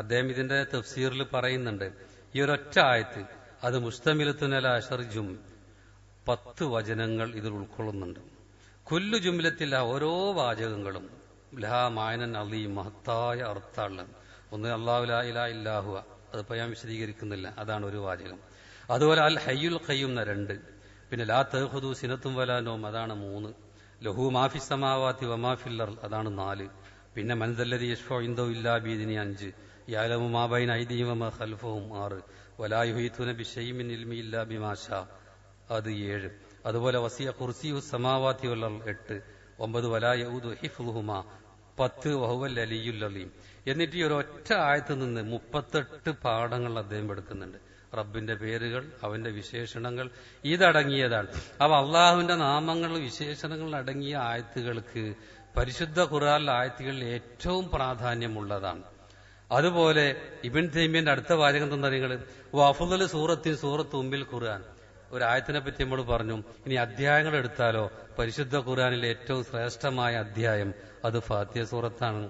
അദ്ദേഹം ഇതിന്റെ തഫ്സീറിൽ പറയുന്നുണ്ട്, ഈ ഒരൊറ്റ ആയത്ത് അത് മുസ്തമിലത്തുനല അഷർജും 10 വചനങ്ങൾ ഇതിൽ ഉൾക്കൊള്ളുന്നുണ്ട്. കുല്ലു ജുംലത്തില്ല ഓരോ വാചകങ്ങളും ലഹാ മായനൻ അലീം മഹത്തായ അർത്ഥാണ്. ഒന്ന് അല്ലാഹു ലാ ഇലാഹ ഇല്ലാഹുവ, അതിപ്പോ ഞാൻ വിശദീകരിക്കുന്നില്ല, അതാണ് ഒരു വാചകം. അതുപോലെ അൽ ഹയ്യുൽ ഖയ്യൂം എന്ന 2, പിന്നെ ലാ തഖുദു സിനത്തും വലാ നൗം അതാണ് 3, ലഹു മാഫിസ് സമാവാതി വമാഫിൽ അർള് അതാണ് 4, പിന്നെ മൻ ദല്ലദി യശ്ഫഉ ഇൻദഹു ഇല്ലാ ബിഇദ്നി 5, യഅലമു മാ ബൈന ഐദിഹിം വമാ ഖൽഫഹും 6, വലാ യുഹീതുന ബിശൈഇൻ മിൻ ഇൽമി ഇല്ലാ ബിമാ ശാ അത് 7, അതുപോലെ വസിയ കുർസിയു സമാവാതി വൽ അർള് 8, 9 വലാ യഊദു ഹിഫ്ളുഹുമാ 10 വഹുവൽ അലിയ്യുൽ അലീം. എന്നിട്ട് ഈ ഒരൊറ്റ ആയത്തിൽ നിന്ന് 38 പാഠങ്ങൾ അദ്ദേഹം എടുക്കുന്നുണ്ട്. റബ്ബിന്റെ പേരുകൾ, അവന്റെ വിശേഷണങ്ങൾ ഇതടങ്ങിയതാണ്. അപ്പൊ അള്ളാഹുവിന്റെ നാമങ്ങൾ വിശേഷണങ്ങൾ അടങ്ങിയ ആയത്തുകൾക്ക് പരിശുദ്ധ ഖുർആനിലെ ആയത്തുകളിൽ ഏറ്റവും പ്രാധാന്യമുള്ളതാണ്. അതുപോലെ ഇബ്നു തൈമിയ്യന്റെ അടുത്ത വാചകം എന്താ നിങ്ങൾ, വഅഫ്ളലു സൂറത്തിൻ സൂറത്തു ഉമ്മിൽ ഖുർആൻ. ഒരു ആയത്തിനെ പറ്റി നമ്മൾ പറഞ്ഞു. ഇനി അധ്യായങ്ങൾ എടുത്താലോ പരിശുദ്ധ ഖുർആനിലെ ഏറ്റവും ശ്രേഷ്ഠമായ അധ്യായം അത് ഫാത്തിഹ സൂറത്താണ്.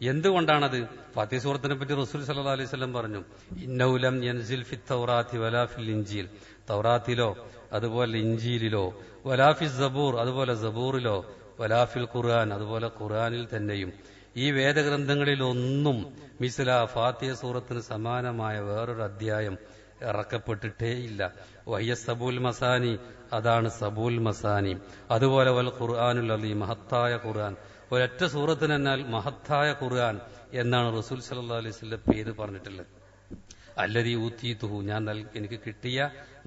എന്തുകൊണ്ടാണത്? ഫാത്തിഹ സൂറത്തിനെ പറ്റി റസൂൽ സല്ലല്ലാഹു അലൈഹി വസല്ലം പറഞ്ഞു, ഇന്നഹു ലം യൻസിൽ ഫിത് തൗറാത്തി വലാ ഫിൽ ഇൻജീൽ, തൗറാത്തിലോ അതുപോലെ ഇൻജീലിലോ, വലാ ഫിസ് സബൂർ അതുപോലെ സബൂറിലോ, വലാ ഫിൽ ഖുർആൻ അതുപോലെ ഖുർആനിൽ തന്നെയും ഈ വേദഗ്രന്ഥങ്ങളിലൊന്നും മിസ്ല ഫാത്തിഹ സൂറത്തിന് സമാനമായ വേറൊരു അധ്യായം ഇറക്കപ്പെട്ടിട്ടേയില്ല. വഹിയ സബൂൽ മസാനി അതാണ് സബൂൽ മസാനി. അതുപോലെ വൽ ഖുർആനുൽ അലീം മഹത്തായ ഖുർആൻ. ഒരൊറ്റ സൂറത്തിനെന്നാൽ മഹത്തായ ഖുർആൻ എന്നാണ് റസൂൽ സല്ലല്ലാഹു അലൈഹി വസല്ലം പേര് പറഞ്ഞിട്ടുള്ളത്. അല്ലദീ ഊതീതുഹു ഞാൻ എനിക്ക് കിട്ടിയ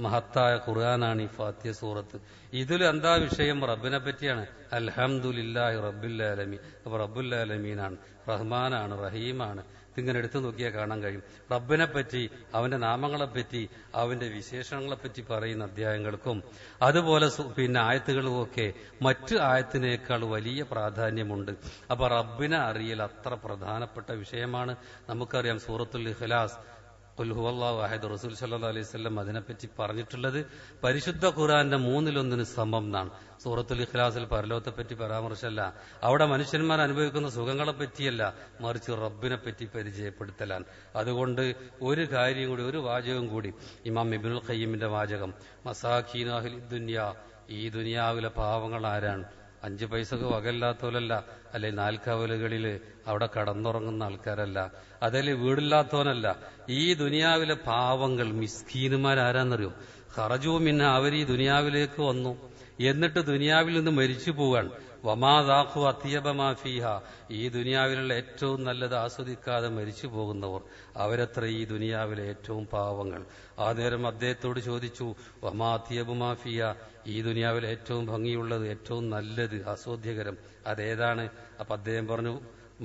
മഹത്തായ ഖുർആനാണ് ഈ ഫാത്തിഹ സൂറത്ത്. ഇതിൽ എന്താ വിഷയം? റബ്ബിനെ പറ്റിയാണ്. അൽഹംദുലില്ലാഹി റബ്ബിൽ ആലമീൻ. അപ്പൊ റബ്ബുൽ ആലമീനാണ്, റഹ്മാനാണ്, റഹീമാണ്. ഇതിങ്ങനെ എടുത്തു നോക്കിയാൽ കാണാൻ കഴിയും. റബ്ബിനെ പറ്റി, അവന്റെ നാമങ്ങളെപ്പറ്റി, അവന്റെ വിശേഷണങ്ങളെപ്പറ്റി പറയുന്ന അധ്യായങ്ങൾക്കും അതുപോലെ പിന്നെ ആയത്തുകളുമൊക്കെ മറ്റ് ആയത്തിനേക്കാൾ വലിയ പ്രാധാന്യമുണ്ട്. അപ്പൊ റബ്ബിനെ അറിയൽ അത്ര പ്രധാനപ്പെട്ട വിഷയമാണ്. നമുക്കറിയാം സൂറത്തുൽ ഇഖ്ലാസ് ഖുൽ ഹുവല്ലാഹു അഹദ്, റസൂൽ സല്ലല്ലാഹു അലൈഹി വസല്ലം അതിനെപ്പറ്റി പറഞ്ഞിട്ടുള്ളത് പരിശുദ്ധ ഖുർആന്റെ 1/3 സമം എന്നാണ്. സൂറത്തുൽ ഇഖ്ലാസിൽ പരലോകത്തെ പറ്റി പരാമർശമല്ല, അവിടെ മനുഷ്യന്മാർ അനുഭവിക്കുന്ന സുഖങ്ങളെ പറ്റിയല്ല, മറിച്ച് റബ്ബിനെ പറ്റി പരിചയപ്പെടുത്തലാണ്. അതുകൊണ്ട് ഒരു കാര്യം കൂടി, ഒരു വാചകം കൂടി, ഇമാം ഇബ്നുൽ ഖയ്യിമിന്റെ വാചകം, മസാഖീന അഹ്ലി ദുനിയ, ഈ ദുനിയാവിലെ പാവങ്ങൾ ആരാണ്? 5 പൈസക്ക് വകയില്ലാത്തവരല്ല, അല്ലെ 4 കവലുകളിൽ അവിടെ കടന്നുറങ്ങുന്ന ആൾക്കാരല്ല, അതിൽ വീടില്ലാത്തവനല്ല. ഈ ദുനിയാവിലെ പാവങ്ങൾ മിസ്കീനുമാരാരാന്നറിയോ? ഖറജൂ മിന്ന, അവർ ഈ ദുനിയാവിലേക്ക് വന്നു, എന്നിട്ട് ദുനിയാവിൽ നിന്ന് മരിച്ചു പോവാൻ. വമാദാഖു അത്യബമാ ഫീഹ, ഈ ദുനിയാവിലുള്ള ഏറ്റവും നല്ലത് ആസ്വദിക്കാതെ മരിച്ചു പോകുന്നവർ, അവരത്ര ഈ ദുനിയാവിലെ ഏറ്റവും പാവങ്ങൾ. ആ നേരം അദ്ദേഹത്തോട് ചോദിച്ചു, വമാ അത്യബമാ ഫീഹ, ഈ ദുനിയാവിലെ ഏറ്റവും ഭംഗിയുള്ളത്, ഏറ്റവും നല്ലത്, ആസ്വാദ്യകരം അതേതാണ്? അപ്പൊ അദ്ദേഹം പറഞ്ഞു,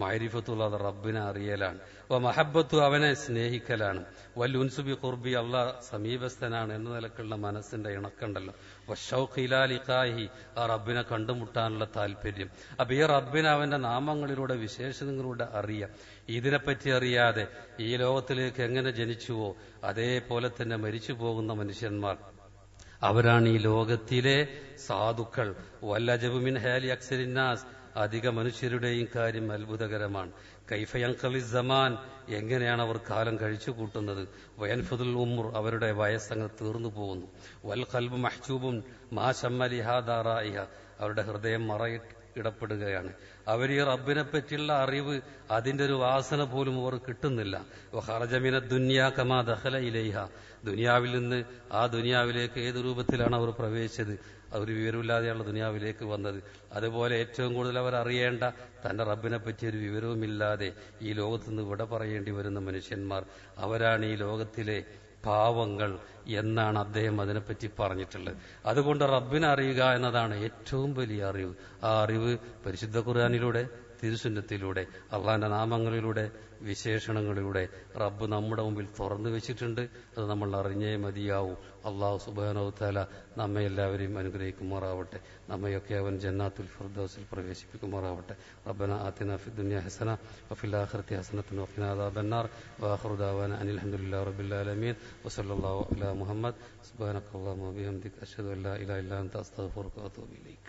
മഅരിഫത്തുൽ, അത് റബ്ബിനെ അറിയലാണ്. വ മഹബ്ബത്തു, അവനെ സ്നേഹിക്കലാണ്. വൽ ഉൻസുബി ഖുർബി, അല്ലാഹ് സമീപസ്ഥനാണ് എന്ന നിലക്കുള്ള മനസ്സിന്റെ ഇണക്കണ്ടല്ലോ. വശൗഖ് ഇലാ ലിഖാഹി, ആ റബ്ബിനെ കണ്ടുമുട്ടാനുള്ള താല്പര്യം. അപ്പൊ ഈ റബ്ബിനെ അവന്റെ നാമങ്ങളിലൂടെ വിശേഷണങ്ങളിലൂടെ അറിയാം. ഇതിനെപ്പറ്റി അറിയാതെ ഈ ലോകത്തിലേക്ക് എങ്ങനെ ജനിച്ചുവോ അതേപോലെ തന്നെ മരിച്ചു പോകുന്ന മനുഷ്യന്മാർ, അവരാണ് ഈ ലോകത്തിലെ സാധുക്കൾ. വല്ലജബു മിൻ ഹാലി അക്സരിന്നാസ്, അധിക മനുഷ്യരുടെയും കാര്യം അത്ഭുതകരമാണ്. കൈഫ യൻഖലി സമാൻ, എങ്ങനെയാണ് അവർ കാലം കഴിച്ചു കൂട്ടുന്നത്. വയൻഫുദുൽ ഉംർ, അവരുടെ വയസ്സങ്ങ് തീർന്നു പോകുന്നു. വൽ ഖൽബു മഹ്ജൂബുൻ മാ ശമ്മ ലിഹാദാ റായിഹ, അവരുടെ ഹൃദയം മറയിടപ്പെടുകയാണ്. അവർ ഈ റബ്ബിനെ പറ്റിയുള്ള അറിവ്, അതിന്റെ ഒരു വാസന പോലും അവർ കിട്ടുന്നില്ല. വഖറജ മിന ദുനിയാ കമാ ദഖല ഇലൈഹ, ദുനിയാവിൽ നിന്ന് ആ ദുനിയാവിലേക്ക് ഏത് രൂപത്തിലാണ് അവർ പ്രവേശിച്ചത്, അവർ വിവരമില്ലാതെയാണ് ദുനിയാവിലേക്ക് വന്നത്. അതുപോലെ ഏറ്റവും കൂടുതൽ അവർ അറിയേണ്ട തന്റെ റബ്ബിനെ പറ്റി ഒരു വിവരവുമില്ലാതെ ഈ ലോകത്തുനിന്ന് വിട പറയേണ്ടി വരുന്ന മനുഷ്യന്മാർ, അവരാണ് ഈ ലോകത്തിലെ പാവങ്ങൾ എന്നാണ് അദ്ദേഹം അതിനെപ്പറ്റി പറഞ്ഞിട്ടുള്ളത്. അതുകൊണ്ട് റബ്ബിനെ അറിയുക എന്നതാണ് ഏറ്റവും വലിയ അറിവ്. ആ അറിവ് പരിശുദ്ധ ഖുർആനിലൂടെ തിരുസുന്നത്തിലൂടെ അള്ളാന്റെ നാമങ്ങളിലൂടെ വിശേഷണങ്ങളിലൂടെ റബ്ബ് നമ്മുടെ മുമ്പിൽ തുറന്നു വെച്ചിട്ടുണ്ട്. അത് നമ്മൾ അറിഞ്ഞേ മതിയാവൂ. അള്ളാഹു സുബ്ഹാനഹു തആല നമ്മെ എല്ലാവരെയും അനുഗ്രഹിക്കുമാറാവട്ടെ. നമ്മയൊക്കെ അവൻ ജന്നാത്തുൽ ഫിർദൗസിൽ പ്രവേശിപ്പിക്കുമാറാവട്ടെ. റബ്ബന ആതിനാ ഫിദ്ദുനിയ ഹസന വഫിൽ ആഖിറതി ഹസനതൻ വഖിനാ അദാബന്നാർ വആഖിറു ദഅവാന അനിൽ ഹംദുലില്ലാഹി റബ്ബിൽ ആലമീൻ വസല്ലല്ലാഹു അലാ മുഹമ്മദ് സുബ്ഹാനകല്ലാഹുമ്മ വബിഹംദിക അഷ്ഹദു അൻ ലാ ഇലാഹ ഇല്ലാ അൻത അസ്തഗ്ഫിറുക വഅതൂബു ഇലൈക്.